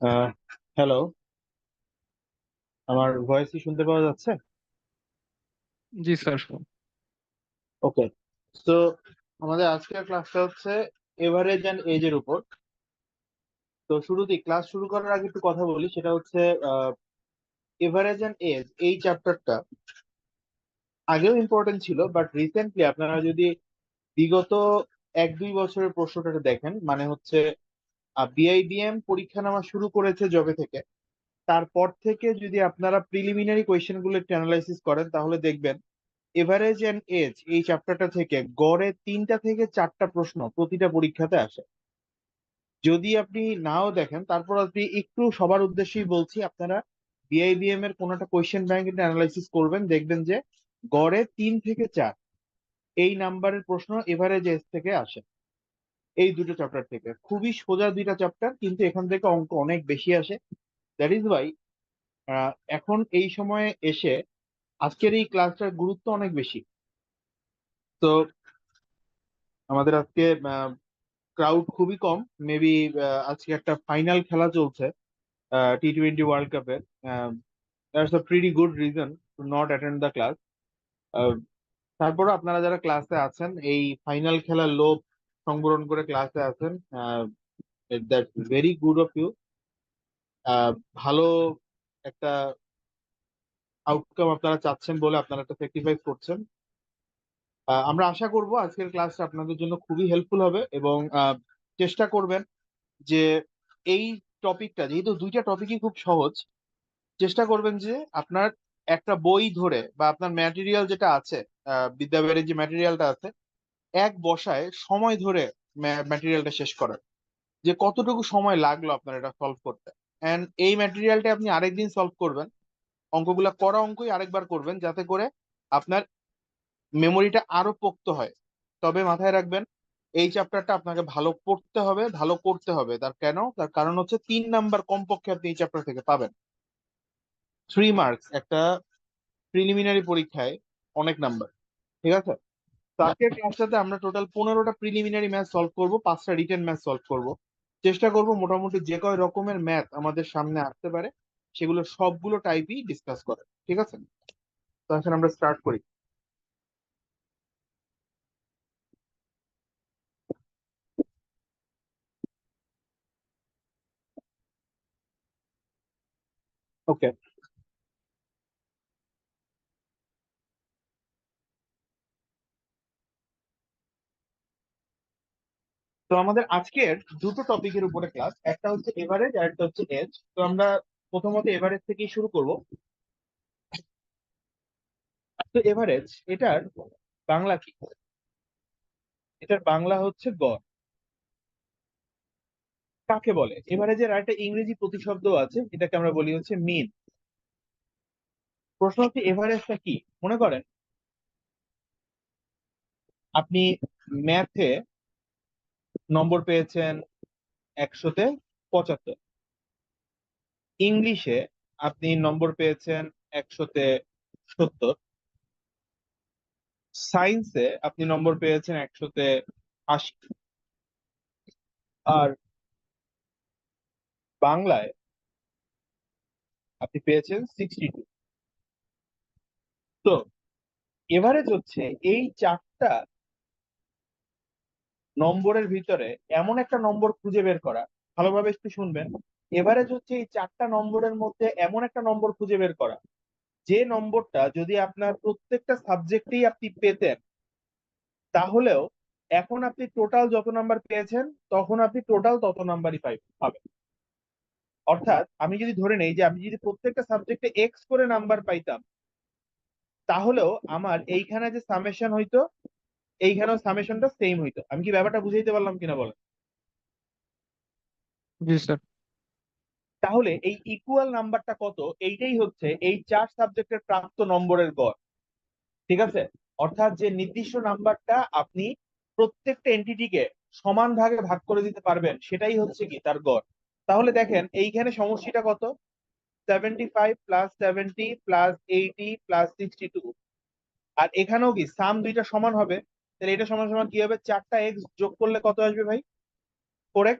আহ hello, আমার voice কি শুনতে পাওয়া যাচ্ছে? জি স্যার। ওকে। তো আমাদের আজকের ক্লাসটা হচ্ছে এভারেজ অ্যান্ড এজ এর উপর। তো শুরুতেই ক্লাস শুরু করার আগে একটু কথা বলি, সেটা হচ্ছে এভারেজ অ্যান্ড এজ এই চ্যাপ্টারটা আগেও ইম্পর্টেন্ট ছিল, বাট রিসেন্টলি আপনারা যদি বিগত 1-2 বছরের প্রশ্নটা দেখেন, মানে হচ্ছে বিআইবিএম পরীক্ষা নেওয়া শুরু করেছে যবে থেকে, তারপর থেকে যদি আপনারা প্রিলিমিনারি কোয়েশ্চেন গুলো একটু অ্যানালাইসিস করেন, তাহলে দেখবেন এভারেজ এন্ড এজ এই চ্যাপ্টারটা থেকে গড়ে 3টা থেকে 4টা প্রশ্ন প্রতিটা পরীক্ষাতে আসে। যদি আপনি নাও দেখেন, তারপর আপনি একটু সবার উদ্দেশ্যেই বলছি, আপনারা বিআইবিএম এর কোন একটা কোয়েশ্চেন ব্যাংক অ্যানালাইসিস করবেন, দেখবেন যে গড়ে 3 থেকে 4 এই নাম্বারের প্রশ্ন এভারেজ এজ থেকে আসে। এই দুটো চ্যাপ্টার থেকে খুবই সোজা দুইটা চ্যাপ্টার, কিন্তু এখান থেকে অঙ্ক অনেক বেশি আসে। দ্যাট ইজ ওয়াই এখন এই সময়ে এসে আজকের এই ক্লাসটার গুরুত্ব অনেক বেশি। তো আমাদের আজকে ক্রাউড খুবই কম, মেবি আজকে একটা ফাইনাল খেলা চলছে টি-20 ওয়ার্ল্ড কাপের। That's a pretty good reason to not attend the class. তারপরও আপনারা যারা ক্লাসে আছেন, এই ফাইনাল খেলার লোভ সংবরণ করে ক্লাসে আছেন, that's very good of you. ভালো একটা আউটকাম আপনারা চাচ্ছেন বলে আপনারা একটা স্যাক্রিফাইস করছেন। আমরা আশা করব আজকের ক্লাসটা আপনাদের জন্য খুবই হেল্পফুল হবে, এবং চেষ্টা করবেন যে এই টপিকটা, যেহেতু দুইটা টপিকই খুব সহজ, চেষ্টা করবেন যে আপনার একটা বই ধরে বা আপনার ম্যাটেরিয়াল যেটা আছে, বিদ্যালয়ের যে ম্যাটেরিয়ালটা আছে, এক বসায় সময় ধরে ম্যাটেরিয়ালটা শেষ করার, যে কতটুকু সময় লাগলো আপনার এটা সলভ করতে। এন্ড এই ম্যাটেরিয়ালটা আপনি আরেকদিন সলভ করবেন, অঙ্কগুলা করা অঙ্কই আরেকবার করবেন, যাতে করে আপনার মেমোরিটা আরো পোক্ত হয়। তবে মাথায় রাখবেন, এই চ্যাপ্টারটা আপনাকে ভালো পড়তে হবে, ভালো করতে হবে। তার কারণ হচ্ছে 3 নাম্বার কমপক্ষে আপনি এই চ্যাপ্টার থেকে পাবেন। 3 মার্কস একটা প্রিলিমিনারি পরীক্ষায় অনেক নাম্বার, ঠিক আছে? তো আজকের ক্লাসটাতে আমরা টোটাল 15টা প্রিলিমিনারি ম্যাথ সলভ করব, 5টা রিটেন ম্যাথ সলভ করব। চেষ্টা করব মোটামুটি যে কয় রকমের ম্যাথ আমাদের সামনে আসতে পারে সেগুলো সবগুলো টাইপই ডিসকাস করে, ঠিক আছে? তো এখন আমরা স্টার্ট করি। ওকে। তো আমাদের আজকের দুটো টপিকের উপরে ক্লাস, একটা হচ্ছে এভারেজ আর একটা হচ্ছে এজ। তো আমরা প্রথমত এভারেজ থেকেই শুরু করব। তো এভারেজ, এটার বাংলা কি? এটার বাংলা হচ্ছে গড়। কাকে বলে? এভারেজের আরেকটা ইংরেজি প্রতিশব্দ আছে, এটাকে আমরা বলি হচ্ছে মিন। প্রশ্ন হচ্ছে এভারেজটা কি। মনে করেন আপনি ম্যাথে নম্বর পেয়েছেন 100-তে 75, ইংলিশে আপনি নম্বর পেয়েছেন 100-তে 70, সায়েন্সে আপনি নম্বর পেয়েছেন 100-তে 80, আর বাংলায় আপনি পেয়েছেন 62। তো এভারেজ হচ্ছে এই 4টা নম্বরের ভিতরে এমন একটা নম্বর খুঁজে বের করা। ভালোভাবে একটু শুনবেন। এভারেজ হচ্ছে এই 4টা নম্বরের মধ্যে এমন একটা নম্বর খুঁজে বের করা, যে নম্বরটা যদি আপনার প্রত্যেকটা সাবজেক্টেই আপনি পেতেন, তাহলেও এখন আপনি টোটাল যত নাম্বার পেয়েছেন, তখন আপনি টোটাল তত নাম্বারই পাবেন। অর্থাৎ আমি যদি ধরে নেই যে আমি যদি প্রত্যেকটা সাবজেক্টে এক্স করে নাম্বার পাইতাম, তাহলেও আমার এইখানে যে সামেশন হইতো, এইখানেও সামেশনটা সেম হইতো। আমি কি ব্যাপারটা বুঝাইতে পারলাম কিনা বলেন? জি স্যার। তাহলে এই ইকুয়াল নাম্বারটা কত, এইটাই হচ্ছে এই 4 সাবজেক্টের প্রাপ্ত নম্বরের গড়, ঠিক আছে? অর্থাৎ যে নির্দিষ্ট নাম্বারটা আপনি প্রত্যেকটা এন্টিটিকে সমান ভাগে ভাগ করে দিতে পারবেন, সেটাই হচ্ছে কি তার গড়। তাহলে দেখেন এইখানে সমষ্টিটা কত, 75+70+80+62। আর এখানেও কি সাম দুইটা সমান হবে, তাহলে এটা সমান সমান কি হবে, 4টা এক্স যোগ করলে কত আসবে ভাই? 4x,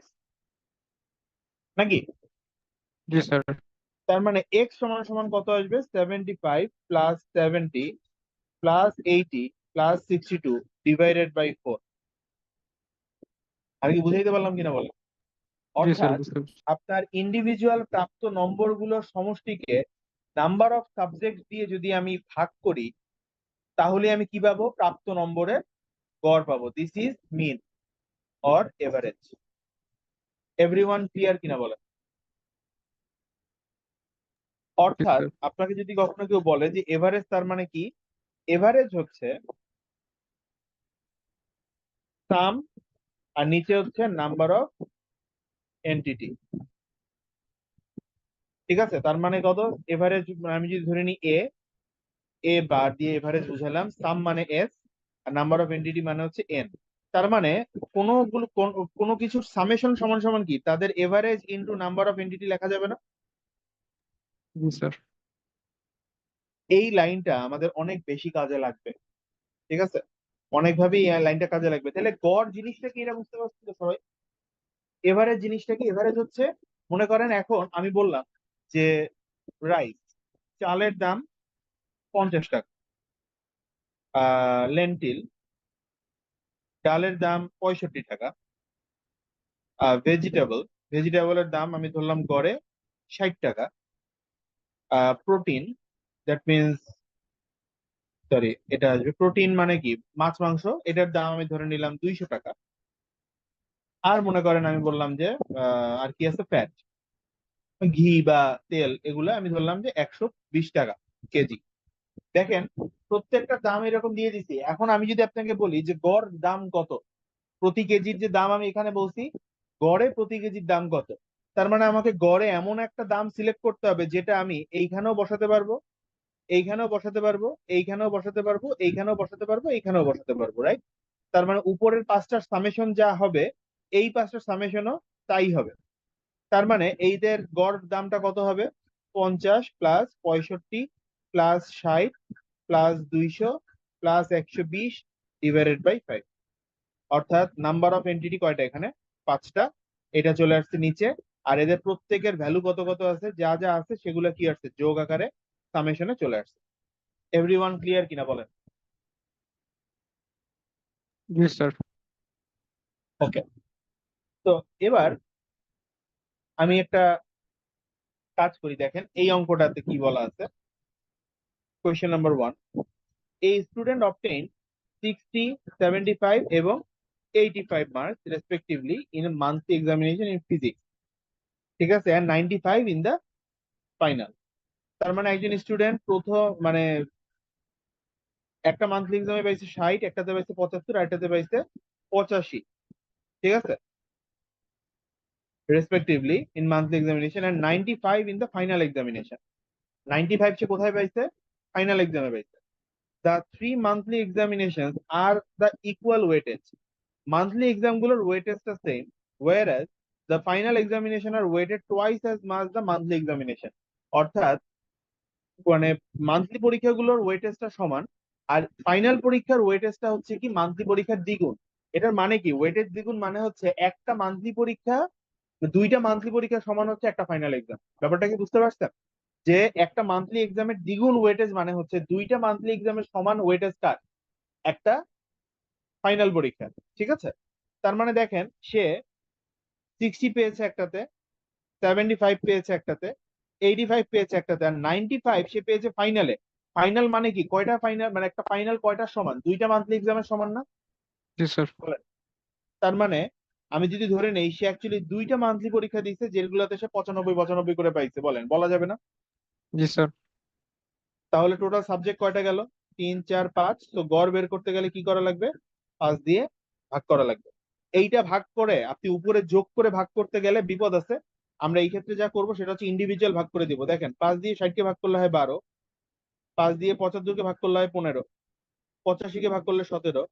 নাকি? জি স্যার। তার মানে এক্স সমান সমান কত আসবে? 75 plus 70 plus 80 plus 62 divided by 4। আমি কি বুঝাইতে পারলাম কিনা বলেন? জি স্যার, অর্থাৎ বুঝতে পারছি। আপনার ইন্ডিভিজুয়াল প্রাপ্ত নম্বরগুলোর সমষ্টিকে নাম্বার অফ সাবজেক্ট দিয়ে যদি আমি ভাগ করি, তাহলে আমি কি পাবো? প্রাপ্ত নম্বরের গড় পাবো। This is mean or average. Everyone clear কিনা বলেন? জি অর্থাৎ স্যার। আপনাকে যদি কখনো কেউ বলে যে এভারেজ, তার মানে কি? এভারেজ হচ্ছে সাম, আর নিচে হচ্ছে নাম্বার অফ এন্টিটি। ঠিক আছে? তার মানে কত এভারেজ? আমি যদি ধরে নিই এ, এ বার দিয়ে এভারেজ বুঝালাম, সাম মানে এস, আর নাম্বার অফ এন্টিটি মানে হচ্ছে এন। তার মানে কোনো কিছুর সামেশন সমান সমান কি তাদের average into number of entity লেখা যাবে না? জি স্যার। এই লাইনটা আমাদের অনেক বেশি কাজে লাগবে। ঠিক আছে? অনেকভাবেই এই লাইনটা কাজে লাগবে। তাহলে গড় জিনিসটা কি, এটা বুঝতে পারছি তো সবাই? এভারেজ জিনিসটা কি? এভারেজ হচ্ছে, মনে করেন এখন আমি বললাম যে রাইস, চালের দাম 50 টাকা, লেন্টিল, ডালের দাম 65 টাকা, ভেজিটেবল, ভেজিটেবলের দাম আমি ধরলাম গড়ে 60 টাকা, প্রোটিন, দ্যাট মিনস, সরি, এটা আসবে প্রোটিন মানে কি মাছ মাংস, এটার দাম আমি ধরে নিলাম 200 টাকা। আর মনে করেন আমি বললাম যে আর কি আছে, ফ্যাট, ঘি বা তেল, এগুলো আমি ধরলাম যে 120 টাকা কেজি। দেখেন, প্রত্যেকটা দাম এরকম দিয়ে দিছি। এখন আমি যদি আপনাকে বলি যে গড় দাম কত, প্রতি কেজির যে দাম আমি এখানে বলছি, গড়ে প্রতি কেজির দাম কত, তার মানে আমাকে গড়ে এমন একটা দাম সিলেক্ট করতে হবে যেটা আমি এইখানেও বসাতে পারবো, এইখানেও বসাতে পারবো, এইখানেও বসাতে পারবো, এইখানেও বসাতে পারবো, এইখানেও বসাতে পারবো, রাইট? তার মানে উপরের পাঁচটার সামেশন যা হবে, এই পাঁচটার সামেশনও তাই হবে। তার মানে এইদের গড় দামটা কত হবে? 50 plus 65 plus 60 plus 200 plus 120 divided by 5। অর্থাৎ নাম্বার অফ এন্টিটি কয়টা এখানে? 5টা। এটা চলে আসছে নিচে। আর এদের প্রত্যেকের ভ্যালু কত কত আছে, যা যা আছে সেগুলো কি আসছে যোগ আকারে সামেশনে চলে আসছে। এভরিওয়ান ক্লিয়ার কিনা বলেন? জি স্যার। ওকে। তো এবার আমি একটা কাজ করি, দেখেন এই অঙ্কটাতে কি বলা আছে। Question number 1, a student obtained 60, 75 এবং 85 marks respectively in a monthly examination in physics, ঠিক আছে, and 95 in the final। তার মানে একজন স্টুডেন্ট প্রথম মানে একটা মান্থলি এক্সামে পাইছে 60, একটাতে পাইছে 75, আর একটাতে পাইছে 85, ঠিক আছে, respectively in monthly examination, and 95 in the final examination. 95 সে কোথায় পাইছে? ফাইনাল এক্সামে পাইছে। দ্য থ্রি মান্থলি এক্সামিনেশন আর the equal weightage. Monthly exam গুলোর ওয়েটেজটা same, whereas the final examination are weighted twice as much the monthly examination। অর্থাৎ মানে মান্থলি পরীক্ষাগুলোর ওয়েটেজটা সমান, আর ফাইনাল পরীক্ষার ওয়েটেজটা হচ্ছে কি মান্থলি পরীক্ষার দ্বিগুণ। এটার মানে কি? ওয়েটেজ দ্বিগুণ মানে হচ্ছে একটা মান্থলি পরীক্ষা, দুইটা মান্থলি পরীক্ষা সমান হচ্ছে একটা ফাইনাল এক্সাম। ব্যাপারটা কি বুঝতে পারছেন? যে একটা মান্থলি এক্সামের দ্বিগুণ ওয়েটেজ মানে হচ্ছে দুইটা মান্থলি এক্সামের সমান ওয়েটেজ কার একটা ফাইনাল পরীক্ষা। ঠিক আছে? তার মানে দেখেন, সে 60 পেয়েছে একটাতে, 75 পেয়েছে একটাতে, 85 পেয়েছে একটাতে, আর 95 সে পেয়েছে ফাইনালে। ফাইনাল মানে কি? কয়টা ফাইনাল, মানে একটা ফাইনাল কয়টার সমান? দুইটা মান্থলি এক্সামের সমান না? জি স্যার। বলেন। তার মানে আমি যদি ধরে নেই সে অ্যাকচুয়ালি দুইটা মান্থলি পরীক্ষা দিচ্ছে যেগুলোতে সে 95 95 করে পাইছে, বলেন, বলা যাবে না? জি স্যার। তাহলে টোটাল সাবজেক্ট কয়টা গেল? 3 4 5। তো গড় বের করতে গেলে কি করা লাগবে? 5 দিয়ে ভাগ করা লাগবে। এইটা ভাগ করে আপনি উপরে যোগ করে ভাগ করতে গেলে বিপদ আছে। আমরা এই ক্ষেত্রে যা করবো সেটা হচ্ছে ইন্ডিভিজুয়াল ভাগ করে দিব। দেখেন, 5 দিয়ে 60 কে ভাগ করলে হয় 12, 5 দিয়ে 75 কে ভাগ করলে হয় 15, 85 কে ভাগ করলে 17,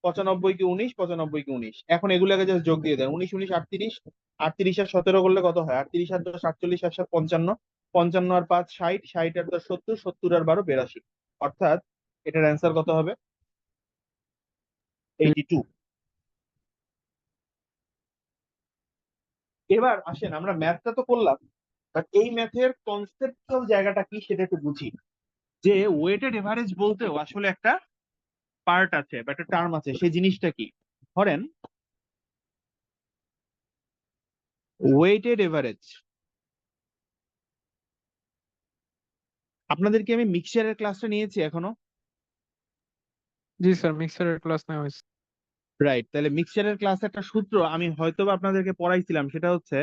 95 কে 19, 95 কে 19। এখন এগুলোকে জাস্ট যোগ দিয়ে দেন, 19 19 38, 38 আর 17 করলে কত হয়? 38 আর 10 48, আর 7 55, 55 আর 5 60, 60 আর 10 70, 70 আর 12 82। অর্থাৎ এটার অ্যান্সার কত হবে? 82। এবার আসেন, আমরা ম্যাথটা তো করলাম, বাট এই ম্যাথের কনসেপ্টুয়াল জায়গাটা কি সেটা একটু বুঝি, যে ওয়েটেড এভারেজ বলতেও আসলে একটা পার্ট আছে বা একটা টার্ম আছে, সেই জিনিসটা কি? ধরেন ওয়েটেড এভারেজ, আপনাদেরকে আমি মিক্সচারের ক্লাসটা নিয়েছি এখনো? জি স্যার, মিক্সারের ক্লাস নেওয়া হয়েছে। রাইট, তাহলে মিক্সচারের ক্লাস একটা সূত্র আমি হয়তো বা আপনাদেরকে পড়াইছিলাম, সেটা হচ্ছে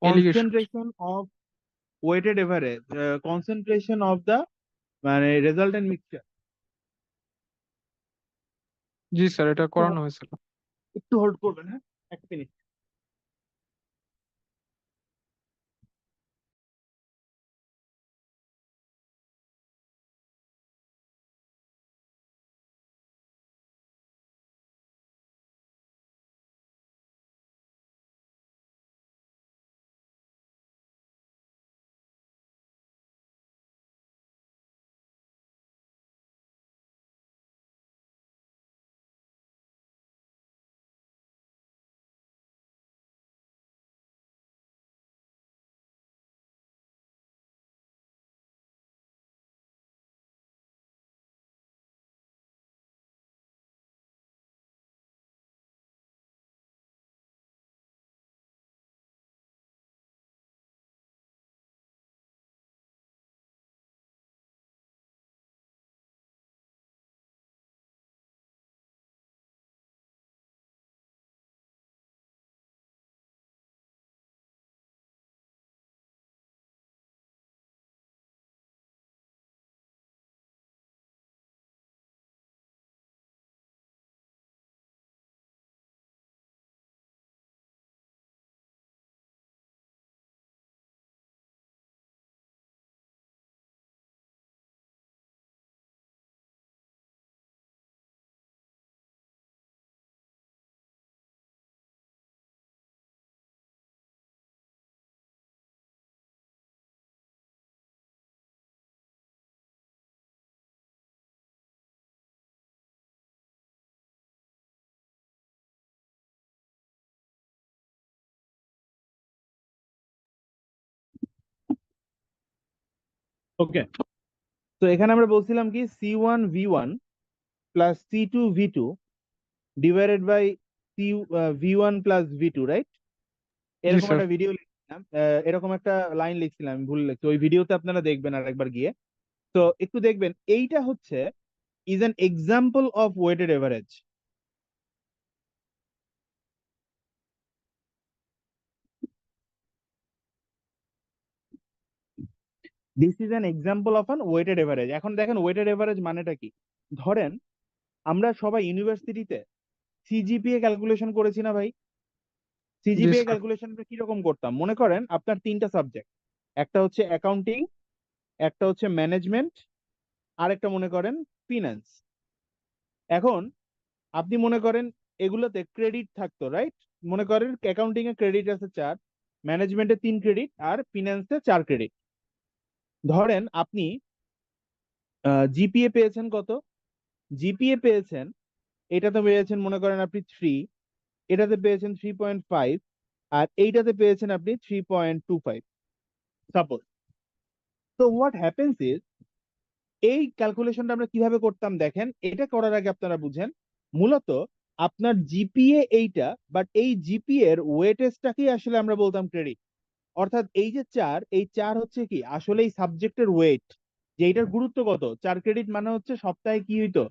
alligation. Concentration of weighted average, concentration of the মানে রেজাল্টেন্ট মিক্সচার। জি স্যার, এটা একটু করানো হয়েছিল। একটু হোল্ড করবেন, হ্যাঁ, এক মিনিট। ওকে, তো এখানে আমরা বলছিলাম কি C1V1 plus C2V2 divided by C V1 plus V2, right? জি এরকম স্যার। একটা ভিডিও লিখছিলাম, এরকম একটা লাইন লিখছিলাম, আমি ভুল লিখছি, ওই ভিডিওতে আপনারা দেখবেন আর একবার গিয়ে। তো একটু দেখবেন, এইটা হচ্ছে is an example of weighted average. This is an example of an weighted average. এখন দেখেন ওয়েটেড এভারেজ মানেটা কি। ধরেন আমরা সবাই ইউনিভার্সিটিতে সিজিপিএ ক্যালকুলেশন করেছি না ভাই? জি সিজিপিএ স্যার। ক্যালকুলেশনটা কিরকম করতাম মনে করেন, আপনার তিনটা সাবজেক্ট, একটা হচ্ছে অ্যাকাউন্টিং, একটা হচ্ছে ম্যানেজমেন্ট, আর একটা মনে করেন ফিনান্স। এখন আপনি মনে করেন এগুলোতে ক্রেডিট থাকতো, রাইট? মনে করেন অ্যাকাউন্টিং এ ক্রেডিট আছে 4, ম্যানেজমেন্টে 3 ক্রেডিট, আর ফিনান্সে 4 ক্রেডিট। ধরেন আপনি জিপিএ পেয়েছেন কত? জিপিএ পেয়েছেন, এটাতে পেয়েছেন মনে করেন আপনি 3, এটাতে পেয়েছেন 3.5, আর এইটাতে পেয়েছেন আপনি 3.25 সাপোজ। তো হোয়াট হ্যাপেন্স ইজ, এই ক্যালকুলেশনটা আমরা কিভাবে করতাম দেখেন, এটা করার আগে আপনারা বুঝেন মূলত আপনার জিপিএ এইটা, বাট এই জিপিএ এর ওয়েটেজটাকেই আসলে আমরা বলতাম ক্রেডিট। অর্থাৎ এই যে 4, এই 4 হচ্ছে কি আসলে এই সাবজেক্টের ওয়েট, যে এটার গুরুত্ব কত। 4 ক্রেডিট মানে হচ্ছে সপ্তাহে কি হইতো,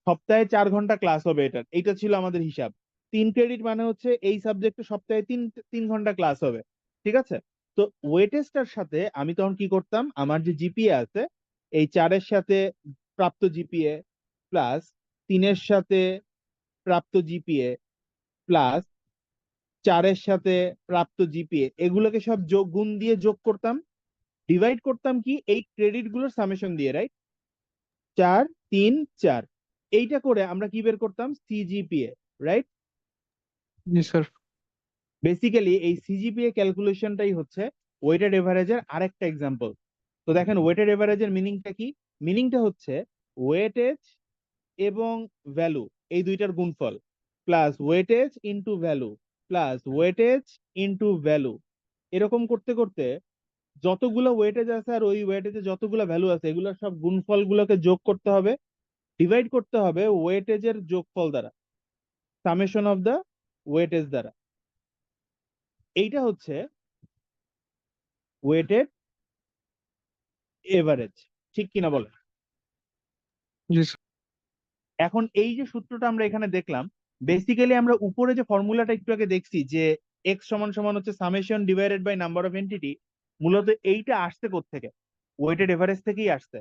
সপ্তাহে 4 ঘন্টা ক্লাস হবে, এইটা ছিল আমাদের হিসাব। 3 ক্রেডিট মানে হচ্ছে এই সাবজেক্টে সপ্তাহে তিন তিন ঘন্টা ক্লাস হবে, ঠিক আছে? তো ওয়েটেজটার সাথে আমি তখন কি করতাম, আমার যে জিপিএ আছে এই 4-এর সাথে প্রাপ্ত জিপিএ প্লাস 3-এর সাথে প্রাপ্ত জিপিএ প্লাস 4-এর সাথে প্রাপ্ত জিপিএ, এগুলোকে সব যোগ গুণ দিয়ে যোগ করতাম, ডিভাইড করতাম কি এই ক্রেডিট গুলোর সামেশন দিয়ে, রাইট? 4 3 4, এইটা করে আমরা কি বের করতাম, সিজিপিএ, রাইট? জি স্যার। বেসিক্যালি এই সিজিপিএ ক্যালকুলেশনটাই হচ্ছে ওয়েটেড এভারেজের আরেকটা এক্সাম্পল। তো দেখেন ওয়েটেড এভারেজের মিনিংটা কি। মিনিংটা হচ্ছে ওয়েটেজ এবং ভ্যালু, এই দুইটার গুণফল, plus weightage into value plus weightage into value, এরকম করতে করতে যতগুলো ওয়েটেজ আছে আর ওই ওয়েটেজে যতগুলো ভ্যালু আছে এগুলোর সব গুণফল গুলোকে যোগ করতে হবে, ডিভাইড করতে হবে ওয়েটেজের যোগফল দ্বারা, সামেশন অফ দ্য ওয়েটেজ দ্বারা। এইটা হচ্ছে ওয়েটেড এভারেজ, ঠিক কিনা বলে? জি স্যার। এখন এই যে সূত্রটা আমরা এখানে দেখলাম, বেসিক্যালি আমরা উপরে যে ফর্মুলাটা একটু আগে দেখছি যে এক্স সমান সমান হচ্ছে summation divided by number of entity, মূলত এইটা আসছে কোত্থেকে? ওয়েটেড এভারেজ থেকেই আসছে।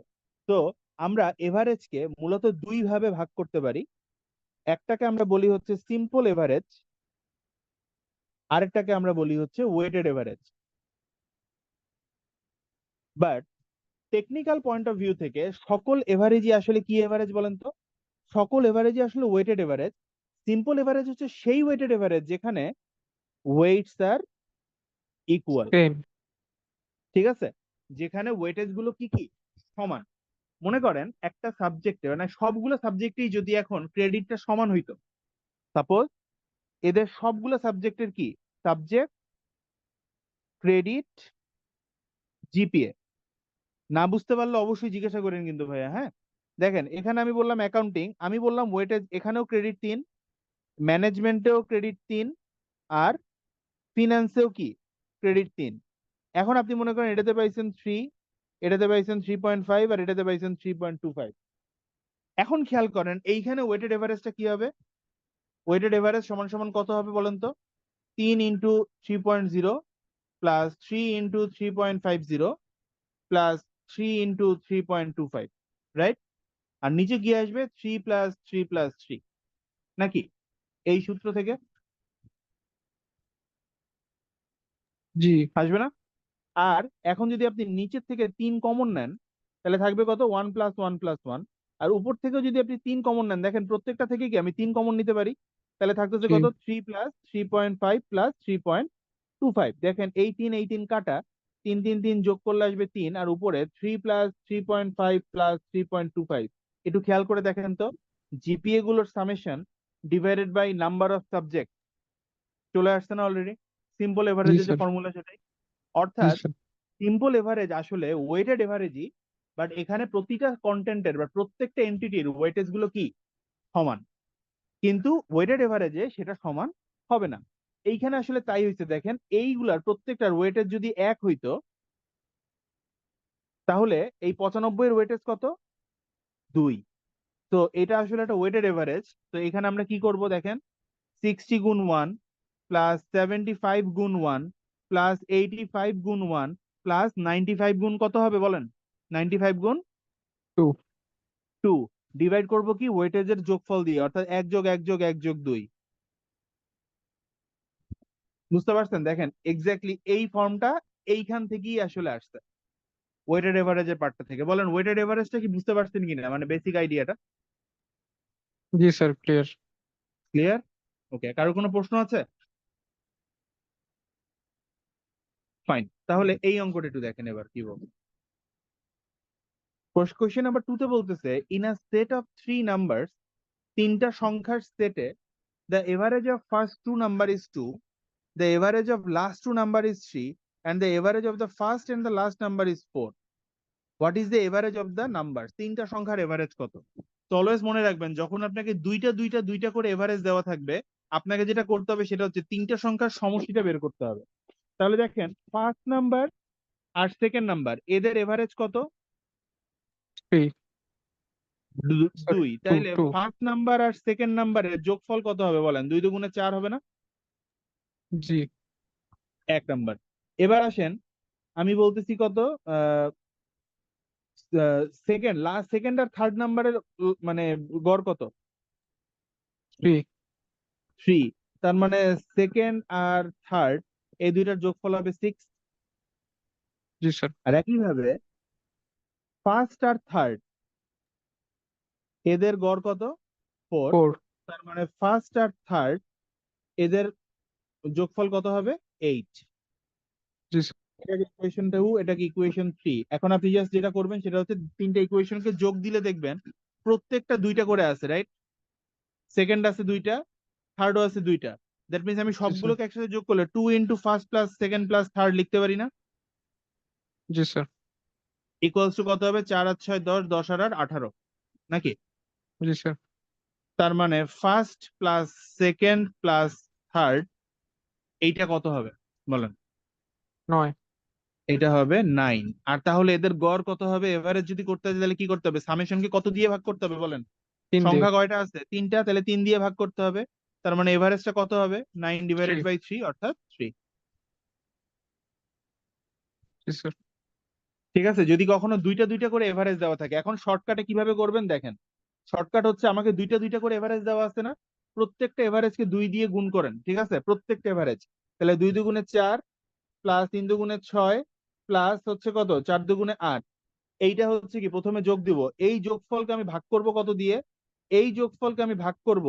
তো আমরা এভারেজকে মূলত দুই ভাবে ভাগ করতে পারি, একটাকে আমরা বলি হচ্ছে সিম্পল এভারেজ, আরেকটাকে আমরা বলি হচ্ছে weighted average. But technical point of view থেকে সকল এভারেজই আসলে কি এভারেজ বলেন তো? সকল এভারেজই আসলে ওয়েটেড এভারেজ। সিম্পল এভারেজ হচ্ছে সেই ওয়েটেড এভারেজ যেখানে ওয়েটস আর ইকুয়াল, সেম। ঠিক আছে, যেখানে ওয়েটেজ গুলো কি কি সমান। মনে করেন একটা সাবজেক্টে মানে সবগুলো সাবজেক্টেই যদি এখন ক্রেডিটটা সমান হইতো, সাপোজ এদের সবগুলো সাবজেক্টের কি সাবজেক্ট, ক্রেডিট, জিপিএ, না বুঝতে পারলে অবশ্যই জিজ্ঞাসা করেন কিন্তু ভাইয়া, হ্যাঁ। দেখেন এখানে আমি বললাম অ্যাকাউন্টিং, আমি বললাম ওয়েটেজ, এখানেও ক্রেডিট 3, ম্যানেজমেন্টেও ক্রেডিট 3, আর ফিনান্সেও কি ক্রেডিট 3। এখন আপনি মনে করেন এটাতে পাইছেন 3, এটাতে পাইছেন 3.5, আর এটাতে পাইছেন 3.25। এখন খেয়াল করেন এইখানে ওয়েটেড এভারেজটা কি হবে? ওয়েটেড এভারেজ সমান সমান কত হবে বলেন তো? 3 into 3.0 plus 3 into 3.50 plus 3 into 3.25, right? আর নিচে গিয়ে আসবে 3 প্লাস 3 প্লাস 3, নাকি? এই সূত্র থেকে জি আসবে না? আর এখন যদি আপনি নিচের থেকে 3 কমন নেন, তাহলে থাকবে কত? 1 প্লাস 1 প্লাস 1। আর উপর থেকেও যদি আপনি 3 কমন নেন, দেখেন প্রত্যেকটা থেকে কি আমি 3 কমন নিতে পারি, তাহলে থাকতেছে জি কত? 3 প্লাস 3.5 প্লাস 3.25। দেখেন এই তিন কাটা, 3 3 3 যোগ করলে আসবে 3, আর উপরে 3 প্লাস 3.5 প্লাস 3.25। একটু খেয়াল করে দেখেন তো, জিপিএ গুলোর summation divided by number of subject চলে আসছে না অলরেডি? সিম্পল জি এভারেজের যে স্যার। ফর্মুলা সেটাই। জি অর্থাৎ স্যার। সিম্পল এভারেজ আসলে ওয়েটেড এভারেজই, বাট এখানে প্রতিটা কন্টেন্টের বা প্রত্যেকটা এন্টিটির ওয়েটেজ গুলো কি সমান, কিন্তু ওয়েটেড এভারেজে সেটা সমান হবে না। এইখানে আসলে তাই হয়েছে, দেখেন এইগুলার প্রত্যেকটার ওয়েটেজ যদি এক হইতো, তাহলে এই 95 এর ওয়েটেজ কত? 2। তো এটা আসলে একটা ওয়েটেড এভারেজ। তো এখানে আমরা কি করব দেখেন, 60 গুণ 1 প্লাস 75 গুণ 1 প্লাস 85 গুণ 1 প্লাস 95 গুণ কত হবে বলেন? 95 গুণ 2। 2, ডিভাইড করব কি ওয়েটেজের যোগফল দিয়ে, অর্থাৎ 1 যোগ 1 যোগ 1 যোগ 2। বুঝতে পারছেন? দেখেন এক্স্যাক্টলি এই ফর্মটা এইখান থেকেই আসলে আসছে, ওয়েটেড এভারেজের পার্টটা থেকে। বলেন ওয়েটেড এভারেজটা কি বুঝতে পারছেন কিনা, মানে বেসিক আইডিয়াটা জি স্যার, ক্লিয়ার। ক্লিয়ার? ওকে, কারো কোনো প্রশ্ন আছে? ফাইন, তাহলে এই অঙ্কটা একটু দেখেন এবার কি বলবো। কোশ্চেন নাম্বার 2 তে বলতেছে in a set of 3 numbers, তিনটা সংখ্যার সেটে the average of first 2 number is 2, the average of last 2 number is 3, and the average of the first and the last number is 4. What is the average of the numbers? তিনটা সংখ্যার average কত? তো always মনে রাখবেন যখন আপনাকে দুইটা দুইটা দুইটা করে এভারেজ দেওয়া থাকবে, আপনাকে যেটা করতে হবে সেটা হচ্ছে তিনটা সংখ্যার সমষ্টিটা বের করতে হবে। তাহলে দেখেন ফার্স্ট নাম্বার আর সেকেন্ড নাম্বার এদের এভারেজ কত? 3। সরি, 2। 2 তাইলে 2। ফার্স্ট নাম্বার আর সেকেন্ড নাম্বারের যোগফল কত হবে বলেন? 2 2 4 হবে না? জি। 1 নাম্বার। এবার আসেন, আমি বলতেছি কত, সেকেন্ড আর থার্ড নাম্বারের মানে গড় কত? 3। 3। তার মানে সেকেন্ড আর থার্ড এই দুইটার যোগফল হবে 6। জি স্যার। আর একইভাবে ফার্স্ট আর থার্ড এদের গড় কত? 4। 4। তার মানে ফার্স্ট আর থার্ড এদের যোগফল কত হবে? 8। জি স্যার। এটাকে ইকুয়েশন 2, এটাকে ইকুয়েশন 3। এখন আপনি জাস্ট যেটা করবেন সেটা হচ্ছে তিনটা ইকুয়েশনকে যোগ দিলে দেখবেন প্রত্যেকটা দুইটা করে আছে, রাইট? সেকেন্ড আছে দুইটা, থার্ডও আছে দুইটা। দ্যাট মিনস আমি জি স্যার। সবগুলোকে একসাথে যোগ করলে 2 into first plus second plus third লিখতে পারি না? জি স্যার। ইকুয়ালস টু কত হবে? 4 আর 6 10, 10 আর 8 18 নাকি? জি স্যার। তার মানে first plus second plus third, এইটা কত হবে বলেন? 9। এটা হবে 9। আর তাহলে এদের গড় কত হবে? এভারেজ যদি করতে হয় তাহলে কি করতে হবে? সামেশনকে কত দিয়ে ভাগ করতে হবে বলেন? 3 দিয়ে। সংখ্যা কয়টা আছে? তিনটা, তাহলে 3 দিয়ে ভাগ করতে হবে। তার মানে এভারেজটা কত হবে? 9 ডিভাইডেড 3। বাই 3 অর্থাৎ 3। জি স্যার। ঠিক আছে, যদি কখনো দুইটা দুইটা করে এভারেজ দেওয়া থাকে, এখন শর্টকাটে কিভাবে করবেন দেখেন। শর্টকাট হচ্ছে, আমাকে দুইটা দুইটা করে এভারেজ দেওয়া আছে না, প্রত্যেকটা এভারেজকে 2 দিয়ে গুণ করেন, ঠিক আছে, প্রত্যেকটা এভারেজ। তাহলে 2 দুগুণে 4 প্লাস 3 দুগুণে 6 প্লাস হচ্ছে কত 4 দুগুণে 8। এইটা হচ্ছে কি, প্রথমে যোগ দিব, এই যোগফলকে আমি ভাগ করব কত দিয়ে? এই যোগফলকে আমি ভাগ করব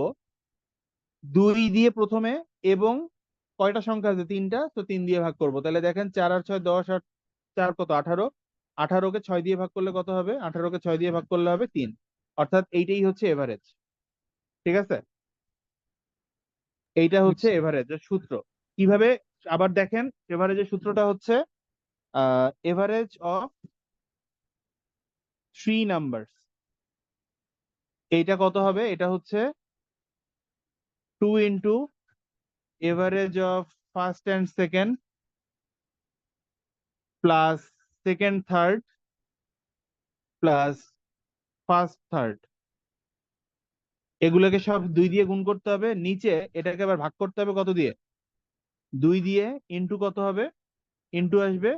2 দিয়ে প্রথমে, এবং কয়টা সংখ্যা আছে? তিনটা, তো 3 দিয়ে ভাগ করব। তাহলে দেখেন 4 আর 6 10, আর 4 কত 18, 18কে 6 দিয়ে ভাগ করলে কত হবে? 18কে 6 দিয়ে ভাগ করলে হবে 3। অর্থাৎ এইটাই হচ্ছে এভারেজ। ঠিক আছে, এইটা জি হচ্ছে স্যার। এভারেজের সূত্র। কিভাবে? আবার দেখেন, এভারেজের সূত্রটা হচ্ছে এভারেজ অফ 3 নাম্বারস। এইটা কত হবে? এটা হচ্ছে 2 into average of first and second plus second third plus first third. এগুলোকে সব 2 দিয়ে গুণ করতে হবে, নিচে এটাকে আবার ভাগ করতে হবে কত দিয়ে? 2 দিয়ে। ইন্টু কত হবে? ইন্টু আসবে,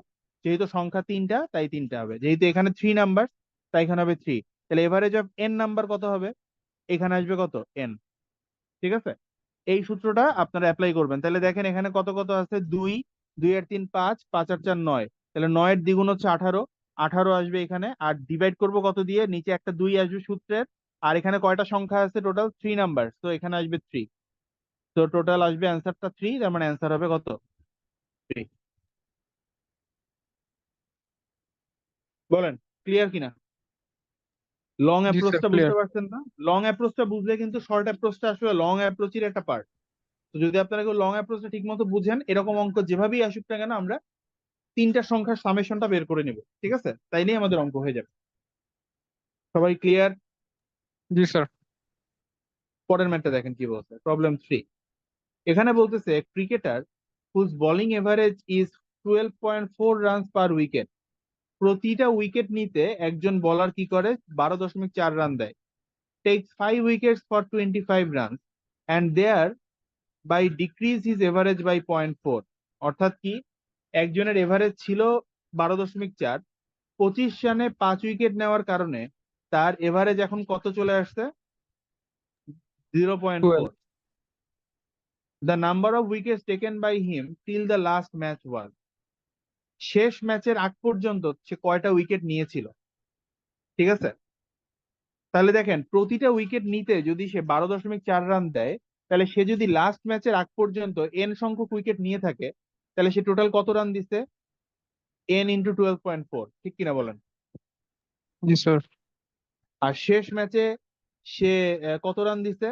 যেহেতু সংখ্যা তিনটা তাই তিনটা হবে, যেহেতু এখানে 3 নাম্বার তাই এখানে হবে 3। তাহলে এভারেজ অফ এন নাম্বার কত হবে? এখানে আসবে কত? এন। ঠিক আছে, এই সূত্রটা আপনারা অ্যাপ্লাই করবেন। তাহলে দেখেন এখানে কত কত আছে? 2, 2 আর 3 5, 5 আর 4 9। তাহলে 9 এর দ্বিগুণ হচ্ছে 18, 18 আসবে এখানে। আর ডিভাইড করব কত দিয়ে? নিচে একটা 2 আসবে সূত্রের। আর এখানে কয়টা সংখ্যা আছে? টোটাল 3 নাম্বার, তো এখানে আসবে 3। তো টোটাল আসবে অ্যান্সারটা 3, তার মানে অ্যান্সার হবে কত? 3। বলেন ক্লিয়ার কিনা? লং জি স্যার, অ্যাপ্রোচটা বুঝতে ক্লিয়ার। পারছেন না? লং অ্যাপ্রোচটা বুঝলে কিন্তু শর্ট অ্যাপ্রোচটা আসলে লং অ্যাপ্রোচের একটা পার্ট। তো যদি আপনারা কেউ লং অ্যাপ্রোচটা ঠিক মতো বুঝেন, এরকম অঙ্ক যেভাবেই আসুক না কেন, আমরা তিনটা সংখ্যার সামেশনটা বের করে নিব, ঠিক আছে, তাইলেই আমাদের অঙ্ক হয়ে যাবে। সবাই ক্লিয়ার? জি স্যার। পরের ম্যাথটা দেখেন কি বলছে, প্রবলেম 3। এখানে বলতেছে cricketer whose bowling average is 12.4 runs per wicket. প্রতিটা উইকেট নিতে একজন বলার কি করে? 12.4 রান দেয়। Takes 5 wickets for 25 runs and thereby decrease his average by 0.4। অর্থাৎ কি, একজনের এভারেজ ছিল 12.4, 25 রানে 5 উইকেট নেওয়ার কারণে তার এভারেজ এখন কত চলে আসছে? 12। 0.4। The number of wickets taken by him till the last match was. শেষ ম্যাচের আগ পর্যন্ত সে কয়টা উইকেট নিয়েছিল? ঠিক আছে, তাহলে দেখেন প্রতিটা উইকেট নিতে যদি সে 12.4 রান দেয়, তাহলে সে যদি লাস্ট ম্যাচের আগ পর্যন্ত এন সংখ্যক উইকেট নিয়ে থাকে, তাহলে সে টোটাল কত রান দিছে? এন ইন্টু 12.4, ঠিক কিনা বলেন? জি স্যার। আর শেষ ম্যাচে সে কত রান দিছে?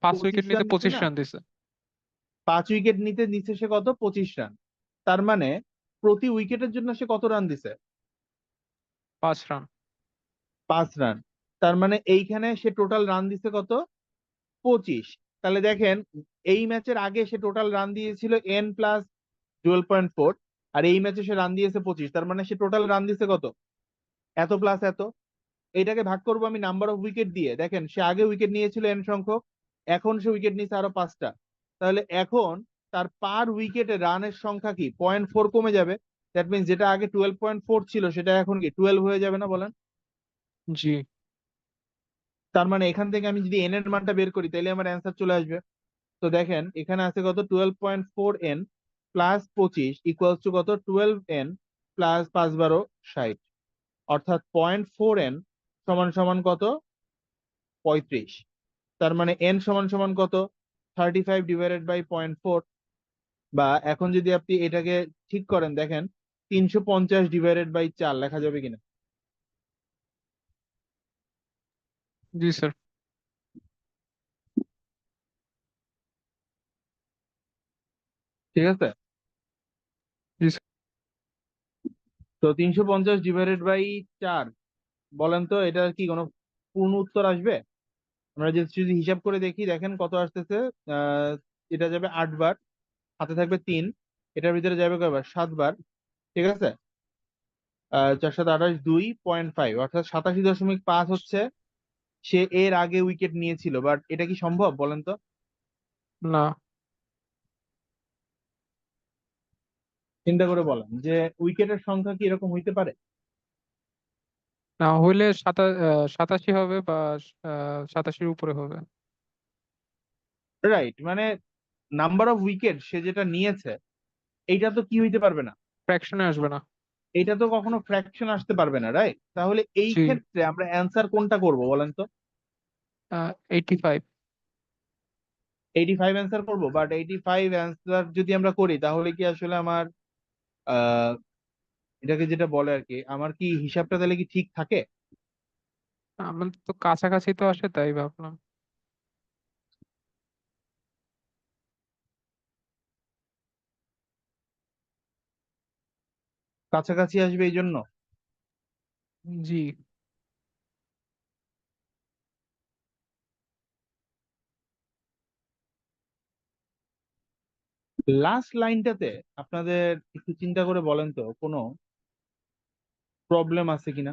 5 উইকেট 25 নিতে রান দিছে 25 না? রান দিছে। 5 উইকেট নিতে নিচ্ছে সে কত? 25 রান। তার মানে প্রতি উইকেটের জন্য সে কত রান দিছে? 5 রান। 5 রান। তার মানে এইখানে সে টোটাল রান দিছে কত? 25। তাহলে দেখেন, এই ম্যাচের আগে সে টোটাল রান দিয়েছিল এন প্লাস 12.4, আর এই ম্যাচে সে রান দিয়েছে 25। তার মানে সে টোটাল রান দিছে কত? এত প্লাস এত। এইটাকে ভাগ করবো আমি নাম্বার অফ উইকেট দিয়ে। দেখেন সে আগে উইকেট নিয়েছিল এন সংখ্যক, এখন সে উইকেট নিয়েছে আরো 5টা। তাহলে এখন তার পার উইকেটে রানের সংখ্যা কি? 0.4 কমে যাবে। দ্যাট মিনস যেটা আগে 12.4 ছিল সেটা এখন কি 12 হয়ে যাবে না বলেন? জি। তার মানে এখান থেকে আমি যদি এন এর মানটা বের করি তাহলে আমার অ্যান্সার চলে আসবে। তো দেখেন এখানে আছে কত? 12.4 এন প্লাস 25 ইকুয়ালস টু কত? 12 এন প্লাস 5 12 60। অর্থাৎ 0.4 এন সমান সমান কত? 35। তার মানে এন সমান সমান কত? 35 ডিভাইডেড বাই 0.4। বা এখন যদি আপনি এটাকে ঠিক করেন, দেখেন 350 ডিভাইডেড বাই 4 লেখা যাবে কিনা? জি স্যার। ঠিক আছে? জি স্যার। তো 350 ডিভাইডেড বাই 4, বলেন তো এটা কি কোনো পূর্ণ উত্তর আসবে? আমরা যদি যদি হিসাব করে দেখি, দেখেন কত আসতেছে। আহ এটা যাবে 8 বার, হাতে থাকবে 3, এটার ভিতরে যাবে কয়বার? 7 বার। ঠিক আছে? 4 7 28 2.5, অর্থাৎ 87.5 হচ্ছে সে এর আগে উইকেট নিয়েছিল। বাট এটা কি সম্ভব বলেন তো? না, চিন্তা করে বলেন যে উইকেটের সংখ্যা কি এরকম হইতে পারে? না হইলে 87 হবে বা 87-র উপরে হবে। রাইট, মানে নাম্বার অফ উইকেট সে যেটা নিয়েছে, এইটা তো কি হইতে পারবে না, ফ্র্যাকশনে আসবে না। এটা তো কখনো ফ্র্যাকশন আসতে পারবে না, রাইট? তাহলে এই জি। ক্ষেত্রে আমরা অ্যান্সার কোনটা করব বলেন তো? 85। 85 অ্যান্সার করবো, বাট 85 অ্যান্সার যদি আমরা করি তাহলে কি আসলে আমার আহ এটাকে যেটা বলে আর কি, আমার কি হিসাবটা তাহলে কি ঠিক থাকে? আমাদের তো কাছাকাছি তো আসে, তাই ভাবলাম। কাছাকাছি আসবে এই জন্য? জি লাস্ট লাইনটাতে আপনাদের একটু চিন্তা করে বলেন তো কোনো প্রবলেম আছে কিনা?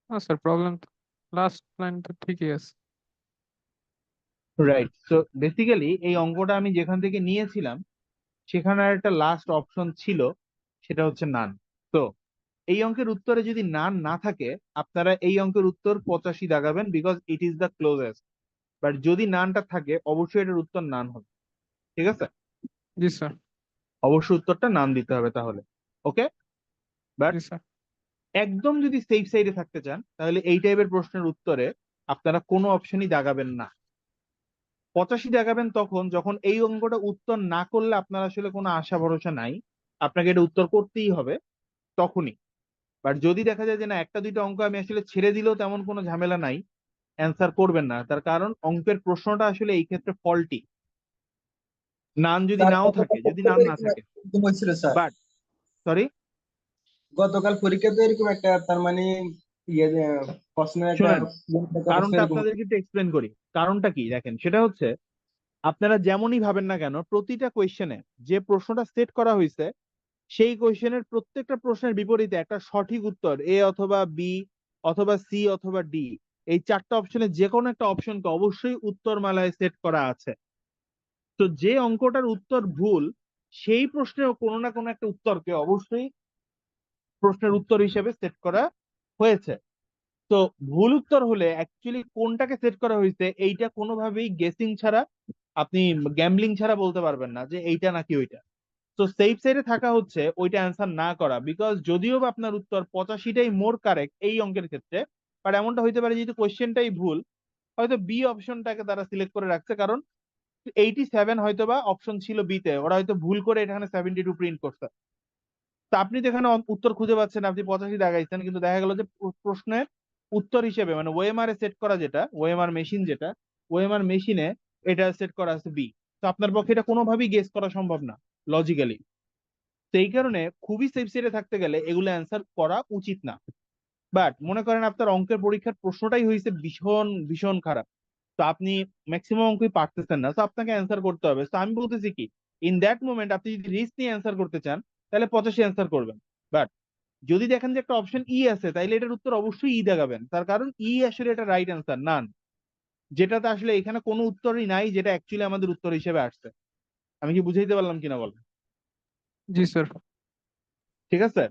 না স্যার, প্রবলেম তো লাস্ট লাইন তো ঠিকই আছে। রাইট, তো বেসিক্যালি এই অঙ্কটা আমি যেখান থেকে নিয়েছিলাম সেখানে আর একটা লাস্ট অপশন ছিল, সেটা হচ্ছে নান। তো এই অঙ্কের উত্তরে যদি নান না থাকে, আপনারা এই অঙ্কের উত্তর 85 দাগাবেন, because it is the closest. But যদি নানটা থাকে অবশ্যই এটার উত্তর নান হবে। ঠিক আছে? জি স্যার। অবশ্যই উত্তরটা নান দিতে হবে তাহলে। ওকে? বাট জি স্যার। একদম যদি সেফ সাইডে থাকতে চান তাহলে এই টাইপের প্রশ্নের উত্তরে আপনারা কোনো অপশনই দাগাবেন না। 85 দেখাবেন তখন যখন এই অঙ্কটা উত্তর না করলে আপনার আসলে কোনো আশা ভরসা নাই, আপনাকে এটা উত্তর করতেই হবে, তখনই। বাট যদি দেখা যায় যে না, একটা দুইটা অঙ্ক আমি আসলে ছেড়ে দিলেও তেমন কোনো ঝামেলা নাই, অ্যান্সার করবেন না, তার কারণ অঙ্কের প্রশ্নটা আসলে এই ক্ষেত্রে ফল্টি। নান যদি স্যার নাও থাকে, গতকাল যদি পরীক্ষাতে নান না এরকম থাকে। এরকম হয়েছিল স্যার। বাট সরি, গতকাল পরীক্ষাতে এরকম একটা তার মানে ইয়ে যে প্রশ্নের একটা শুনেন, একটা প্রশ্ন কারণটা এরকম। আপনাদেরকে একটু এক্সপ্লেন করি। কারণটা কি দেখেন, সেটা হচ্ছে আপনারা যেমনই ভাবেন না কেন, প্রতিটা কোয়েশ্চেনে যে প্রশ্নটা সেট করা হয়েছে সেই কোয়েশ্চেনের প্রত্যেকটা প্রশ্নের বিপরীতে একটা সঠিক উত্তর, এ অথবা বি অথবা সি অথবা ডি, এই 4টা অপশনে যে কোনো একটা অপশনকে অবশ্যই উত্তরমালায় সেট করা আছে। তো যে অঙ্কটার উত্তর ভুল, সেই প্রশ্নেও কোনো না কোনো একটা উত্তরকে অবশ্যই প্রশ্নের উত্তর হিসেবে সেট করা হয়েছে। তো ভুল উত্তর হলে অ্যাকচুয়ালি কোনটাকে সেট করা হয়েছে এইটা কোনোভাবেই গেসিং ছাড়া, আপনি গ্যাম্বলিং ছাড়া বলতে পারবেন না যে এইটা নাকি ওইটা। তো সেফ সাইডে থাকা হচ্ছে ওইটা অ্যান্সার না করা, বিকজ যদিও বা আপনার উত্তর 85টাই মোর কারেক্ট এই অঙ্কের ক্ষেত্রে, বাট এমনটা হইতে পারে যেহেতু কোয়েশ্চেনটাই ভুল, হয়তো বি অপশনটাকে তারা সিলেক্ট করে রাখছে, কারণ 87 হয়তো বা অপশন ছিল বি তে, ওরা হয়তো ভুল করে এখানে 72 প্রিন্ট করছে। তো আপনি তো এখানে উত্তর খুঁজে পাচ্ছেন, আপনি 85 দাগাইছেন, কিন্তু দেখা গেল যে প্রশ্নের উত্তর হিসেবে মানে ওএমআর এ সেট করা, যেটা ওএমআর মেশিন, যেটা ওএমআর মেশিনে এটা সেট করা আছে বি। তো আপনার পক্ষে এটা কোনোভাবেই গেস করা সম্ভব না লজিক্যালি। সেই কারণে খুবই সেফ সাইডে থাকতে গেলে এগুলো অ্যান্সার করা উচিত না। বাট মনে করেন আপনার অঙ্কের পরীক্ষার প্রশ্নটাই হয়েছে ভীষণ ভীষণ খারাপ, তো আপনি ম্যাক্সিমাম অঙ্কই পারতেছেন না, তো আপনাকে অ্যান্সার করতে হবে। তো আমি বলতেছি কি, ইন দ্যাট মোমেন্ট আপনি যদি রিস্ক নিয়ে অ্যান্সার করতে চান তাহলে 85 অ্যান্সার করবেন। বাট যদি দেখেন যে একটা অপশন ই আছে, তাইলে এটার উত্তর অবশ্যই ই দেখাবেন, তার কারণ ই আসলে এটা রাইট অ্যান্সার নান, যেটাতে আসলে এখানে কোনো উত্তরই নাই যেটা অ্যাকচুয়ালি আমাদের উত্তর হিসেবে আসছে। আমি কি বুঝাইতে পারলাম কিনা বলেন? জি স্যার। ঠিক আছে?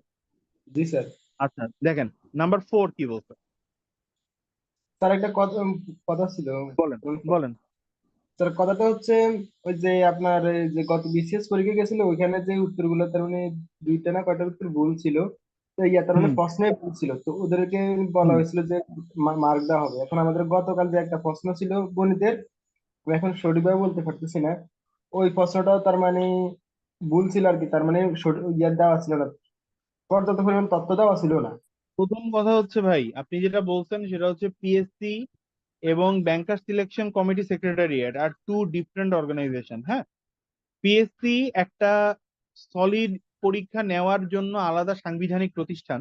জি স্যার। আচ্ছা দেখেন, নাম্বার 4 কি বলছে, স্যার একটা কথা কথা ছিল। বলেন বলেন। স্যার কথাটা হচ্ছে ওই যে আপনার এই যে গত বিসিএস পরীক্ষা গেছিল ওইখানে যে উত্তরগুলো তার মানে দুইটা না কয়টা উত্তর ভুল ছিল। তো ইয়া তার মানে হুম প্রশ্নে ভুল ছিল, তো ওদেরকে বলা হুম হয়েছিল যে মার্ক দেওয়া হবে। এখন আমাদের গতকাল যে একটা প্রশ্ন ছিল গণিতের, আমি এখন সঠিকভাবে বলতে পারতেছি না, ওই প্রশ্নটাও তার মানে ভুল ছিল আর কি, তার মানে ইয়ার দেওয়া ছিল না, পর্যাপ্ত পরিমাণ তথ্য দেওয়া ছিল না। প্রথম কথা হচ্ছে ভাই, আপনি যেটা বলছেন সেটা হচ্ছে পিএসসি এবং ব্যাংকার সিলেকশন কমিটি সেক্রেটারিয়েট আর টু ডিফারেন্ট অর্গানাইজেশন। হ্যাঁ, পিএসসি একটা সলিড পরীক্ষা নেওয়ার জন্য আলাদা সাংবিধানিক প্রতিষ্ঠান,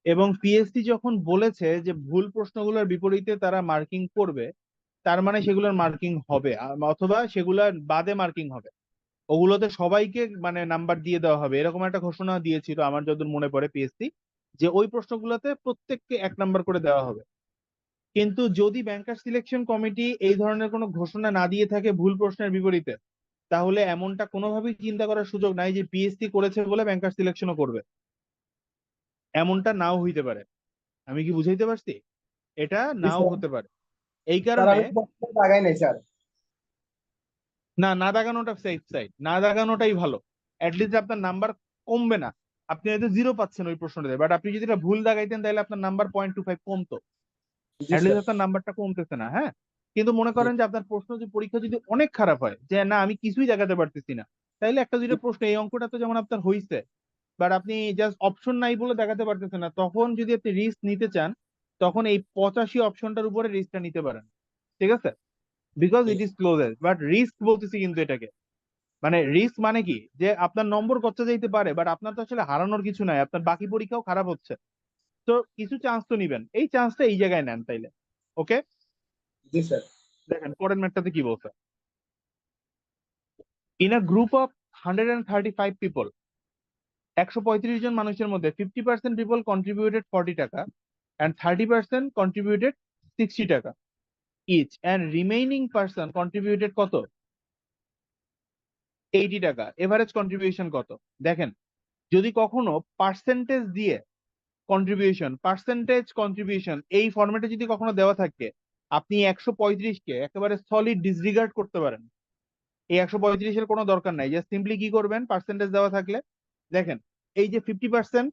এবং পিএসসি যখন বলেছে যে ভুল প্রশ্নগুলোর বিপরীতে তারা মার্কিং করবে, তার মানে সেগুলোর মার্কিং হবে, অথবা সেগুলোর বাদে মার্কিং হবে, ওগুলোতে সবাইকে মানে নাম্বার দিয়ে দেওয়া হবে, এরকম একটা ঘোষণা দিয়েছিল আমার যতদূর মনে পড়ে পিএসসি, যে ওই প্রশ্নগুলোতে প্রত্যেককে 1 নাম্বার করে দেওয়া হবে। কিন্তু যদি ব্যাংকার সিলেকশন কমিটি এই ধরনের কোনো ঘোষণা না দিয়ে থাকে ভুল প্রশ্নের বিপরীতে, তাহলে এমনটা কোনোভাবেই চিন্তা করার সুযোগ নাই যে পিএসসি করেছে বলে ব্যাংকার সিলেকশনও করবে। এমনটা নাও হইতে পারে। আমি কি বুঝাইতে পারছি? এটা জি নাও স্যার। হতে পারে। এই স্যার কারণে আমি তো লাগাই নাই স্যার। না, না দাগানোটা সেফ সাইড, না দাগানোটাই ভালো। অ্যাটলিস্ট আপনার নাম্বার কমবে না। আপনি হয়তো 0 পাচ্ছেন ওই প্রশ্নটাতে, বাট আপনি যদি এটা ভুল দাগাইতেন তাহলে আপনার নাম্বার 0.25 কমতো। জি স্যার। অ্যাটলিস্ট আপনার নাম্বারটা কমতেছে না। হ্যাঁ, কিন্তু মনে জি করেন যে আপনার প্রশ্ন যে পরীক্ষা যদি অনেক খারাপ হয়, যে না আমি কিছুই দেখাতে পারতেছি না, তাইলে একটা জি দুইটা প্রশ্ন, এই অঙ্কটা তো যেমন আপনার হইছে, বাট আপনি জাস্ট অপশন নাই বলে দেখাতে পারতেছেন না, তখন যদি আপনি রিস্ক নিতে চান, তখন এই 85 অপশনটার উপরে রিস্কটা নিতে পারেন। ঠিক আছে? Because G. It is closest, but risk বলতেছি কিন্তু এটাকে, মানে রিস্ক মানে কি, যে আপনার নম্বর কচ্চা যাইতে পারে, বাট আপনার তো আসলে হারানোর কিছু নাই, আপনার বাকি পরীক্ষাও খারাপ হচ্ছে, তো কিছু চান্স তো নিবেন, এই চান্সটা এই জায়গায় নেন তাইলে। ওকে, জি স্যার। দেখেন পরের ম্যাটটাতে কি বলছে। In a group of 135 people, 135 জন মানুষের মধ্যে 50% পিপল কন্ট্রিবিউটেড 40 টাকা অ্যান্ড 30% কন্ট্রিবিউটেড 60 টাকা each, and remaining person contributed কত, 80 টাকা। এভারেজ কন্ট্রিবিউশন কত? দেখেন, যদি কখনো পার্সেন্টেজ দিয়ে পার্সেন্টেজ কন্ট্রিবিউশন এই ফরম্যাটে যদি কখনো দেওয়া থাকে, আপনি 135কে একেবারে সলিড ডিসরিগার্ড করতে পারেন। এই 135-এর কোনো দরকার নাই, জাস্ট সিম্পলি কি করবেন, পার্সেন্টেজ দেওয়া থাকলে দেখেন, এই যে 50%,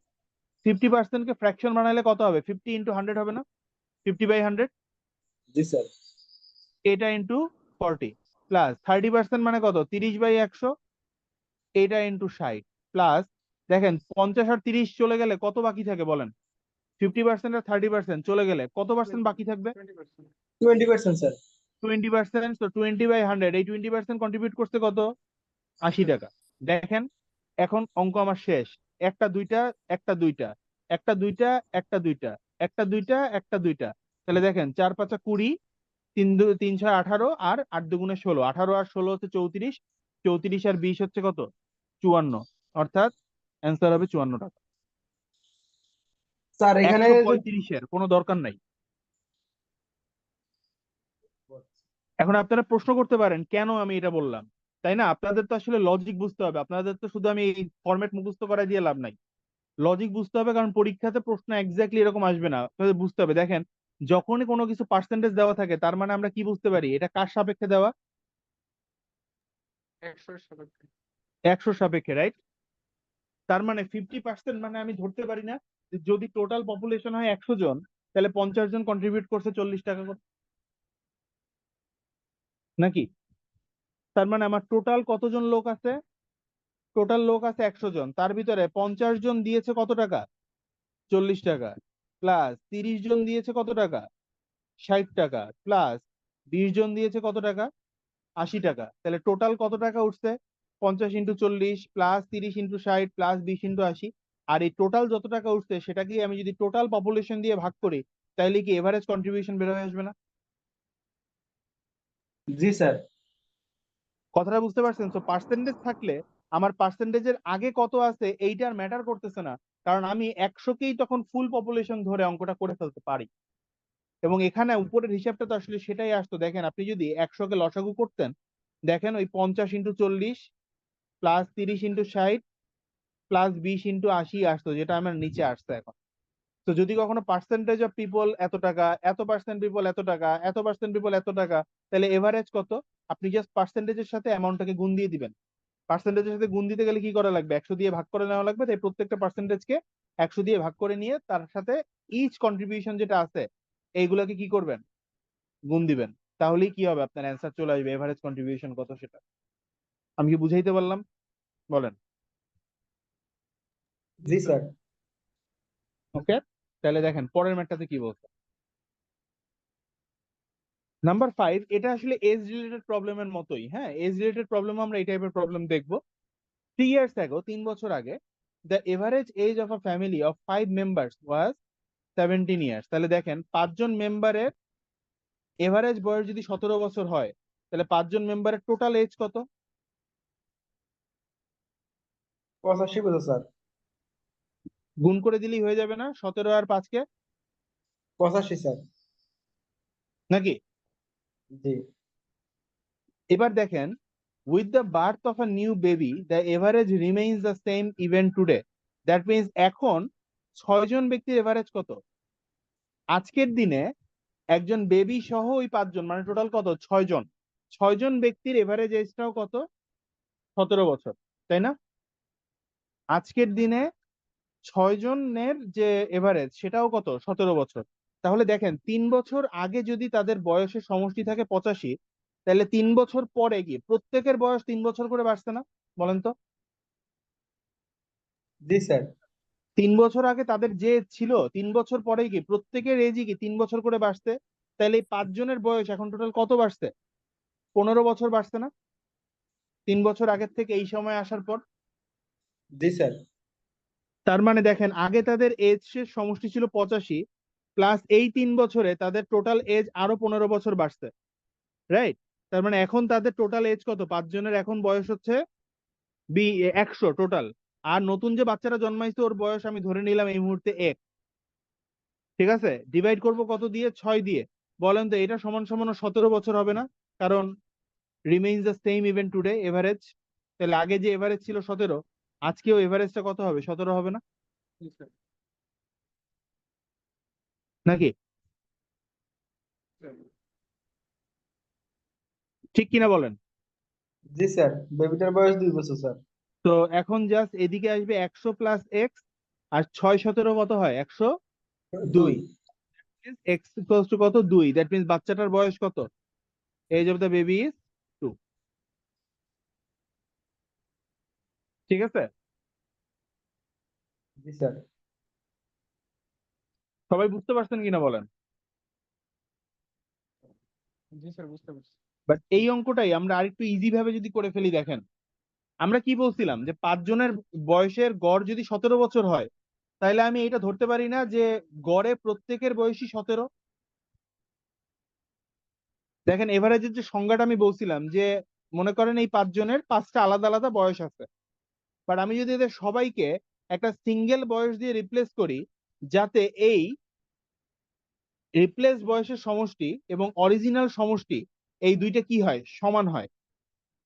50%কে ফ্র্যাকশন বানালে কত হবে, 50 × 100 হবে না, 50/100, জি স্যার। এটা ইন্টু 40, প্লাস 30% মানে কত, 30/100, এটা ইন্টু 60, প্লাস দেখেন 50 আর 30 চলে গেলে কত বাকি থাকে বলেন, 50% আর 30% চলে গেলে কত পার্সেন্ট বাকি থাকবে, 20% স্যার। 20%। তো 20/100, এই 20% কন্ট্রিবিউট করছে কত, 80 টাকা। দেখেন, এখন অঙ্ক আমার শেষ। একটা দুইটা, একটা দুইটা, একটা দুইটা, একটা দুইটা, একটা দুইটা, একটা দুইটা, তাহলে দেখেন 4 5 20, 3 6 18, আর 8 2 16, 18 আর 16 হচ্ছে 34, 34 আর 20 হচ্ছে কত, 54, অর্থাৎ অ্যান্সার হবে 54 টাকা। স্যার এখানে 135-এর কোনো দরকার নাই। এখন আপনারা প্রশ্ন করতে পারেন কেন আমি এটা বললাম, তাই না? আপনাদের তো আসলে লজিক বুঝতে হবে, আপনাদের তো শুধু আমি এই ফরম্যাট মুখস্থ করাই দিয়ে লাভ নাই, লজিক বুঝতে হবে, কারণ পরীক্ষাতে প্রশ্ন এক্স্যাক্টলি এরকম আসবে না, আপনাদের বুঝতে হবে। দেখেন, যখনই কোনো কিছু পার্সেন্টেজ দেওয়া থাকে, তার মানে আমরা কি বুঝতে পারি, এটা কার সাপেক্ষে দেওয়া, 100 100 সাপেক্ষে, রাইট? তার মানে 50% মানে আমি ধরতে পারি না যে যদি টোটাল পপুলেশন হয় 100 জন, তাহলে 50 জন কন্ট্রিবিউট করছে 40 টাকা করে, নাকি? তার মানে আমার টোটাল কতজন লোক আছে, টোটাল লোক আছে 100 জন, তার ভিতরে 50 জন দিয়েছে কত টাকা, 40 টাকা, প্লাস 30 জন দিয়েছে কত টাকা, 60 টাকা, প্লাস 20 জন দিয়েছে কত টাকা, 80 টাকা, তাহলে টোটাল কত টাকা উঠছে, 50 × 40 প্লাস 30 × 60 প্লাস 20 × 80। আর এই টোটাল যত টাকা উঠছে সেটাকে আমি যদি টোটাল পপুলেশন দিয়ে ভাগ করি, তাহলে কি এভারেজ কন্ট্রিবিউশন বের হয়ে আসবে না? জি স্যার। কথাটা বুঝতে পারছেন? তো পার্সেন্টেজ থাকলে আমার পার্সেন্টেজের আগে কত আছে এইটার ম্যাটার করতেছে না, কারণ আমি 100কেই তখন ফুল পপুলেশন ধরে অঙ্কটা করে ফেলতে পারি। এবং এখানে উপরের হিসাবটা তো আসলে সেটাই আসতো। দেখেন, আপনি যদি 100কে লসাগু করতেন, দেখেন ওই 50 × 40 প্লাস 30 × 60 প্লাস 20 × 80 আসতো, যেটা আমার নিচে আসছে এখন। তো যদি কখনো পার্সেন্টেজ অফ পিপল এত টাকা, এত পার্সেন্ট পিপল এত টাকা, এত পার্সেন্ট পিপল এত টাকা, তাহলে এভারেজ কত, আপনি জাস্ট পার্সেন্টেজের সাথে অ্যামাউন্টটাকে গুণ দিয়ে দিবেন। পার্সেন্টেজের সাথে গুণ দিতে গেলে কি করা লাগবে, 100 দিয়ে ভাগ করে নেওয়া লাগবে, তাই প্রত্যেকটা পার্সেন্টেজকে 100 দিয়ে ভাগ করে নিয়ে তার সাথে ইচ কন্ট্রিবিউশন যেটা আছে এইগুলোকে কি করবেন, গুণ দিবেন। তাহলেই কি হবে, আপনার অ্যান্সার চলে আসবে এভারেজ কন্ট্রিবিউশন কত সেটা। আমি কি বুঝাইতে পারলাম? বলেন। জি স্যার। ওকে, তাহলে দেখেন পরের ম্যাটটাতে কি বলছে। নাম্বার 5, এটা আসলে এজ রিলেটেড প্রবলেমের মতোই। হ্যাঁ, এজ রিলেটেড প্রবলেম আমরা এই টাইপের প্রবলেম দেখবো। 3 years ago, 3 বছর আগে, the average age of a family of 5 members was 17 years. তাহলে দেখেন 5 জন মেম্বারের এভারেজ বয়স যদি 17 বছর হয়, তাহলে 5 জন মেম্বারের টোটাল এজ কত? 85 বছর স্যার। গুণ করে দিলেই হয়ে যাবে না 17 আর 5-কে? 85 স্যার। নাকি? জি। এবার দেখেন, with the birth of a new baby the average remains the same even today. That means এখন 6 জন ব্যক্তির এভারেজ কত? আজকের দিনে একজন বেবি সহ ওই 5 জন, মানে টোটাল কত? 6 জন। 6 জন ব্যক্তির এভারেজ এজটাও কত? 17 বছর, তাই না? আজকের দিনে 6 জনের যে এভারেজ সেটাও কত? 17 বছর। তাহলে দেখেন 3 বছর আগে যদি তাদের বয়সের সমষ্টি থাকে 85, তাহলে 3 বছর পরে কি প্রত্যেকের বয়স 3 বছর করে বাড়ছে না? বলেন তো। জি স্যার। 3 বছর আগে তাদের যে ছিল, 3 বছর পরে কি প্রত্যেকের এজই কি 3 বছর করে বাড়ছে? তাহলে এই 5 জনের বয়স এখন টোটাল কত বাড়ছে? 15 বছর বাড়ছে না 3 বছর আগের থেকে এই সময় আসার পর? জি স্যার। তার মানে দেখেন আগে তাদের এজ এর সমষ্টি ছিল 85, প্লাস এই 3 বছরে তাদের টোটাল এজ আরো 15 বছর বাড়ছে, রাইট? তার মানে এখন তাদের টোটাল এজ কত? 5 জনের এখন বয়স হচ্ছে 100 টোটাল। আর নতুন যে বাচ্চারা জন্মাইছে ওর বয়স আমি ধরে নিলাম এই মুহূর্তে 1। ঠিক আছে, ডিভাইড করব কত দিয়ে? 6 দিয়ে। বলেন তো এটা সমান সমান 17 বছর হবে না? কারণ remains the same even today, average. তাহলে আগে যে এভারেজ ছিল 17, আজকেও এভারেজটা কত হবে? 17 হবে না? জি স্যার। নাকি? ঠিক কিনা বলেন। জি স্যার, বেবিটার বয়স 2 বছর স্যার। তো এখন জাস্ট এদিকে আসবে 100 প্লাস এক্স, আর 6 17 কত হয়? 102। 2। এক্স ইকুয়ালস টু কত? 2। দ্যাট মিন্স বাচ্চাটার বয়স কত? Age of the baby is 2। ঠিক আছে, জি স্যার। সবাই বুঝতে পারছেন কিনা বলেন। জি স্যার, বুঝতে পারছি। বাট এই অঙ্কটাই আমরা আরেকটু ইজি ভাবে যদি করে ফেলি, দেখেন আমরা কি বলছিলাম যে 5 জনের বয়সের গড় যদি 17 বছর হয়, তাহলে আমি এটা ধরতে পারি না যে গড়ে প্রত্যেকের বয়সই 17? দেখেন এভারেজের যে সংজ্ঞাটা আমি বলছিলাম যে মনে করেন এই 5 জনের 5টা আলাদা আলাদা বয়স আছে, বাট আমি যদি এদের সবাইকে একটা সিঙ্গেল বয়স দিয়ে রিপ্লেস করি, যাতে এই রিপ্লেস বয়সের সমষ্টি এবং অরিজিনাল সমষ্টি এই দুইটা কি হয়? সমান হয়।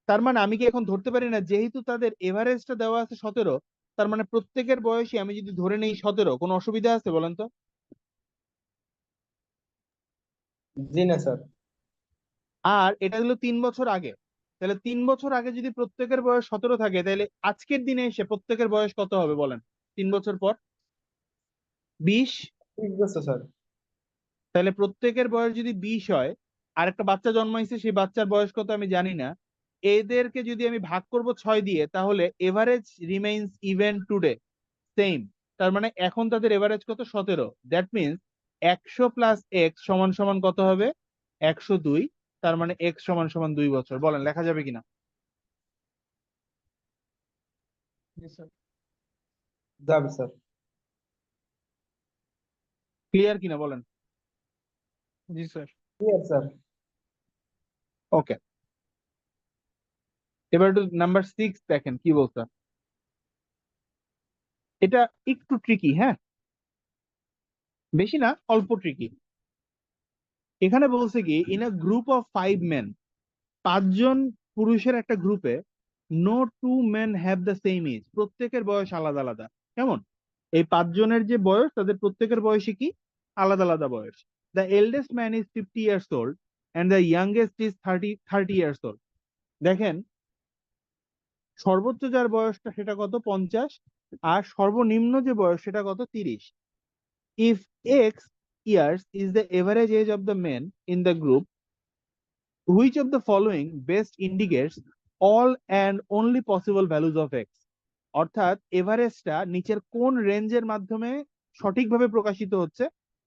তার মানে আমি কি এখন ধরতে পারি না যেহেতু তাদের এভারেজটা দেওয়া আছে 17, তার মানে প্রত্যেকের বয়সই আমি যদি ধরে নেই 17, কোনো অসুবিধা আছে বলেন তো? জি না স্যার। আর এটা হলো 3 বছর আগে, তাহলে 3 বছর আগে যদি প্রত্যেকের বয়স 17 থাকে, তাহলে আজকের দিনে এসে প্রত্যেকের বয়স কত হবে বলেন? 3 বছর পর 20। 20 বছর স্যার। তাহলে প্রত্যেকের বয়স যদি 20 হয়, আর একটা বাচ্চা জন্মাইছে, সেই বাচ্চার বয়স কত আমি জানি না, এদেরকে যদি আমি ভাগ করব 6 দিয়ে, তাহলে average remains even today same. তার মানে এখন তাদের এভারেজ কত? 17। দ্যাট মিনস 100 প্লাস এক্স সমান সমান কত হবে? 102। তার মানে এক্স সমান সমান 2 বছর। বলেন লেখা যাবে কিনা? জি স্যার। যাবে স্যার। ক্লিয়ার কিনা বলেন। জি স্যার। Clear sir. ওকে, এবার একটু নাম্বার 6 দেখেন কি বলছে। এটা একটু ট্রিকি, হ্যাঁ, বেশি না, অল্প ট্রিকি। এখানে বলছে কি, in a group of 5 men, 5 জন পুরুষের একটা গ্রুপে, no 2 men have the same age, প্রত্যেকের বয়স আলাদা আলাদা। কেমন? এই 5 জনের যে বয়স, তাদের প্রত্যেকের বয়সী কি? আলাদা আলাদা বয়স। The eldest man is 50 years old and the youngest is 30 years old. দেখেন সর্বোচ্চ যার বয়সটা সেটা কত? 50। আর সর্বনিম্ন যে বয়স সেটা কত? 30। If x years is the average age of the men in the group, which of the following best indicates all and only possible values of x, অর্থাৎ এভারেজটা নিচের কোন রেঞ্জের মাধ্যমে সঠিকভাবে প্রকাশিত হচ্ছে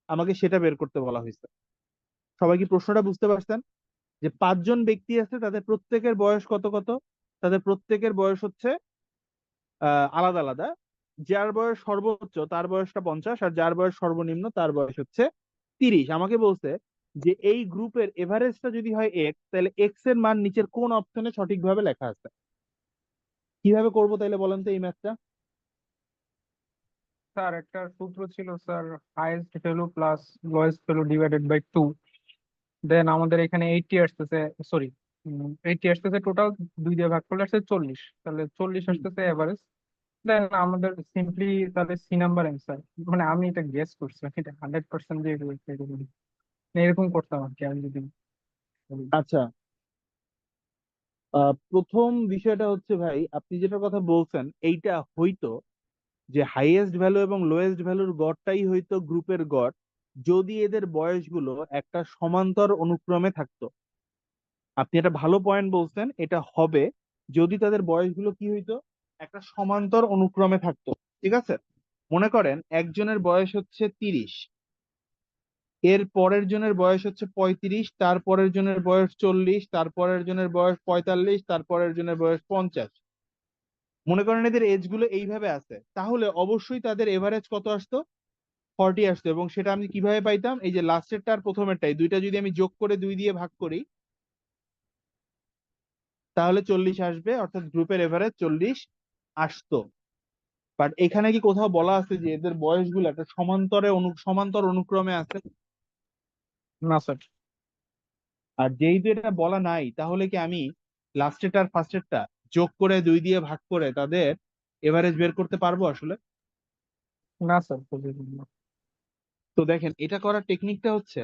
আমাকে সেটা বের করতে বলা হয়েছে। সবাই কি প্রশ্নটা বুঝতে পারছেন? যে 5 জন ব্যক্তি আছে, তাদের প্রত্যেকের বয়স কত কত, তাদের প্রত্যেকের বয়স হচ্ছে আলাদা আলাদা। যার বয়স সর্বোচ্চ তার বয়সটা 50, আর যার বয়স সর্বনিম্ন তার বয়স হচ্ছে 30। আমাকে বলছে যে এই গ্রুপের এভারেজটা যদি হয় এক্স, তাহলে এক্স এর মান নিচের কোন অপশনে সঠিকভাবে লেখা আছে। কিভাবে করবো তাইলে বলেন তো এই ম্যাথটা? স্যার একটা সূত্র ছিল sir, highest value plus lowest value divided by 2। Then আমাদের এখানে 80 আসতেছে, সরি 80 আসতেছে টোটাল, 2 দিয়ে ভাগ করলে আসছে 40, তাহলে 40 আসতেছে এভারেজ। দেন আমাদের সিম্পলি তাহলে সি নাম্বার অ্যান্সার। মানে আমি এটা গেস করছি, এটা 100% দিয়ে বলি। এরকম করতাম আর কি আমি যদি বলি। আচ্ছা, প্রথম বিষয়টা হচ্ছে ভাই, আপনি যেটা কথা বলছেন এইটা হইতো যে হাইয়েস্ট ভ্যালু এবং লোয়েস্ট ভ্যালুর গড়টাই হইতো গ্রুপের গড় যদি এদের বয়সগুলো একটা সমান্তর অনুক্রমে থাকতো। আপনি একটা ভালো পয়েন্ট বলছেন, এটা হবে যদি তাদের বয়সগুলো কি হইতো, একটা সমান্তর অনুক্রমে থাকতো। ঠিক আছে, মনে করেন একজনের বয়স হচ্ছে 30, এর পরের জনের বয়স হচ্ছে 35, তার পরের জনের বয়স 40, তার পরের জনের বয়স 45, তার পরের জনের বয়স 50। মনে করেন এদের এজ গুলো এইভাবে আছে, তাহলে অবশ্যই তাদের এভারেজ কত আসতো? 40 আসতো। এবং সেটা আমি কিভাবে পাইতাম? এই যে লাস্টেরটা আর প্রথমেরটাই দুইটা যদি আমি যোগ করে 2 দিয়ে ভাগ করি তাহলে 40 আসবে, অর্থাৎ গ্রুপের এভারেজ 40 আসতো। বাট এখানে কি কোথাও বলা আছে যে এদের বয়সগুলো একটা সমান্তর অনুক্রমে আছে? না স্যার। আর যেহেতু এটা বলা নাই, তাহলে কি আমি লাস্টেরটা আর ফার্স্টেরটা যোগ করে 2 দিয়ে ভাগ করে তাদের এভারেজ বের করতে পারবো আসলে? না স্যার, বুঝিনি না। তো দেখেন, এটা করার টেকনিকটা হচ্ছে,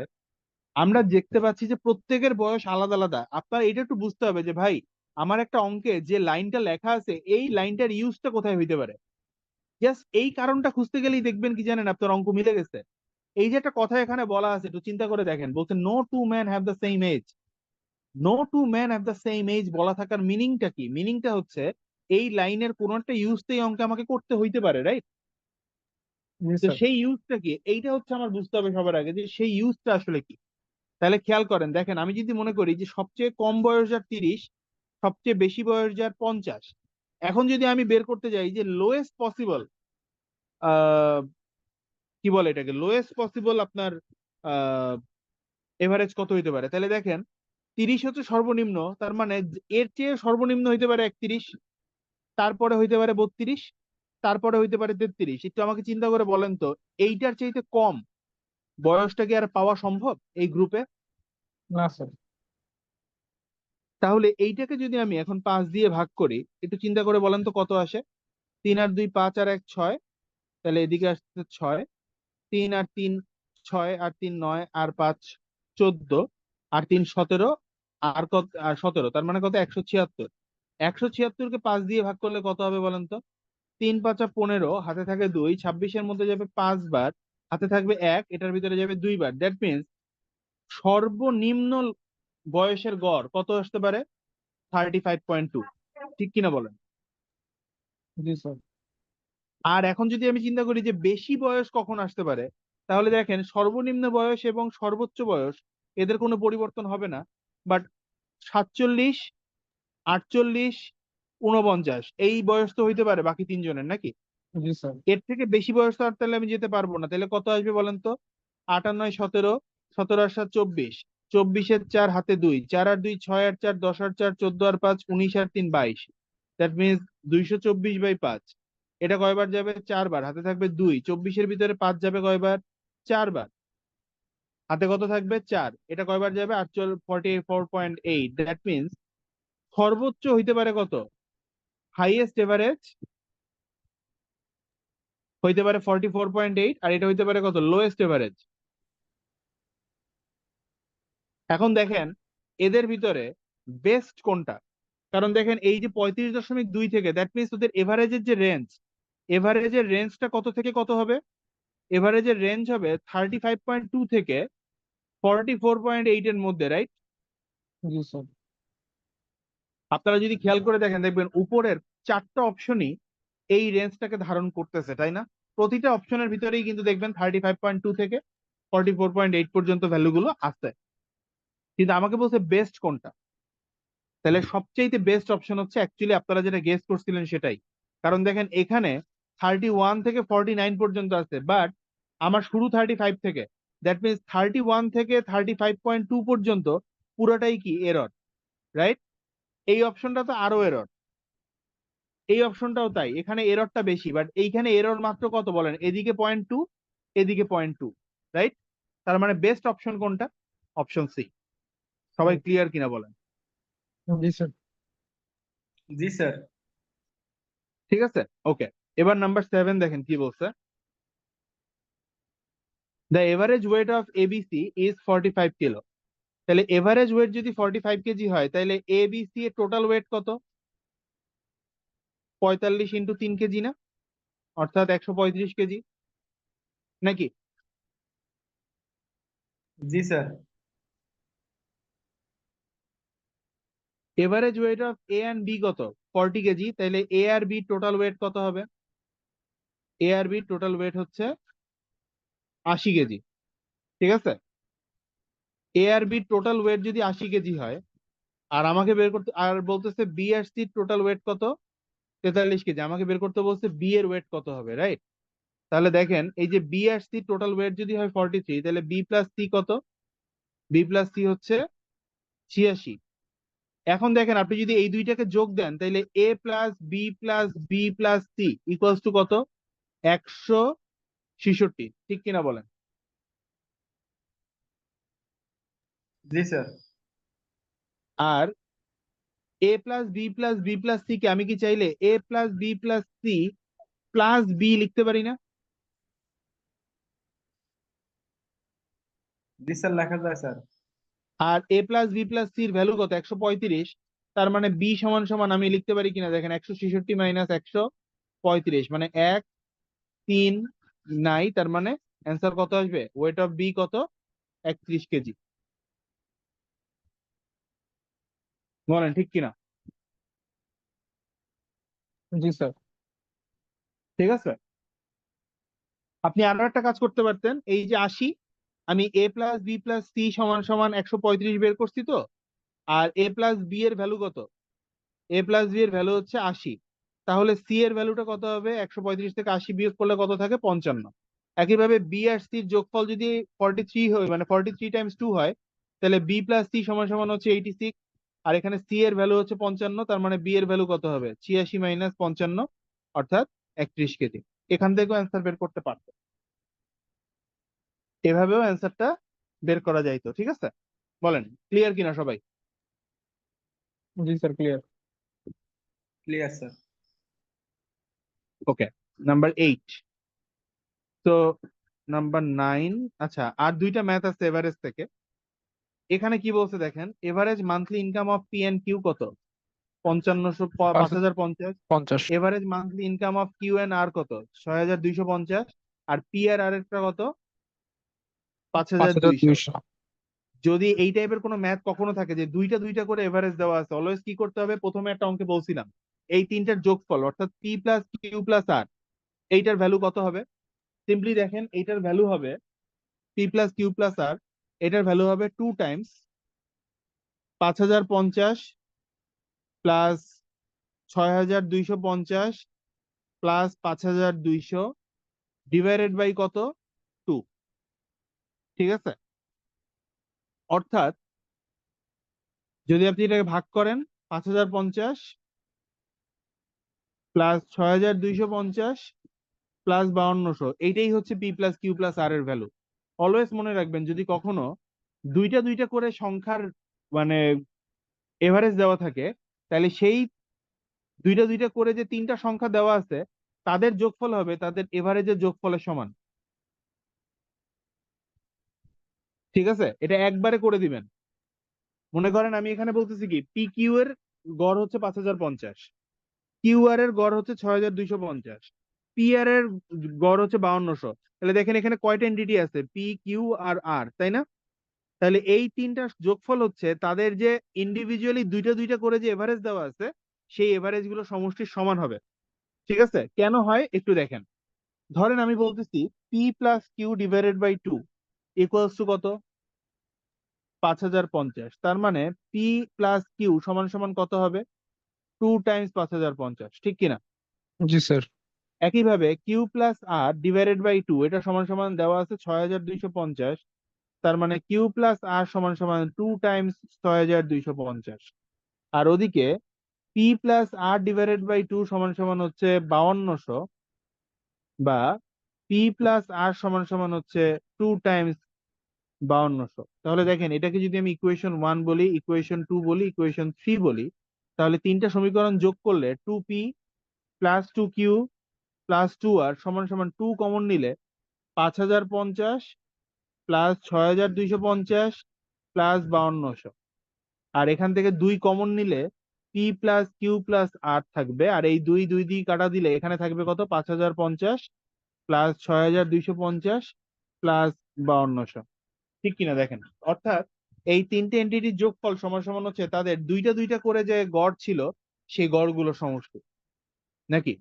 আমরা দেখতে পাচ্ছি যে প্রত্যেকের বয়স আলাদা আলাদা। আপনার এটা একটু বুঝতে হবে যে ভাই, আমার একটা অঙ্কে যে লাইনটা লেখা আছে এই লাইনটার ইউজটা কোথায় হইতে পারে। জাস্ট এই কারণটা খুঁজতে গেলেই দেখবেন কি জানেন, আপনার অঙ্ক মিলে গেছে। এই যে একটা কথা এখানে বলা আছে, একটু চিন্তা করে দেখেন, বলছে no two man have the same age. No two man have the same age বলা থাকার মিনিংটা কি? মিনিংটা হচ্ছে এই লাইনের কোন একটা ইউজ তো এই অঙ্কে আমাকে করতে হইতে পারে, রাইট? জি তো স্যার। সেই ইউজটা কি, এইটা হচ্ছে আমার বুঝতে হবে সবার আগে যে সেই ইউজটা আসলে কি। তাহলে খেয়াল করেন, দেখেন আমি যদি মনে করি যে সবচেয়ে কম বয়স যার 30, সবচেয়ে বেশি বয়স যার 50, এখন যদি আমি বের করতে যাই যে লোয়েস্ট পসিবল কি বলে এটাকে, লোয়েস্ট পসিবল আপনার এভারেজ কত হইতে পারে, তাহলে দেখেন 30 হচ্ছে সর্বনিম্ন, তার মানে এর চেয়ে সর্বনিম্ন হইতে পারে 31, তারপরে হইতে পারে 32, তারপরে হইতে পারে 33। একটু আমাকে চিন্তা করে বলেন তো, এইটার চাইতে কম বয়সটা কি আর পাওয়া সম্ভব এই গ্রুপে? না স্যার। তাহলে এইটাকে যদি আমি এখন 5 দিয়ে ভাগ করি, একটু চিন্তা করে বলেন তো কত আসে। 3 আর 2 5 আর 1 6, তাহলে এদিকে আসছে 6। 3 আর 3 6, আর 3 9, আর 5 14, আর 3 17, আর কত, আর 17, তার মানে কত? 176। 176 কে 5 দিয়ে ভাগ করলে কত হবে বলেন তো? 3 5 15, হাতে থাকে 2, 26-এর মধ্যে যাবে 5 বার, হাতে থাকবে 1, এটার ভিতরে যাবে 2 বার। দ্যাট মিনস সর্বনিম্ন বয়সের গড় কত আসতে পারে? 35.2। ঠিক কিনা বলেন? জি স্যার। আর এখন যদি আমি চিন্তা করি যে বেশি বয়স কখন আসতে পারে, তাহলে দেখেন সর্বনিম্ন বয়স এবং সর্বোচ্চ বয়স এদের কোনো পরিবর্তন হবে না। বাট 47, 48, 49 এই বয়স তো হইতে পারে বাকি 3 জনের, নাকি? জি স্যার। এর থেকে বেশি বয়স তো আর তাহলে আমি যেতে পারবো না। তাহলে কত আসবে বলেন তো? 8 আর 9 17, 17 আর 7 24, 24-এর 4, হাতে 2, 4 আর 2 6 আর 4 10 আর 4 14 আর 5 19 আর 3 22। That means 224/5। এটা কয়বার যাবে? 4 বার, হাতে থাকবে 2। 24-এর ভিতরে 5 যাবে কয়বার? 4 বার, হাতে কত থাকবে? 4। এটা কয়বার যাবে? 44.8। দ্যাট মিনস সর্বোচ্চ হইতে পারে কত? হাইয়েস্ট এভারেজ হইতে পারে 44.8, আর এটা হইতে পারে কত? Lowest average. এখন দেখেন এদের ভিতরে বেস্ট কোনটা? কারণ দেখেন এই যে 35.2 থেকে, দ্যাট মিনস ওদের এভারেজের যে রেঞ্জ, এভারেজের রেঞ্জটা কত থেকে কত হবে? এভারেজের রেঞ্জ হবে 35.2 থেকে 44.8 এর মধ্যে, রাইট? জি স্যার। আপনারা যদি খেয়াল করে দেখেন দেখবেন উপরের 4টা অপশনই এই রেঞ্জটাকে ধারণ করতেছে, তাই না? প্রতিটা অপশনের ভিতরেই কিন্তু দেখবেন 35.2 থেকে 44.8 পর্যন্ত ভ্যালুগুলো আছে, কিন্তু আমাকে বলছে বেস্ট কোনটা। তাহলে সবচেয়ে বেস্ট অপশন হচ্ছে অ্যাকচুয়ালি আপনারা যেটা গেস করছিলেন সেটাই। কারণ দেখেন এখানে 31 থেকে 49 পর্যন্ত আছে, বাট আমার শুরু 35 থেকে, দ্যাট মিনস 31 থেকে 35.2 পর্যন্ত পুরোটাই কি এরর, রাইট? এই অপশনটা তো আরো এরর, এই অপশনটাও তাই, এখানে এররটা বেশি, বাট এইখানে এরর মাত্র কত বলেন? এদিকে 0.2, এদিকে 0.2, রাইট? তার মানে বেস্ট অপশন কোনটা? Option C. সবাই ক্লিয়ার কিনা বলেন? জি স্যার। জি স্যার। ঠিক আছে, ওকে। এবার নাম্বার 7 দেখেন কি বলছে। The average weight of ABC is 45 kilo. তাহলে এভারেজ ওয়েট যদি 45 কেজি হয়, তাহলে এবিসি এর টোটাল ওয়েট কত? 45 ইন্টু 3 কেজি না, অর্থাৎ 135 কেজি, নাকি? জি sir. Average weight of A and B কত? 40 কেজি, তাহলে এ আর বি টোটাল ওয়েট কত হবে? এ আর বি টোটাল ওয়েট হচ্ছে 80 কেজি, ঠিক আছে? এ আর বি টোটাল ওয়েট যদি 80 কেজি হয়, আর আমাকে বের করতে, আর বলতেছে বি আর সি টোটাল ওয়েট কত? 43 কেজি। আমাকে বের করতে বলছে বি এর ওয়েট কত হবে, রাইট? তাহলে দেখেন এই যে বি আর সি টোটাল ওয়েট যদি হয় 43, তাহলে বি প্লাস সি কত? বি প্লাস সি হচ্ছে 86। এখন দেখেন আপনি যদি এই দুইটাকে যোগ দেন, তাহলে A plus B plus B plus C equals to কত? 166, ঠিক কিনা বলেন? জি স্যার। আর A plus B plus B plus C কে আমি কি চাইলে A plus B plus C plus B লিখতে পারি না? জি স্যার, লেখা যায় স্যার। আর এ প্লাস বি প্লাস সির ভ্যালু কত? 135। তার মানে বি সমান সমান আমি লিখতে পারি কিনা দেখেন, 166 মাইনাস 135, মানে 1, 3 নাই। তার মানে অ্যান্সার কত আসবে? ওয়েট অফ বি কত? 31 কেজি। বলেন ঠিক কিনা? জি স্যার। ঠিক আছে, আপনি আরো একটা কাজ করতে পারতেন। এই যে 80, আমি এ প্লাস বি প্লাস সি সমান সমান 135 বের করছি তো, আর এ প্লাস বি এর ভ্যালু কত? এ প্লাস বি এর ভ্যালু হচ্ছে 80। তাহলে সি এর ভ্যালুটা কত হবে? 135 থেকে 80 বিয়োগ করলে কত থাকে? 55। একইভাবে বি আর সির যোগফল যদি 43 হয়, মানে 43 টাইমস 2 হয়, তাহলে বি প্লাস সি সমান সমান হচ্ছে 86। আর এখানে সি এর ভ্যালু হচ্ছে 55, তার মানে বি এর ভ্যালু কত হবে? 86 মাইনাস 55, অর্থাৎ 31 কেজি। এখান থেকেও অ্যান্সার বের করতে পারতো, এভাবেও অ্যান্সারটা বের করা যাইতো, ঠিক আছে? বলেন ক্লিয়ার কিনা সবাই? জি sir, clear. Clear sir. Okay, number 8। তো নাম্বার 9, আচ্ছা আর দুইটা ম্যাথ আছে এভারেজ থেকে। এখানে কি বলছে দেখেন, average monthly income of P and Q কত? 5050। 50। Average monthly income of Q and R কত? 6250। আর পি আর আর এরটা কত? 5200। 5200। যদি এই টাইপের কোনো ম্যাথ কখনো থাকে যে দুইটা দুইটা করে এভারেজ দেওয়া আছে, অলওয়েজ কি করতে হবে? প্রথমে একটা অঙ্কে বলছিলাম এই তিনটার যোগফল, অর্থাৎ P plus Q plus R, এইটার ভ্যালু কত হবে? সিম্পলি দেখেন এইটার ভ্যালু হবে P plus Q plus R, এটার ভ্যালু হবে 2 times 5050 plus 6250 plus 5200 divided by কত? 2, ঠিক আছে? অর্থাৎ যদি আপনি এটাকে ভাগ করেন, 5050 প্লাস 6250 প্লাস 5200, এইটাই হচ্ছে পি প্লাস কিউ প্লাস আর এর ভ্যালু। অলওয়েজ মনে রাখবেন যদি কখনো দুইটা দুইটা করে সংখ্যার মানে এভারেজ দেওয়া থাকে, তাহলে সেই দুইটা দুইটা করে যে তিনটা সংখ্যা দেওয়া আছে তাদের যোগফল হবে তাদের এভারেজের যোগফলের সমান, ঠিক আছে? এটা একবারে করে দিবেন। মনে করেন আমি এখানে বলতেছি কি পি কিউ এর গড় হচ্ছে 5050, কিউ আর এর গড় হচ্ছে 6250, পি আর এর গড় হচ্ছে 5200। তাহলে দেখেন এখানে কয়টা এন্টিটি আছে? পি কিউ আর আর, তাই না? তাহলে এই তিনটা যোগফল হচ্ছে তাদের যে ইন্ডিভিজুয়ালি দুইটা দুইটা করে যে এভারেজ দেওয়া আছে সেই এভারেজ গুলো সমষ্টির সমান হবে। ঠিক আছে, কেন হয় একটু দেখেন। ধরেন আমি বলতেছি P plus Q divided by two equals to কত? 5050। তার মানে পি প্লাস কিউ সমান সমান কত হবে? 2 টাইমস 5050, ঠিক কিনা? জি স্যার। একইভাবে Q plus R divided by two এটা সমান সমান দেওয়া আছে 6250। তার মানে কিউ প্লাস আর সমান সমান 2 টাইমস 6250। আর ওদিকে P plus R divided by two সমান সমান হচ্ছে 5200, বা পি প্লাস আর সমান সমান হচ্ছে 2 টাইমস 5200। তাহলে দেখেন এটাকে যদি আমি ইকুয়েশন 1 বলি, ইকুয়েশন 2 বলি, ইকুয়েশন 3 বলি, তাহলে তিনটা সমীকরণ যোগ করলে 2p plus 2q plus 2r সমান সমান 2 কমন নিলে 5050 প্লাস 6250 প্লাস 5200। আর এখান থেকে 2 কমন নিলে পি প্লাস কিউ প্লাস আর থাকবে, আর এই দুই দুই দিয়ে কাটা দিলে এখানে থাকবে কত? 5050 প্লাস 6250 প্লাস 5200, ঠিক কিনা দেখেন। অর্থাৎ এই তিনটে এন্টিটির যোগফল সমান সমান হচ্ছে তাদের দুইটা দুইটা করে যে গড় ছিল সেই গড়গুলো সমষ্টি, নাকি?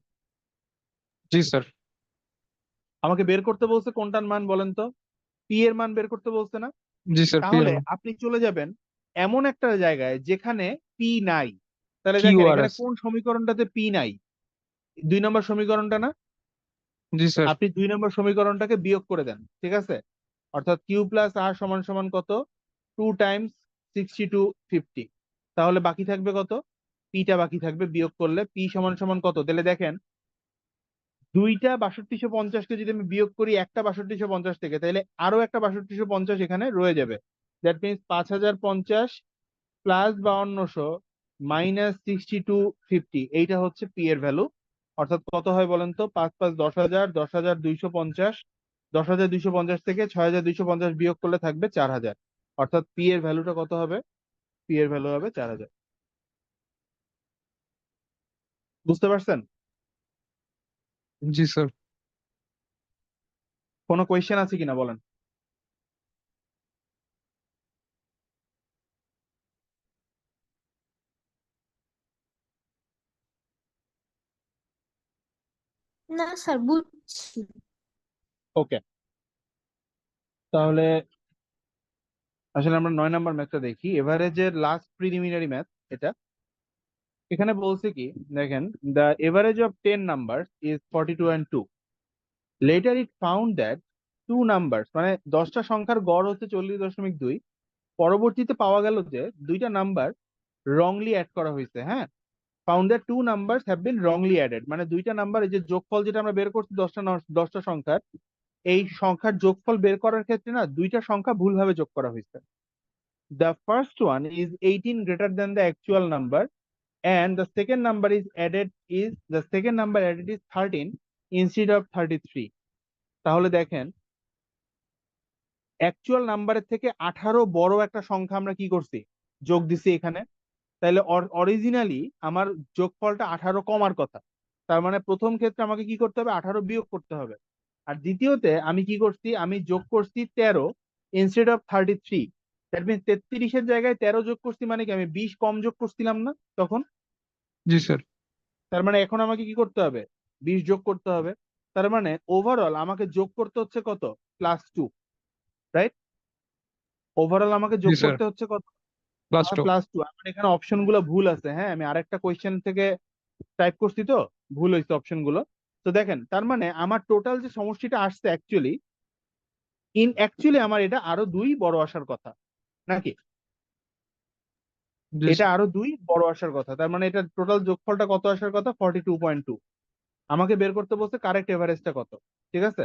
জি স্যার। আমাকে বের করতে বলছে কোনটার মান বলেন তো? পি এর মান বের করতে বলছে না? জি স্যার, তাহলে আপনি চলে যাবেন এমন একটা জায়গায় যেখানে পি নাই। তাহলে কিউ দেখেন আর এখানে আছে। কোন সমীকরণটাতে পি নাই? 2 নম্বর সমীকরণটা না? জি স্যার। আপনি 2 নম্বর সমীকরণটাকে বিয়োগ করে দেন, ঠিক আছে? অর্থাৎ কিউ প্লাস আর সমান সমান কত? 2 টাইমস 6250। তাহলে বাকি থাকবে কত? পিটা বাকি থাকবে, বিয়োগ করলে পি সমান সমান কত? তাহলে দেখেন দুইটা 6250কে যদি আমি বিয়োগ করি একটা 6250 থেকে, তাহলে আরো একটা 6250 এখানে রয়ে যাবে। দ্যাট মিনস 5050 প্লাস 5200 মাইনাস 6250, এইটা হচ্ছে পি এর ভ্যালু। অর্থাৎ কত হয় বলেন তো? 5 5 10,000, 10,250, 10,250 থেকে 6,250 বিয়োগ করলে থাকবে 4,000। অর্থাৎ পি এর ভ্যালুটা কত হবে? পি এর ভ্যালু হবে 4,000। বুঝতে পারছেন? জি স্যার। কোনো কোয়েশ্চেন আছে কিনা বলেন। না স্যার, বুঝছি। ওকে, তাহলে আসলে আমরা 9 নম্বর ম্যাথটা দেখি, এভারেজের লাস্ট প্রিলিমিনারি ম্যাথ এটা। এখানে বলছে কি দেখেন, the average of 10 number is 42 and 2। Letter it found that 2 number, মানে 10টা সংখ্যার গড় হচ্ছে 40.2। পরবর্তীতে পাওয়া গেল যে দুইটা নাম্বার রংলি অ্যাড করা হয়েছে। হ্যাঁ, found that 2 numbers have been wrongly added, মানে দুইটা নাম্বার, এই যে যোগফল যেটা আমরা বের করছি 10টা সংখ্যার, এই সংখ্যার যোগফল বের করার ক্ষেত্রে না দুইটা সংখ্যা ভুলভাবে যোগ করা হয়েছে। The first one is 18 greater than the actual number, and the second number added is 13 instead of 33. তাহলে দেখেন অ্যাকচুয়াল নাম্বারের থেকে 18 বড় একটা সংখ্যা আমরা কি করছি? যোগ দিছি এখানে। তাহলে অরিজিনালি আমার যোগফলটা 18 কমার কথা। তার মানে প্রথম ক্ষেত্রে আমাকে কি করতে হবে? 18 বিয়োগ করতে হবে। আর দ্বিতীয়তে আমি কি করছি? আমি যোগ করছি 13 ইনস্টেড অফ 33। দ্যাট মিনস 33-এর জায়গায় 13 যোগ করছি, মানে কি আমি 20 কম যোগ করছিলাম না তখন? জি স্যার। তার মানে এখন আমাকে কি করতে হবে? 20 যোগ করতে হবে। তার মানে ওভারঅল আমাকে যোগ করতে হচ্ছে কত? +2, রাইট? ওভারঅল আমাকে জি যোগ স্যার। করতে হচ্ছে কত? লাস্ট। +2। আমার এখানে অপশন গুলো ভুল আছে। হ্যাঁ, আমি আরেকটা কোয়েশ্চেন থেকে টাইপ করছি তো ভুল হয়েছে অপশন গুলো। তো দেখেন তার মানে আমার টোটাল যে সমষ্টিটা আসছে অ্যাকচুয়ালি আমার এটা আরো 2 বড় আসার কথা, নাকি? জি এটা আরো 2 বড় আসার কথা। তার মানে এটা টোটাল যোগফলটা কত আসার কথা? 42.2। আমাকে বের করতে বলছে কারেক্ট এভারেজটা কত, ঠিক আছে?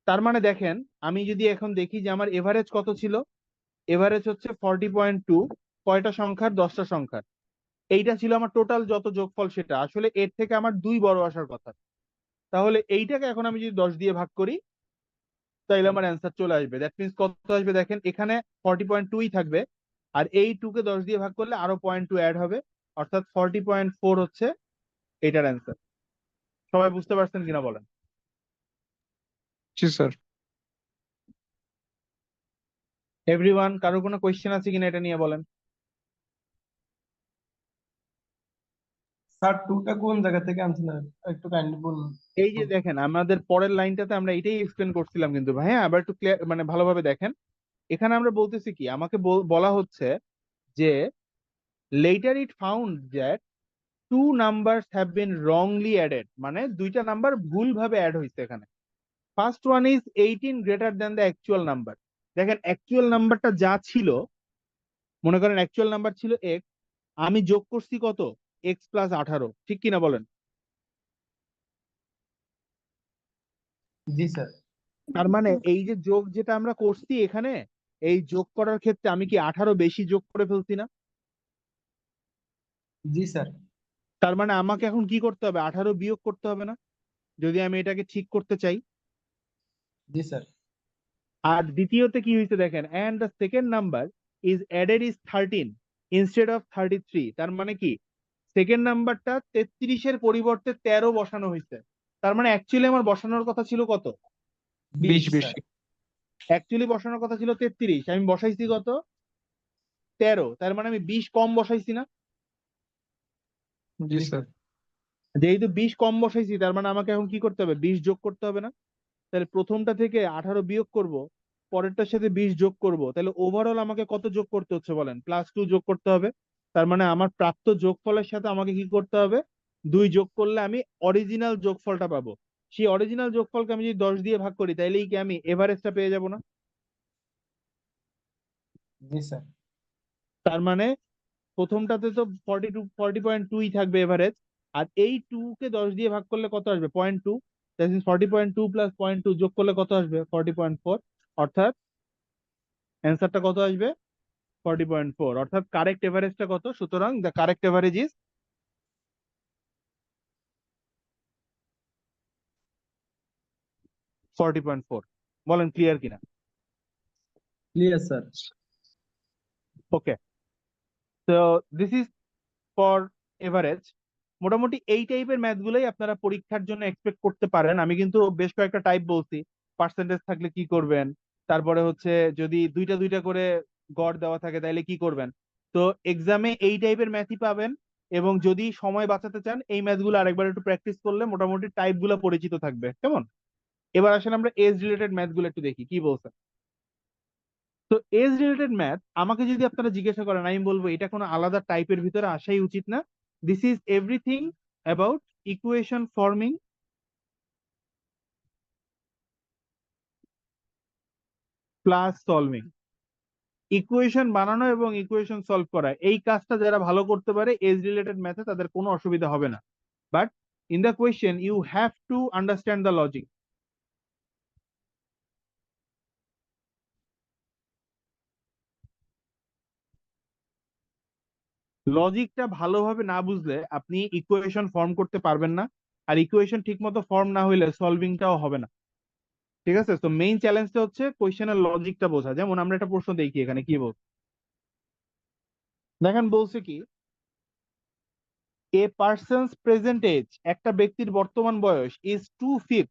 তার মানে দেখেন আমি যদি এখন দেখি যে আমার এভারেজ কত ছিল, এভারেজ হচ্ছে 40.2 কয়টা সংখ্যার? 10টা সংখ্যার। এইটা ছিল আমার টোটাল যত যোগফল, সেটা আসলে এর থেকে আমার 2 বড় আসার কথা। তাহলে এইটাকে এখন আমি যদি 10 দিয়ে ভাগ করি তাইলে আমার অ্যান্সার চলে আসবে। দ্যাট মিনস কত আসবে দেখেন, এখানে 40.2ই থাকবে, আর এই 2 কে 10 দিয়ে ভাগ করলে আরো 0.2 অ্যাড হবে, অর্থাৎ 40.4 হচ্ছে এটার অ্যান্সার। সবাই বুঝতে পারছেন কিনা বলেন। জি স্যার। এভরিওয়ান, কারো কোনো কোয়েশ্চেন আছে কিনা এটা নিয়ে বলেন। স্যার টুটা কোন জায়গা থেকে আনছেন একটু কাইন্ডলি বলুন। এই যে দেখেন, আমাদের পরের লাইনটাতে আমরা এটাই এক্সপ্লেন করছিলাম কিন্তু ভাই, হ্যাঁ আবার একটু ক্লিয়ার মানে ভালোভাবে দেখেন। এখানে আমরা বলতেছি কি, আমাকে বলা হচ্ছে যে later it found that two numbers have been wrongly added, মানে দুইটা নাম্বার ভুলভাবে অ্যাড হয়েছে এখানে। First one is 18 greater than the actual number. দেখেন অ্যাকচুয়াল নাম্বারটা যা ছিল, মনে করেন অ্যাকচুয়াল নাম্বার ছিল এক্স, আমি যোগ করছি কত, এক্স প্লাস 18, ঠিক কিনা বলেন। জি স্যার। তার মানে এই যে যোগ যেটা আমরা করছি এখানে, এই যোগ করার ক্ষেত্রে আমি কি 18 বেশি যোগ করে ফেলছি না? জি স্যার। তার মানে আমাকে এখন কি করতে হবে, 18 বিয়োগ করতে হবে না, যদি আমি এটাকে ঠিক করতে চাই। জি স্যার। আর দ্বিতীয়তে কি হয়েছে দেখেন, and the second number is added is 13 instead of 33। তার মানে কি, সেকেন্ড নাম্বারটা 33-এর পরিবর্তে 13 বসানো হয়েছে। তার মানে অ্যাকচুয়ালি আমার বসানোর কথা ছিল কত, 20 স্যার। বেশি। অ্যাকচুয়ালি বসানোর কথা ছিল 33, আমি বসাইছি কত, 13। তার মানে আমি 20 কম বসাইছি না? জি জি স্যার। স্যার। যেহেতু 20 কম বসাইছি, তার মানে আমাকে এখন কি করতে হবে, 20 যোগ করতে হবে না? তাহলে প্রথমটা থেকে 18 বিয়োগ করব, পরেরটার সাথে 20 যোগ করব, তাহলে ওভারঅল আমাকে কত যোগ করতে হচ্ছে বলেন, +2 যোগ করতে হবে। তার মানে আমার প্রাপ্ত যোগফলের সাথে আমাকে কি করতে হবে, 2 যোগ করলে আমি অরিজিনাল যোগফলটা পাবো। সেই অরিজিনাল যোগফলকে আমি যদি 10 দিয়ে ভাগ করি, তাইলেই কি আমি এভারেজটা পেয়ে যাব না? জি স্যার। তার মানে প্রথমটাতে তো 40.2 থাকবে এভারেজ, আর এই 2 কে 10 দিয়ে ভাগ করলে কত আসবে, 0.2। 40.2 প্লাস 0.2 যোগ করলে কত আসবে, 40.4। অর্থাৎ অ্যান্সারটা কত আসবে, 40.4। অর্থাৎ কারেক্ট এভারেজটা কত, সুতরাং দ্য কারেক্ট এভারেজ ইজ 40.4। বলেন ক্লিয়ার কিনা? Clear sir. ওকে, তো দিস ইজ ফর এভারেজ। মোটামুটি এই টাইপের ম্যাথ গুলোই আপনারা পরীক্ষার জন্য এক্সপেক্ট করতে পারেন। আমি কিন্তু বেশ কয়েকটা টাইপ বলছি, পার্সেন্টেজ থাকলে কি করবেন, তারপরে হচ্ছে যদি দুইটা দুইটা করে গড় দেওয়া থাকে তাহলে কি করবেন। তো এক্সামে এই টাইপের ম্যাথই পাবেন, এবং যদি সময় বাঁচাতে চান এই ম্যাথগুলো আরেকবার একটু প্র্যাকটিস করলে মোটামুটি টাইপ গুলো পরিচিত থাকবে, কেমন। এবার আসলে আমরা এজ রিলেটেড ম্যাথ গুলো একটু দেখি কি বলছে। তো এজ রিলেটেড ম্যাথ আমাকে যদি আপনারা জিজ্ঞাসা করেন, আমি বলবো এটা কোনো আলাদা টাইপের ভিতরে আসাই উচিত না। This is everything about equation forming plus solving. Equation বানানো এবং ইকুয়েশন সলভ করা, এই কাজটা যারা ভালো করতে পারে এজ রিলেটেড ম্যাথে তাদের কোনো অসুবিধা হবে না। But in the question you have to understand the logic. লজিকটা ভালোভাবে না বুঝলে আপনি ইকুয়েশন ফর্ম করতে পারবেন না, আর ইকুয়েশন ঠিক মতো ফর্ম না হইলে সলভিংটাও হবে না। ঠিক আছে, তো মেইন চ্যালেঞ্জটা হচ্ছে কোয়েশ্চেনের লজিকটা বোঝা। যেমন আমরা একটা প্রশ্ন দেখি এখানে কি বল, দেখেন বলছে কি, এ পার্সনস প্রেজেন্ট এজ, একটা ব্যক্তির বর্তমান বয়স is 2/5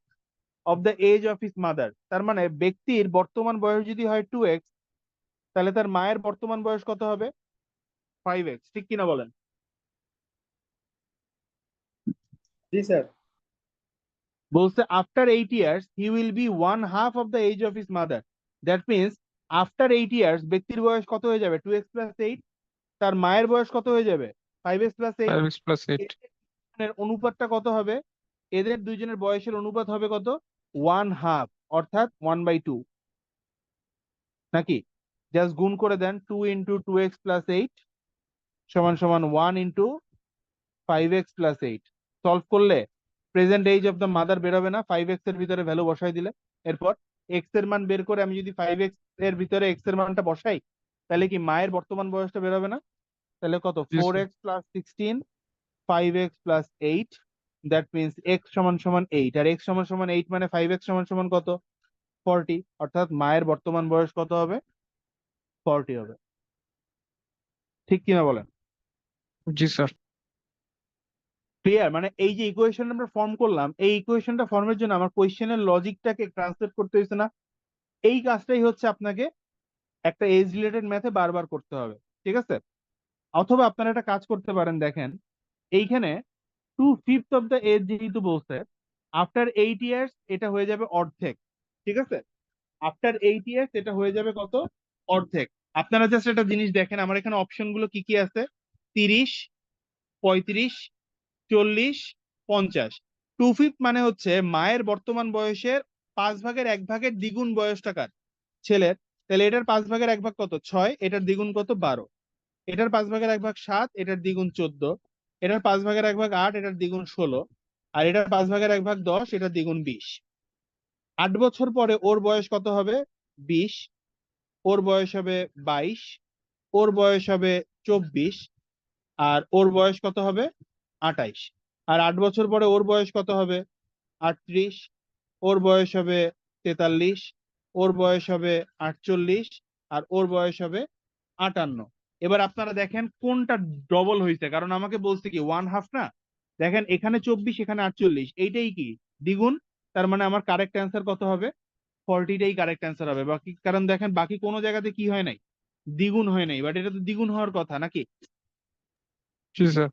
of the age of his mother. তার মানে ব্যক্তির বর্তমান বয়স যদি হয় 2x, তাহলে তার মায়ের বর্তমান বয়স কত হবে, 5x, ঠিক কিনা বলেন। জি স্যার। বলছে after 8 years he will be 1/2 of the age of his mother. That means after 8 years ব্যক্তির বয়স কত হয়ে যাবে, 2x + 8। তার মায়ের বয়স কত হয়ে যাবে, 5x + 8। 5x + 8। এদের অনুপাতটা কত হবে, এদের দুইজনের বয়সের অনুপাত হবে কত, 1/2, অর্থাৎ 1/2, নাকি? জাস্ট গুণ করে দেন, 2 × 2x + 8 = 1 × 5x + 8। সলভ করলে present age of the mother বেরোবে না, 5x এর ভিতরে ভ্যালু বসাই দিলে। এরপর x এর মান বের করে আমি যদি 5x এর ভিতরে x এর মানটা বসাই, তাহলে কি মায়ের বর্তমান বয়সটা বেরোবে না? তাহলে কত, জি sir. 4x + 16, 5x + 8, that means x = 8, আর x = 8 মানে 5x = কত, 40। অর্থাৎ মায়ের বর্তমান বয়স কত হবে, 40 হবে, ঠিক কিনা বলেন। জি স্যার। ক্লিয়ার? মানে এই যে ইকুয়েশন আমরা ফর্ম করলাম, এই ইকুয়েশনটা ফর্মের জন্য আমার কোয়েশ্চেনের লজিকটাকে ট্রান্সলেট করতে হয়েছে না। এই কাজটাই হচ্ছে আপনাকে একটা এজ রিলেটেড ম্যাথে বারবার করতে হবে, ঠিক আছে? অথবা আপনারা একটা কাজ করতে পারেন, দেখেন এইখানে 2/5 অফ দ্য এজ যেহেতু বলছে, আফটার 8 ইয়ার্স এটা হয়ে যাবে অর্ধেক, ঠিক আছে? আফটার 8 ইয়ার্স এটা হয়ে যাবে কত? অর্ধেক। আপনারা জাস্ট একটা জিনিস দেখেন, আমার এখানে অপশন গুলো কি কি আছে: 30, 35, 40, 50। 2/5 মানে হচ্ছে মায়ের বর্তমান বয়সের 1/5 দ্বিগুণ বয়সটা কার? ছেলের। তাহলে এটার 1/5 কত? 6। এটার দ্বিগুণ কত? 12। এটার 1/5 7। এটার দ্বিগুণ 14। এটার 1/5 8। এটার দ্বিগুণ 16। আর এটার 1/5 এটার দ্বিগুণ 20। 8 বছর পরে ওর বয়স কত হবে? 20। ওর বয়স হবে 22। ওর বয়স হবে 24। আর ওর বয়স কত হবে? 28। আর 8 বছর পরে ওর বয়স কত হবে? 38। ওর বয়স হবে 43। ওর বয়স হবে 48। আর ওর বয়স হবে 58। এবার আপনারা দেখেন কোনটা ডবল হয়েছে, কারণ আমাকে বলছে কি 1/2 না। দেখেন এখানে 24, এখানে 48, এইটাই কি দ্বিগুণ। তার মানে আমার কারেক্ট অ্যান্সার কত হবে? 40টাই কারেক্ট অ্যান্সার হবে। বাকি কারণ দেখেন বাকি কোনো জায়গাতে কি হয় নাই, দ্বিগুণ হয় নাই, বাট এটা তো দ্বিগুণ হওয়ার কথা নাকি? জি স্যার।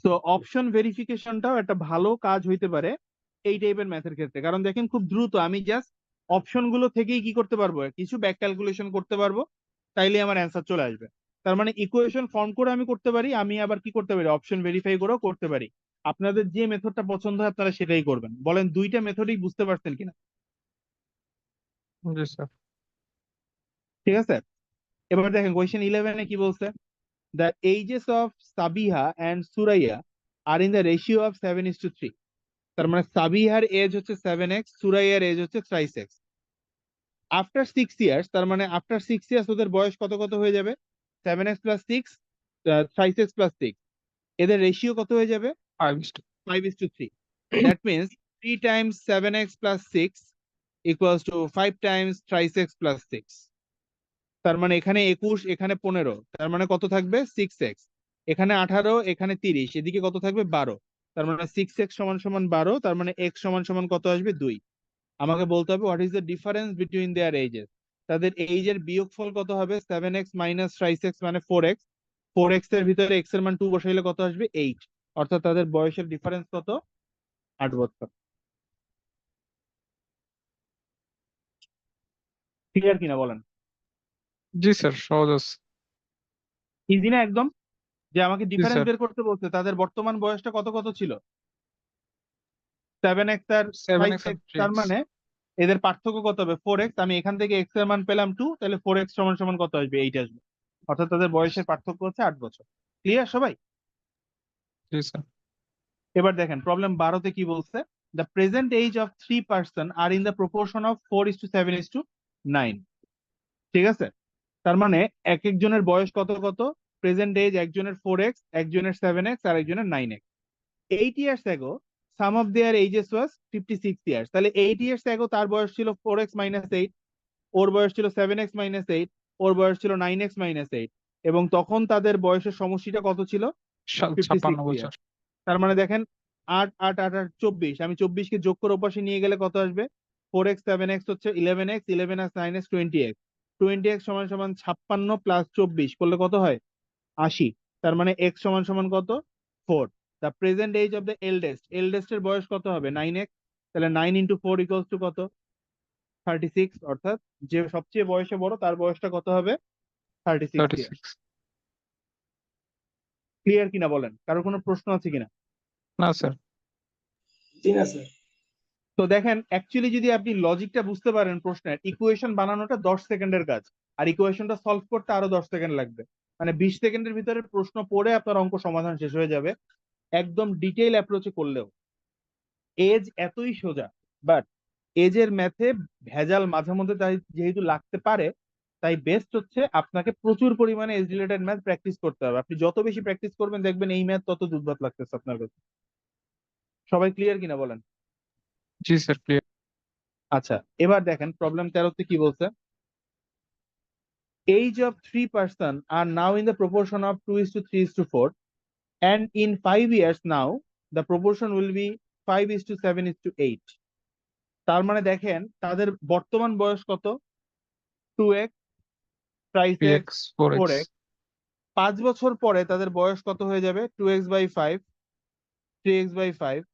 তো অপশন ভেরিফিকেশনটাও একটা ভালো কাজ হইতে পারে এই টাইপের ম্যাথের ক্ষেত্রে, কারণ দেখেন খুব দ্রুত আমি জাস্ট অপশন গুলো থেকেই কি করতে পারবো, কিছু ব্যাক ক্যালকুলেশন করতে পারবো, তাইলে আমার অ্যান্সার চলে আসবে। তার মানে ইকুয়েশন ফর্ম করে আমি করতে পারি, আমি আবার কি করতে পারি, অপশন ভেরিফাই করেও করতে পারি। আপনাদের যে মেথডটা পছন্দ হয় আপনারা সেটাই করবেন। বলেন দুইটা মেথডই বুঝতে পারছেন কিনা? জি স্যার। ঠিক আছে। এবার দেখেন কোয়েশ্চেন 11-এ কি বলছে: the ages of Sabiha and Suraiya are in the ratio of 7:3। তার মানে সাবিহার এজ হচ্ছে 7x, সুরাইয়ার এজ হচ্ছে 5x। আফটার 6 ইয়ার্স, তার মানে আফটার 6 ইয়ার্স ওদের বয়স কত কত হয়ে যাবে? 7x + 6, 5x + 6। এদের রেশিও কত হয়ে যাবে? 5:3। That means 3 Times 7x + 6 equals to 5 Times 5x + 6। তার মানে এখানে 21, এখানে 15, তার মানে কত থাকবে? 6x। এখানে 18, এখানে 30, এদিকে কত থাকবে? 12। তার মানে 6x = 12, তার মানে x = কত আসবে? 2। আমাকে বলতে হবে what is the difference between their ages. তাদের এইজের বিয়োগফল কত হবে? 7x - 5x মানে 4x। 4x এর ভিতরে x এর মান 2 বসাইলে কত আসবে? 8। অর্থাৎ তাদের বয়সের ডিফারেন্স কত? 8 বছর। ক্লিয়ার কিনা বলেন? জি স্যার, সহজ আছে। ইজি না একদম? যে আমাকে জি ডিফারেন্স স্যার। বের করতে বলছে, তাদের বর্তমান বয়সটা কত কত ছিল? 7x R 7x and 5x, তার 3x। মানে এদের পার্থক্য কত হবে? 4x। আমি এখান থেকে x এর মান পেলাম 2, তাহলে 4x = কত আসবে? 8 আসবে। অর্থাৎ তাদের বয়সের পার্থক্য হচ্ছে 8 বছর। ক্লিয়ার সবাই? জি স্যার। এবার দেখেন প্রবলেম 12-তে কি বলছে: the present age of 3 person are in the proportion of 4:7:9। ঠিক আছে। তার মানে এক একজনের বয়স কত কত? প্রেজেন্ট এজ একজনের 4x, একজনের 7x, আর একজনের 9x। 8 years ago some of their ages was 56 years। তাহলে 8 years ago তার বয়স ছিল 4x - 8, ওর বয়স ছিল 7x - 8, ওর বয়স ছিল 9x - 8, এবং তখন তাদের বয়সের সমষ্টিটা কত ছিল? 56 56 বছর। ইয়ার। তার মানে দেখেন 8 8 8 8 24, আমি 24কে যোগ করে ওপাশে নিয়ে গেলে কত আসবে? 4x 7x হচ্ছে 11x, 11x 9x 20x। 20x = 56 plus 24 করলে কত হয়? 80। তার মানে x = কত? 4। The present age of the eldest, eldest এর বয়স কত হবে? 9x। তাহলে 9 × 4 = কত? 36। অর্থাৎ যে সবচেয়ে বয়সে বড় তার বয়সটা কত হবে? 36 ইয়ার। 36। ক্লিয়ার কিনা বলেন? কারো কোনো প্রশ্ন আছে কিনা? না স্যার। জি না স্যার। তো দেখেন অ্যাকচুয়ালি যদি আপনি লজিকটা বুঝতে পারেন প্রশ্নের, ইকুয়েশন বানানোটা 10 সেকেন্ডের কাজ, আর ইকুয়েশনটা সলভ করতে আরো 10 সেকেন্ড লাগবে। মানে 20 সেকেন্ডের ভিতরে প্রশ্ন পড়ে আপনার অঙ্ক সমাধান শেষ হয়ে যাবে একদম ডিটেইল অ্যাপ্রোচে করলেও। এজ এতই সোজা, বাট এজের ম্যাথে ভেজাল মাঝে মধ্যে তাই যেহেতু লাগতে পারে, তাই বেস্ট হচ্ছে আপনাকে প্রচুর পরিমাণে এজ রিলেটেড ম্যাথ প্র্যাকটিস করতে হবে। আপনি যত বেশি প্র্যাকটিস করবেন দেখবেন এই ম্যাথ তত দুর্বাত লাগতেছে আপনার কাছে। সবাই ক্লিয়ার কিনা বলেন? জি স্যার, ক্লিয়ার। আচ্ছা, এবার দেখেন প্রবলেম 13-তে কি বলছে: age of 3 person are now in the proportion of 2:3:4, and in 5 years now the proportion will be 5:7:8। তার মানে দেখেন তাদের বর্তমান বয়স কত? 2x, thrice three x, x four x 4x। 5 বছর পরে তাদের বয়স কত হয়ে যাবে? 2x/5, 3x/5,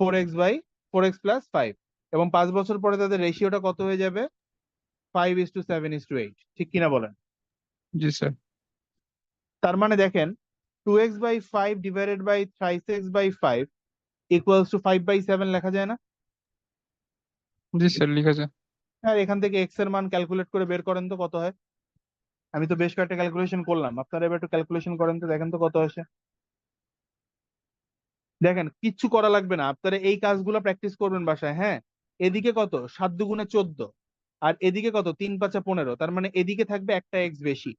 4x এবং 5 বছর পরে তাদের রেশিওটা কত হয়ে যাবে? 5:7:8। ঠিক কিনা বলেন? জি স্যার। তার মানে দেখেন 2x/5 divided by thrice x/5 equals to 5/7 লেখা যায় না? জি স্যার লিখেছে। আর এখান থেকে x এর মান ক্যালকুলেট করে বের করেন তো কত হয়। আমি তো বেশ কয়েকটা ক্যালকুলেশন করলাম, আপনারা এবার একটু ক্যালকুলেশন করেন তো, দেখেন তো কত আসে। দেখেন কিচ্ছু করা লাগবে না, আপনারা এই কাজগুলো প্র্যাকটিস করবেন বাসায়। হ্যাঁ, এদিকে কত? 7 দুগুণে 14, আর এদিকে কত? 3×5 = 15, তার মানে এদিকে থাকবে একটা এক্স বেশি।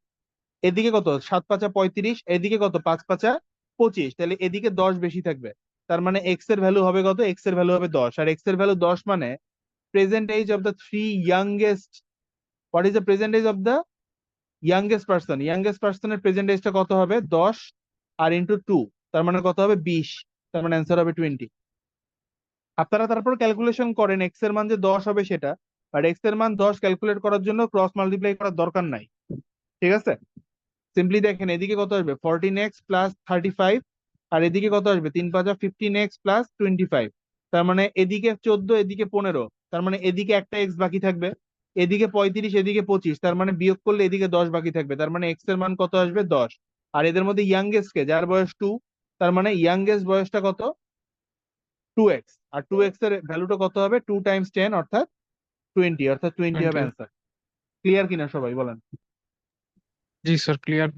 এদিকে কত? 7×5 = 35, এদিকে কত? 5×5 = 25, তাহলে এদিকে 10 বেশি থাকবে। তার মানে এক্স এর ভ্যালু হবে কত? এক্স এর ভ্যালু হবে 10, আর এক্স এর ভ্যালু 10 মানে present age of the three youngest. What is the present age of the youngest person? Youngest পার্সনের প্রেজেন্ট এজটা কত হবে? 10 আর ইন্টু 2, তার মানে কত হবে? 20, তার মানে অ্যান্সার হবে 20। আপনারা তারপর ক্যালকুলেশন করেন এক্স এর মান যে 10 হবে সেটা, আর এক্স এর মান 10 ক্যালকুলেট করার জন্য ক্রস মাল্টিপ্লাই করার দরকার নাই। ঠিক আছে, সিম্পলি দেখেন এদিকে কত আসবে? 14x প্লাস 35, আর এদিকে কত আসবে? 3×5 = 15x প্লাস 25, তার মানে এদিকে 14, এদিকে 15, তার মানে এদিকে একটা এক্স বাকি থাকবে। এদিকে 35, এদিকে 25, তার মানে বিয়োগ করলে এদিকে 10 বাকি থাকবে, তার মানে এক্স এর মান কত আসবে? 10। আর এদের মধ্যে ইয়াংগেস্ট কে? যার বয়স 2, তার মানে ইয়াংগেস্ট বয়সটা কত? 2x, আর 2x এর ভ্যালুটা কত হবে? 2 × 10 অর্থাৎ 20, অর্থাৎ 20 হবে 20। অ্যান্সার। ক্লিয়ার কিনা সবাই বলেন? জি sir clear.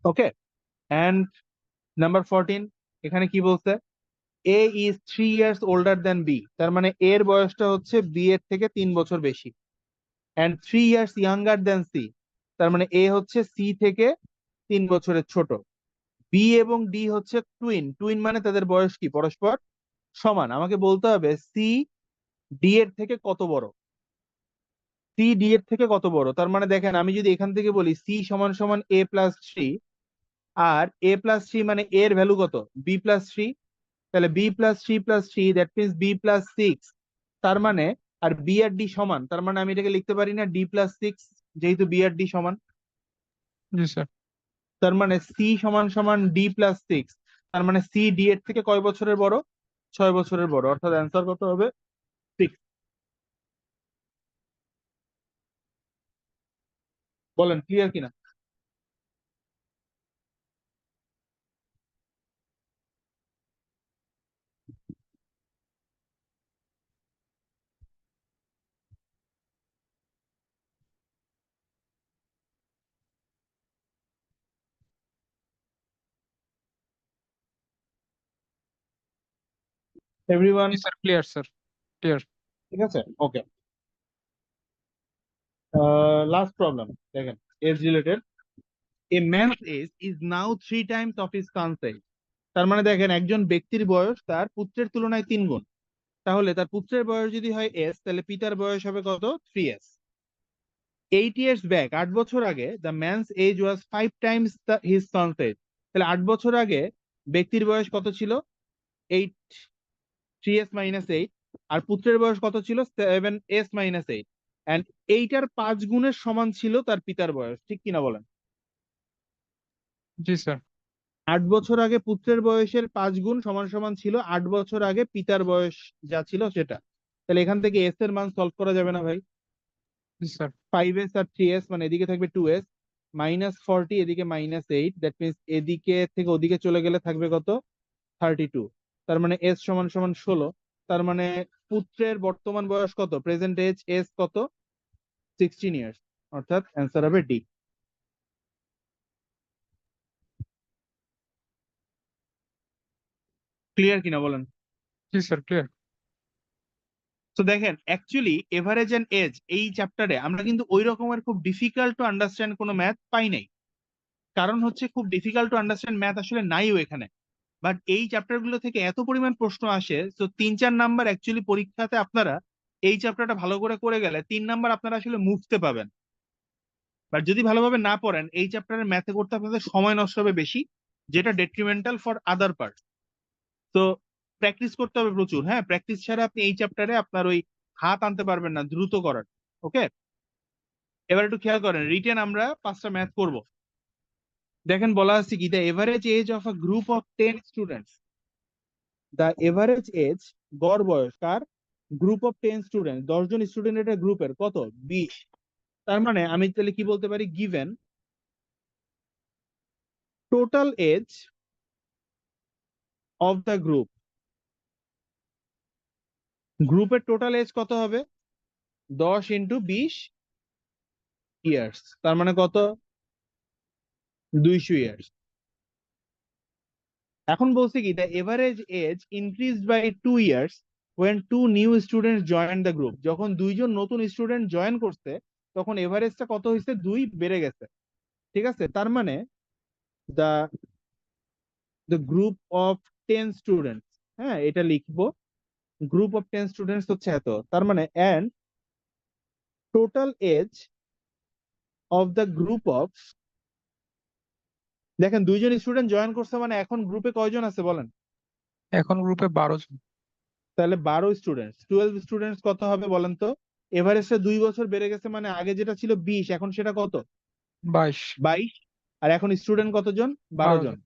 Okay, and number 14, এখানে কি বলছে? A is 3 years older than B, তার মানে A এর বয়সটা হচ্ছে B এর থেকে 3 বছর বেশি। and 3 years younger than C, তার মানে A হচ্ছে C থেকে 3 বছরের ছোট। B এবং D হচ্ছে টুইন। টুইন মানে তাদের বয়স কি? পরস্পর সমান। আমাকে বলতে হবে C D এর থেকে কত বড়। C D এর থেকে কত বড়? তার মানে দেখেন আমি যদি এখান থেকে বলি C সমান সমান A প্লাস 3, আর A প্লাস 3 মানে A এর ভ্যালু কত? B প্লাস 3, তাহলে B plus 3 plus 3 that means B plus 6, তার মানে আর B আর D সমান, তার মানে আমি এটাকে লিখতে পারি না D প্লাস 6, যেহেতু B আর D সমান। জি স্যার। তার মানে C সমান সমান D প্লাস 6, তার মানে C D এর থেকে কয় বছরের বড়? 6 বছরের বড়, অর্থাৎ অ্যান্সার কত হবে? 6। বলেন ক্লিয়ার কিনা? এভরিওয়ান? জি স্যার ক্লিয়ার স্যার ক্লিয়ার। ঠিক আছে, ওকে। লাস্ট প্রবলেম দেখেন, age related. A man's age is now 3 times of his son's age, তার মানে দেখেন একজন ব্যক্তির বয়স তার পুত্রের তুলনায় 3 গুণ। তাহলে তার পুত্রের বয়স যদি হয় এস, তাহলে পিতার বয়স হবে কত? 3s। 8 years back, 8 বছর আগে, the man's age was 5 times his son's age, তাহলে 8 বছর আগে ব্যক্তির বয়স কত ছিল? 8, 3s-8, আর পুত্রের বয়স কত ছিল? 7s-8, এন্ড এইটার 5 গুণের সমান ছিল তার পিতার বয়স। ঠিক কিনা বলেন? জি স্যার। 8 বছর আগে পুত্রের বয়সের 5 গুণ সমান সমান ছিল 8 বছর আগে পিতার বয়স যা ছিল সেটা। তাহলে এখান থেকে এস এর মান সলভ করা যাবে না ভাই? জি স্যার। 5s আর 3s, মানে এদিকে থাকবে 2s, -40, এদিকে -8, দ্যাট মিনস এদিকে থেকে ওদিকে চলে গেলে থাকবে কত? 32, তার মানে এস সমান সমান 16, তার মানে পুত্রের বর্তমান বয়স কত? প্রেজেন্ট এজ এস কত? 16 ইয়ার্স, অর্থাৎ অ্যান্সার হবে ডি। ক্লিয়ার কিনা বলেন? জি স্যার ক্লিয়ার। তো দেখেন অ্যাকচুয়ালি এভারেজ এন্ড এজ এই চ্যাপ্টারে আমরা কিন্তু ওই রকমের খুব ডিফিকাল্ট টু আন্ডারস্ট্যান্ড কোনো ম্যাথ পাই নাই। কারণ হচ্ছে খুব ডিফিকাল্ট টু আন্ডারস্ট্যান্ড ম্যাথ আসলে নাইও এখানে। বাট এই চ্যাপ্টার গুলো থেকে এত পরিমাণ প্রশ্ন আসে, তো 3-4 নাম্বার অ্যাকচুয়ালি পরীক্ষাতে আপনারা এই চ্যাপ্টারটা ভালো করে করে গেলে 3 নাম্বার আপনারা আসলে মুছতে পাবেন। বাট যদি ভালোভাবে না পড়েন এই চ্যাপ্টারের ম্যাথে করতে আপনাদের সময় নষ্ট হবে বেশি, যেটা ডেট্রিমেন্টাল ফর আদার পার্ট। তো প্র্যাকটিস করতে হবে প্রচুর। হ্যাঁ, প্র্যাকটিস ছাড়া আপনি এই চ্যাপ্টারে আপনার ওই হাত আনতে পারবেন না দ্রুত করার। ওকে, এবার একটু খেয়াল করেন, রিটেন আমরা 5টা ম্যাথ করব। দেখেন বলা আছে কি, the average age of a group of 10 students, the average age গড় বয়স কার, গ্রুপ অফ 10 স্টুডেন্ট, 10 জন স্টুডেন্টের গ্রুপের কত, 20। তার মানে আমি তাহলে কি বলতে পারি, given total age of the group, গ্রুপের টোটাল এজ কত হবে, 10 ইন্টু 20 ইয়ার্স, তার মানে কত, 200 ইয়ার্স। এখন বলছে কি, the average age increased by 2 years when 2 new students join the group, যখন 2জন নতুন স্টুডেন্ট জয়েন করছে তখন এভারেজটা কত হয়েছে, 2 বেড়ে গেছে। ঠিক আছে, তার মানে the the group of 10 students, হ্যাঁ এটা লিখবো, গ্রুপ অফ 10 স্টুডেন্টস হচ্ছে এত, তার মানে and total age of the group of, দেখেন 2জন স্টুডেন্ট জয়েন করছে মানে এখন গ্রুপে কয়জন আছে বলেন, এখন গ্রুপে 12 জন। তাহলে 12 স্টুডেন্টস, 12 স্টুডেন্টস কত হবে বলেন তো, এভারেজটা 2 বছর বেড়ে গেছে মানে আগে যেটা ছিল 20 এখন সেটা কত, 22। 22, আর এখন স্টুডেন্ট কতজন, 12 12 জন। জন।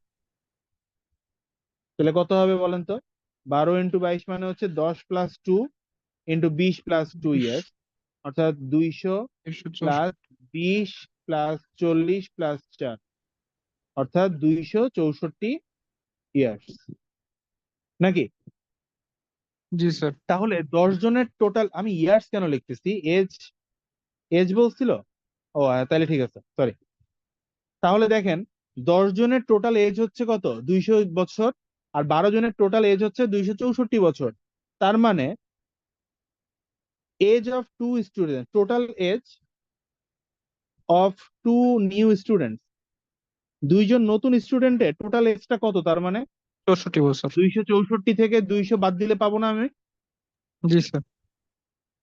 তাহলে কত হবে বলেন তো, 12 ইন্টু 22 মানে হচ্ছে 10 প্লাস 2 ইন্টু 20 প্লাস 2 ইয়ার্স, অর্থাৎ 200 প্লাস 20 প্লাস 40 প্লাস 4, অর্থাৎ 264 ইয়ার্স নাকি। জি স্যার। তাহলে 10 জনের টোটাল, আমি ইয়ার্স কেন লিখতেছি, এজ, এজ বলছিল, ও তাহলে ঠিক আছে, সরি। তাহলে দেখেন 10 জনের টোটাল এজ হচ্ছে কত, 200 বছর, আর 12 জনের টোটাল এজ হচ্ছে 264 বছর। তার মানে age of 2 student, total age of 2 new student, 2জন নতুন স্টুডেন্টের টোটাল এজটা কত, তার মানে 64 বছর। 264 থেকে 200 বাদ দিলে পাবো না আমি, জি স্যার।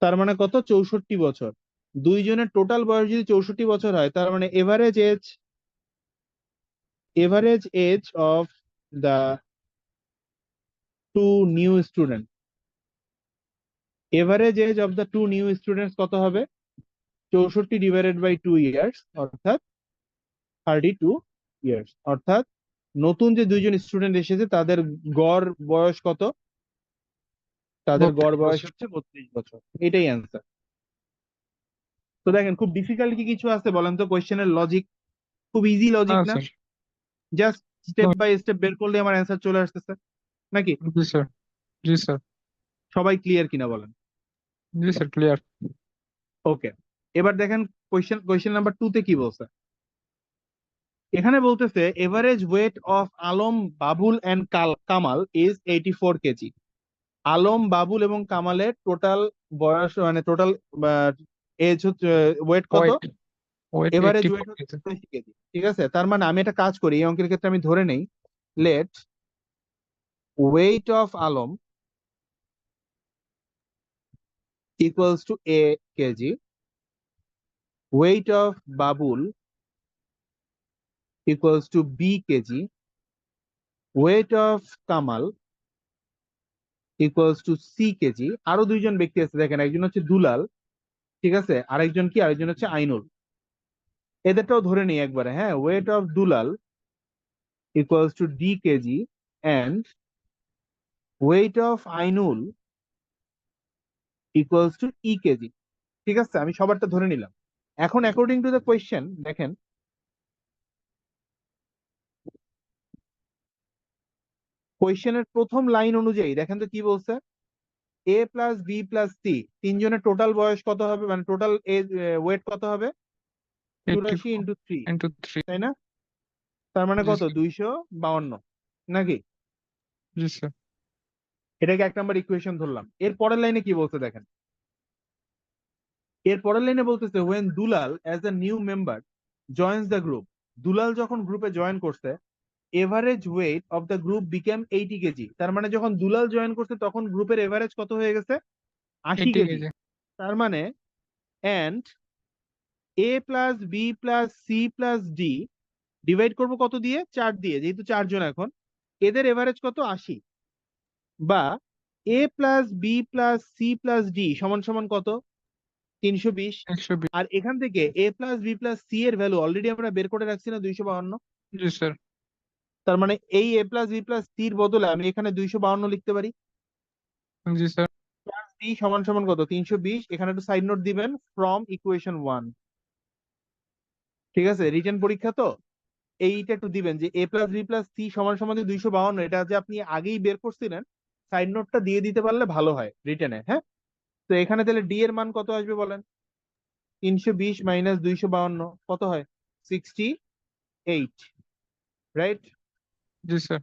তার মানে কত, 64 বছর। 2জনের টোটাল বয়স যদি 64 বছর হয় তার মানে average age of the 2 new student, average age of the 2 new students কত হবে, 64 ডিভাইডেড বাই 2 ইয়ার্স, অর্থাৎ 32 ইয়ার্স। অর্থাৎ নতুন যে 2জন স্টুডেন্ট এসেছে তাদের গড় বয়স কত, তাদের 32 গড় বয়স বছর। হচ্ছে 32 বছর, এটাই অ্যান্সার। তো দেখেন খুব ডিফিকাল্ট কি কিছু আছে বলেন তো, কোয়েশ্চেনের লজিক খুব ইজি লজিক হ্যাঁ না, sir. Just step by step বের করলে আমার অ্যান্সার চলে আসতেছে নাকি। জি স্যার। জি স্যার। সবাই ক্লিয়ার কিনা বলেন। জি স্যার, ক্লিয়ার। ওকে, এবার দেখেন কোয়েশ্চেন নাম্বার 2 তে কি বলছে, এখানে বলতেছে average weight of Alam, Babul and Kamal is 84 kg. Alam, Babul এবং কামালের টোটাল বয়স মানে টোটাল এজ হচ্ছে, ওয়েট কত, ওয়েট ওয়েট এভারেজ 84 ওয়েট হচ্ছে কেজি। 80 কেজি। ঠিক আছে, তার মানে আমি একটা কাজ করি, এই অঙ্কের ক্ষেত্রে আমি ধরে নেই, let weight of Alam equals to A kg, weight of Babul equals to B kg, weight of Kamal equals to C kg. আরো 2জন ব্যক্তি আছে দেখেন, একজন হচ্ছে দুলাল, ঠিক আছে, আরেকজন কি, আরেকজন হচ্ছে আইনুল, এদেরটাও ধরে নিই একবারে, হ্যাঁ, weight of Dulal equals to d kg and weight of Ainul equals to e kg। ঠিক আছে, আমি সবারটা ধরে নিলাম। এখন অ্যাকর্ডিং টু দ্য কোয়েশ্চেন দেখেন, কোয়েশ্চেনের প্রথম লাইন অনুযায়ী দেখেন তো কি বলছে, A plus B plus C 3জনের টোটাল বয়স কত হবে, মানে টোটাল এজ, ওয়েট কত হবে, 84 84 ইন্টু 3, ইন্টু 3। তাই না, তার মানে জি কত, স্যার। 252 নাকি। জি স্যার। এটাকে 1 নম্বর ইকুয়েশন ধরলাম। এর পরের লাইনে কি বলছে দেখেন, এর পরের লাইনে বলতেছে when Dulal as a new member joins the group, Dulal যখন গ্রুপে জয়েন করছে average weight of the group became 80 KG. তার মানে যখন দুলাল জয়েন করছে তখন গ্রুপের এভারেজ কত হয়ে গেছে, 80 80 কেজি। কেজি। তার মানে and A plus B plus C plus D divide করবো কত দিয়ে, 4 দিয়ে, যেহেতু 4 জন এখন, এদের এভারেজ কত, 80, বা A plus B plus C plus D সমান সমান কত? 320। 120। আর এখান থেকে A plus B plus C এর ভ্যালু অলরেডি আমরা বের করে রাখছি না 252। জি স্যার। তার মানে এই A plus B plus C এর বদলে আমি এখানে 252 লিখতে পারি। জি স্যার। ডি সমান সমান কত? 320। এখানে একটু সাইড নোট দিবেন, ফ্রম ইকুয়েশন 1। ঠিক আছে, রিটেন পরীক্ষা তো এইটা একটু দিবেন যে এ প্লাস বি প্লাস সি সমান সমান যে 252, এটা যে আপনি আগেই বের করছিলেন, সাইড নোটটা দিয়ে দিতে পারলে ভালো হয় রিটেনে। হ্যাঁ, তো এখানে তাহলে ডি এর মান কত আসবে বলেন? 320 মাইনাস 252 কত হয়? 68, রাইট? জি স্যার।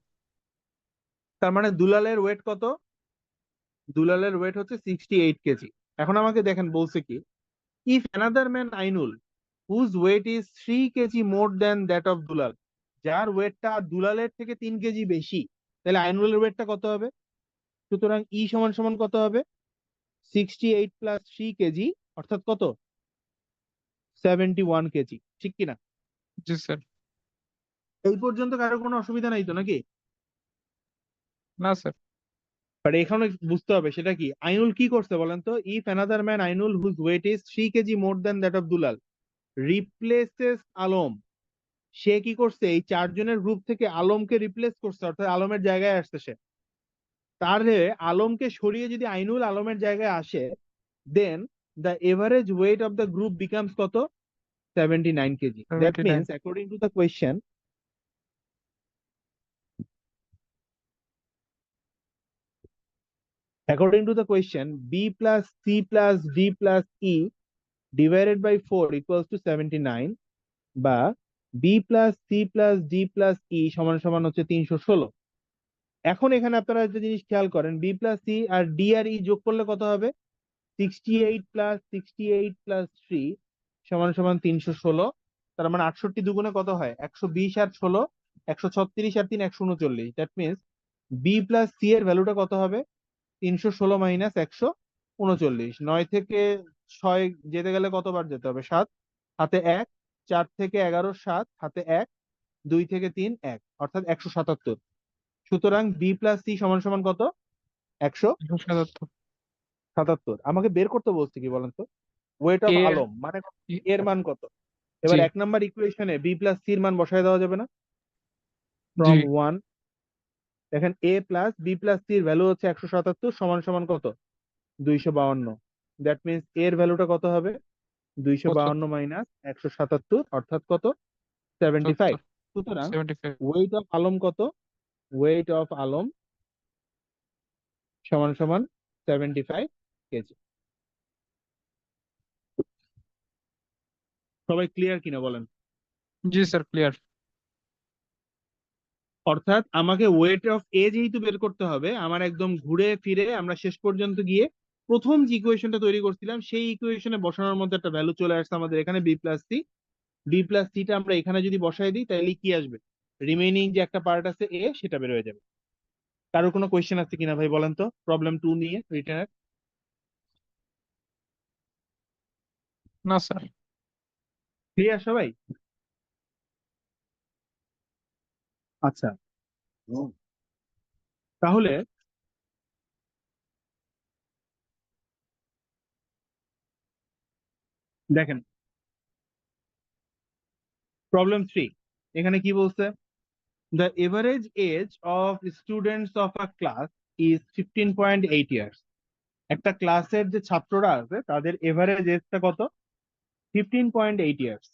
তার মানে দুলালের ওয়েট কত? দুলালের ওয়েট হচ্ছে 68 কেজি। এখন আমাকে দেখেন বলছে কি, if another man Ainul whose weight is 3 KG more than that of Dulal, যার ওয়েটটা দুলালের থেকে 3 কেজি বেশি, তাহলে আইনুলের ওয়েটটা কত হবে? সুতরাং ই সমান সমান কত হবে? 68 প্লাস 3 কেজি, অর্থাৎ কত? 71 কেজি, ঠিক কিনা? জি স্যার। এই পর্যন্ত কারো কোনো অসুবিধা নাই তো নাকি? না স্যার। বাট এখানে বুঝতে হবে সেটা কি, আইনুল কি করছে বলেন তো? If another man Ainul whose weight is 3 KG more than that of Dulal replaces Alam, সে কি করছে? এই চারজনের গ্রুপ থেকে আলমকে রিপ্লেস করছে, অর্থাৎ আলমের জায়গায় আসছে সে। তাহলে আলমকে সরিয়ে যদি আইনুল আলমের জায়গায় আসে, then the average weight of the group becomes কত? 79 KG. That 79। Means according to the question, according to the question, b plus c plus d plus e divided by 4 equals to 79, বা b plus c plus d plus e সমান সমান হচ্ছে 316। এখন এখানে আপনারা একটা জিনিস খেয়াল করেন, b plus c আর d আর e যোগ করলে কত হবে? 68 প্লাস 68 প্লাস 3 সমান সমান 316। তার মানে 68 দুগুণে কত হয়? 120 আর 16, 136 আর 3 139। That means B plus C এর ভ্যালুটা কত হবে? 316 মাইনাস 139। 9 থেকে 6 যেতে গেলে কতবার যেতে হবে? 7, হাতে 1, 4 থেকে 11 7, হাতে 1, 2 থেকে 3 1, অর্থাৎ 177। সুতরাং বি প্লাস সি সমান সমান কত? 177। 177। আমাকে বের করতে বলছে কি বলেন তো? ওয়েট অফ এর আলম মানে কত? ই- এর মান কত? জি। এবার 1 নাম্বার ইকুয়েশনে বি প্লাস সির মান বসায় দেওয়া যাবে না? জি ফ্রম 1 দেখেন এ প্লাস বি প্লাস সির ভ্যালু হচ্ছে 177 সমান সমান কত? 252। দ্যাট মিনস এর ভ্যালুটা কত হবে? 252 মাইনাস 177, অর্থাৎ কত? 75। 75। সুতরাং 75। ওয়েট অফ আলম কত? ওয়েট অফ আলম সমান সমান 75 কেজি। সবাই ক্লিয়ার কিনা বলেন? জি স্যার, ক্লিয়ার। অর্থাৎ আমাকে ওয়েট অফ এ যেহেতু বের করতে হবে, আমার একদম ঘুরে ফিরে আমরা শেষ পর্যন্ত গিয়ে প্রথম যে ইকুয়েশনটা তৈরি করছিলাম সেই ইকুয়েশনে বসানোর মধ্যে একটা ভ্যালু চলে আসছে আমাদের এখানে B plus C. B plus সিটা আমরা এখানে যদি বসাই দিই তাহলে কি আসবে? রিমেইনিং যে একটা পার্ট আছে এ, সেটা বের হয়ে যাবে। কারো কোনো কোয়েশ্চেন আছে কিনা ভাই বলেন তো, প্রবলেম 2 নিয়ে রিটার্নের? না স্যার। ক্লিয়ার সবাই? আচ্ছা, তাহলে দেখেন প্রবলেম 3, এখানে কি বলছে? The average age of students of a class is 15.8 years. একটা ক্লাসের যে ছাত্ররা আছে তাদের এভারেজ এজটা কত? 15.8 years.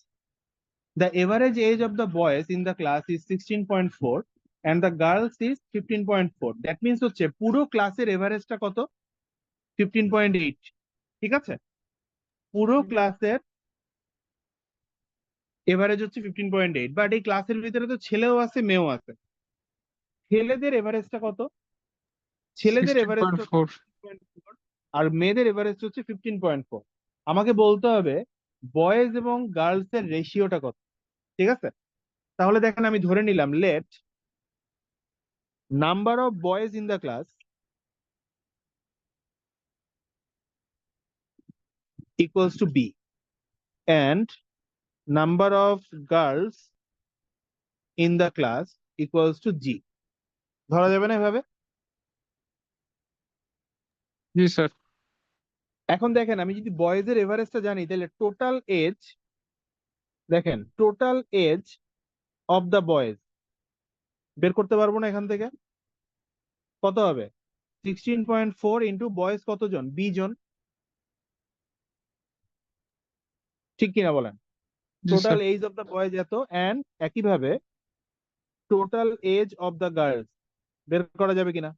The average age of the boys in the class is 16.4 and the girls is 15.4। That means হচ্ছে পুরো ক্লাসের এভারেজটা কত? 15.8। ঠিক আছে, পুরো ক্লাসের এভারেজ হচ্ছে 15.8, বাট এই ক্লাসের ভিতরে তো ছেলেও আছে মেয়েও আছে। ছেলেদের এভারেজটা কত? ছেলেদের এভারেজ 16.4। 16.4 আর মেয়েদের এভারেজ হচ্ছে 15.4। আমাকে বলতে হবে বয়েজ এবং গার্লস এর রেশিওটা কত। ঠিক আছে, তাহলে দেখেন আমি ধরে নিলাম let number of boys in the class equals to B and number of girls in the class equals to G। ধরা যাবে না এভাবে? জি স্যার। এখন দেখেন আমি যদি বয়েজের এভারেজটা জানি তাহলে টোটাল এজ, দেখেন total age of the boys বের করতে পারবো না এখান থেকে? কত হবে? 16.4 ইন্টু বয়েজ কতজন? 20 জন, ঠিক কিনা বলেন? জি total sir. Age of the boys এত, অ্যান্ড একইভাবে total age of the girls বের করা যাবে কিনা?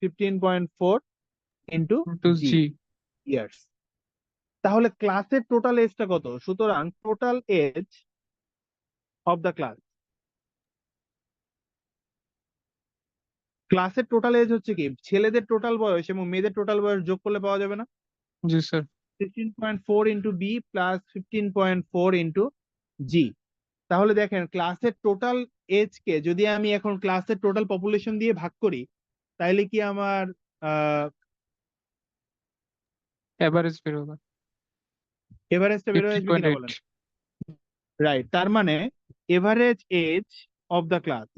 15.4 ইন্টু টু জি জি। ইয়ার্স। তাহলে ক্লাসের টোটাল এজটা কত? সুতরাং total age of the class, ক্লাসের টোটাল এজ হচ্ছে কি ছেলেদের টোটাল বয়স এবং মেয়েদের টোটাল বয়স যোগ করলে পাওয়া যাবে না? জি sir. 16.4 into B plus 15.4 into G. তাহলে দেখেন ক্লাসের টোটাল এজ কে যদি আমি এখন ক্লাসের টোটাল পপুলেশন দিয়ে ভাগ করি, তাইলে কি আমার এভারেজ বেরোবে এভারেজটা বের হয়ে আসবে কিনা 15.8। বলেন? রাইট, তার মানে average age of the class,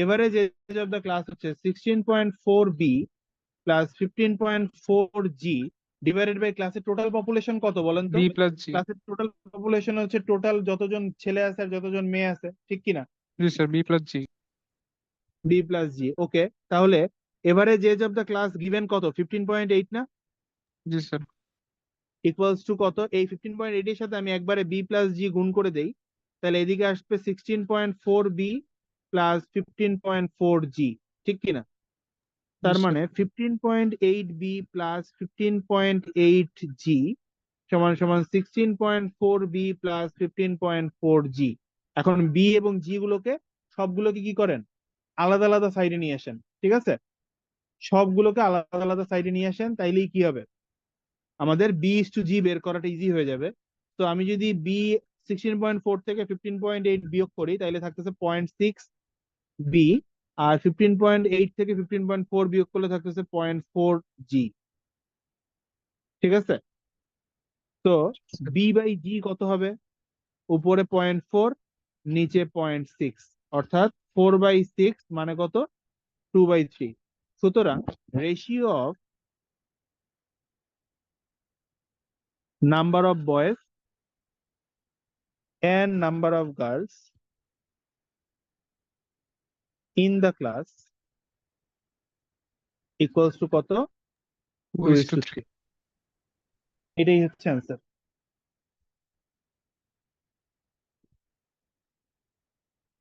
average age of the class হচ্ছে 16.4 B plus 15.4 G divided by ক্লাসের টোটাল পপুলেশন কত বলেন তো? B plus G. ক্লাসের টোটাল পপুলেশন হচ্ছে টোটাল যতজন ছেলে আছে আর যতজন মেয়ে আছে, ঠিক কিনা? জি sir, B plus G. B plus G, okay. তাহলে average age of the class given কত? 15.8 না? জি স্যার। ইকুয়ালস টু কত? এই 15.8 এর সাথে আমি একবারে বি প্লাস জি গুণ করে দেই, তাহলে এদিকে আসবে 16.4 বি প্লাস 15.4 জি, ঠিক কিনা? জি তার স্যার। মানে 15.8 বি প্লাস 15.8 জি সমান সমান 16.4 বি প্লাস 15.4 জি। এখন বি এবং জি গুলোকে সবগুলোকে কি করেন? আলাদা আলাদা সাইডে নিয়ে আসেন, ঠিক আছে? সবগুলোকে আলাদা আলাদা সাইডে নিয়ে আসেন, তাইলেই কি হবে? আমাদের বি ইস টু জি বের করাটা ইজি হয়ে যাবে। তো আমি যদি বি 16.4 থেকে 15.8 বিয়োগ করি তাহলে থাকতেছে 0.6 বি, আর 15.8 থেকে 15.4 বিয়োগ করলে থাকতেছে 0.4 জি, ঠিক আছে? তো বি বাই জি কত হবে? উপরে 0.4, নিচে 0.6, অর্থাৎ 4/6 মানে কত? 2/3। সুতরাং ratio of number of boys and number of girls in the class equals to কত? 2:3। এটাই হচ্ছে অ্যান্সার।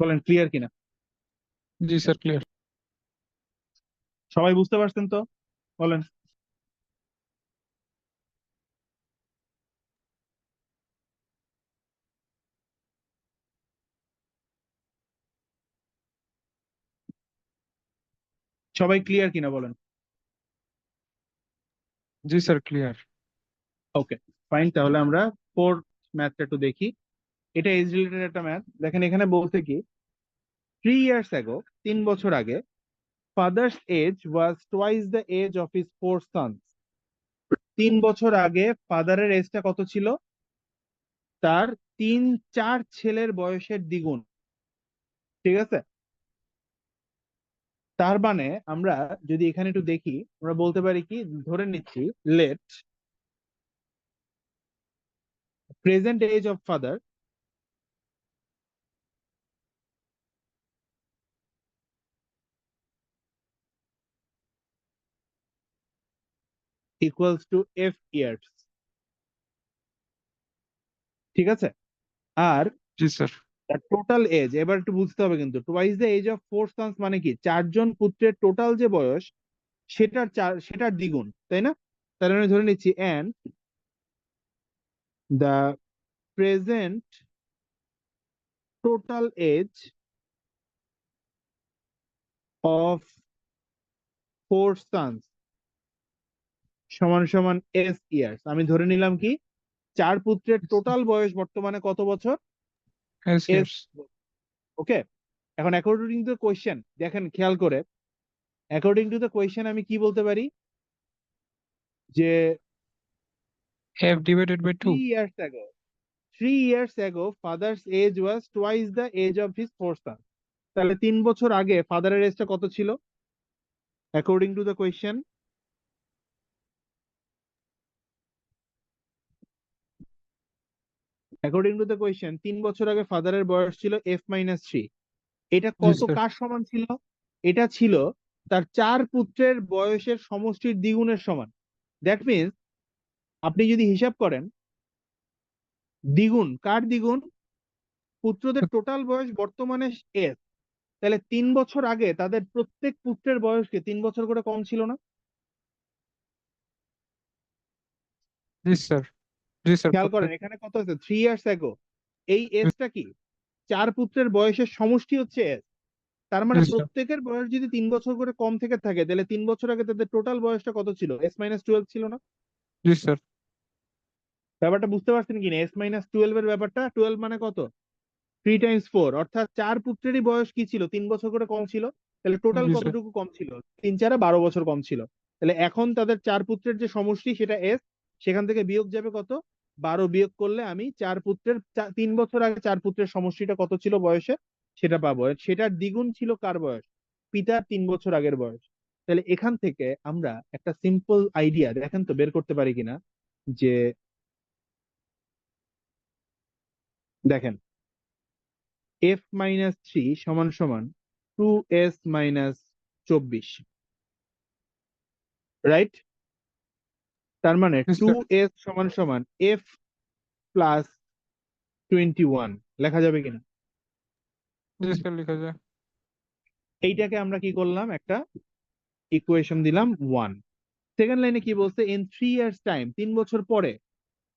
বলেন ক্লিয়ার কিনা? জি স্যার, ক্লিয়ার। সবাই বুঝতে পারছেন তো? বলেন। সবাই ক্লিয়ার কিনা বলেন? জি স্যার, ক্লিয়ার। ওকে, ফাইন। তাহলে আমরা ফোর্থ ম্যাথটা একটু দেখি। এটা এজ রিলেটেড একটা ম্যাথ। দেখেন এখানে বলতে কি 3 years ago, 3 বছর আগে, father's age was twice the age of his 4 sons। 3 বছর আগে ফাদারের এজটা কত ছিল? তার 3-4 ছেলের বয়সের দ্বিগুণ, ঠিক আছে? তার মানে আমরা যদি এখানে একটু দেখি, আমরা বলতে পারি কি, ধরে নিচ্ছি let present age of father equals to F years, ঠিক আছে? আর জি স্যার। টোটাল এজ এবার একটু বুঝতে হবে কিন্তু, twice the age of 4 sons মানে কি 4জন পুত্রের টোটাল যে বয়স সেটার দ্বিগুণ, তাই না? তাহলে আমি ধরে নিচ্ছি and the present total age of 4 sons সমান সমান এস ইয়ার্স। আমি ধরে নিলাম কি 4 পুত্রের টোটাল বয়স বর্তমানে কত বছর? S S. ইয়ার্স। ওকে, এখন অ্যাকর্ডিং টু দ্য কোয়েশ্চেন দেখেন খেয়াল করে, অ্যাকর্ডিং টু দ্য কোয়েশ্চেন আমি কি বলতে পারি যে F divided by 2। 3 years ago, 3 years ago, father's age was twice the age of his 4 sons। তাহলে 3 বছর আগে ফাদারের এজটা কত ছিল according to the question? According to the question 3 বছর আগে ফাদারের বয়স ছিল F-3। এটা জি কত স্যার। কার সমান ছিল? এটা ছিল তার 4 পুত্রের বয়সের সমষ্টির দ্বিগুণের সমান। দ্যাট মিনস আপনি যদি হিসাব করেন, দ্বিগুণ কার দ্বিগুণ? পুত্রদের টোটাল বয়স বর্তমানে এস, তাহলে 3 বছর আগে তাদের প্রত্যেক পুত্রের বয়সকে 3 বছর করে কম ছিল না? জি স্যার। জি স্যার, খেয়াল করেন প্রত্যেক। এখানে কত আছে, 3 ইয়ার্স অ্যাগো। এই এসটা কি? 4 পুত্রের বয়সের সমষ্টি হচ্ছে এস। তার মানে জি স্যার। প্রত্যেকের বয়স যদি 3 বছর করে কম থেকে থাকে, তাহলে 3 বছর আগে তাদের টোটাল বয়সটা কত ছিল? S-12 ছিল না? জি স্যার। ব্যাপারটা বুঝতে পারছেন কিনা? S-12 এর ব্যাপারটা, 12 মানে কত? 3 × 4, অর্থাৎ 4 পুত্রেরই বয়স কি ছিল? 3 বছর করে কম ছিল। তাহলে টোটাল জি স্যার। কতটুকু কম ছিল? 3 × 4 = 12 বছর কম ছিল। তাহলে এখন তাদের 4 পুত্রের যে সমষ্টি সেটা এস, সেখান থেকে বিয়োগ যাবে কত? 12 বিয়োগ করলে আমি 3 বছর আগে 4 পুত্রের সমষ্টিটা কত ছিল বয়সে সেটা পাবো। সেটার দ্বিগুণ ছিল কার বয়স? পিতার 3 বছর আগের বয়স। তাহলে এখান থেকে আমরা একটা সিম্পল আইডিয়া দেখেন তো বের করতে পারি কিনা, যে দেখেন F-3 সমান সমান 2s-24, রাইট? তার মানে জি টু স্যার। এস সমান সমান F+21 লেখা যাবে কিনা? জি স্যার, লেখা যায়। এইটাকে আমরা কি করলাম, একটা ইকুয়েশন দিলাম 1। সেকেন্ড লাইনে কি বলছে? ইন 3 ইয়ার্স টাইম, 3 বছর পরে,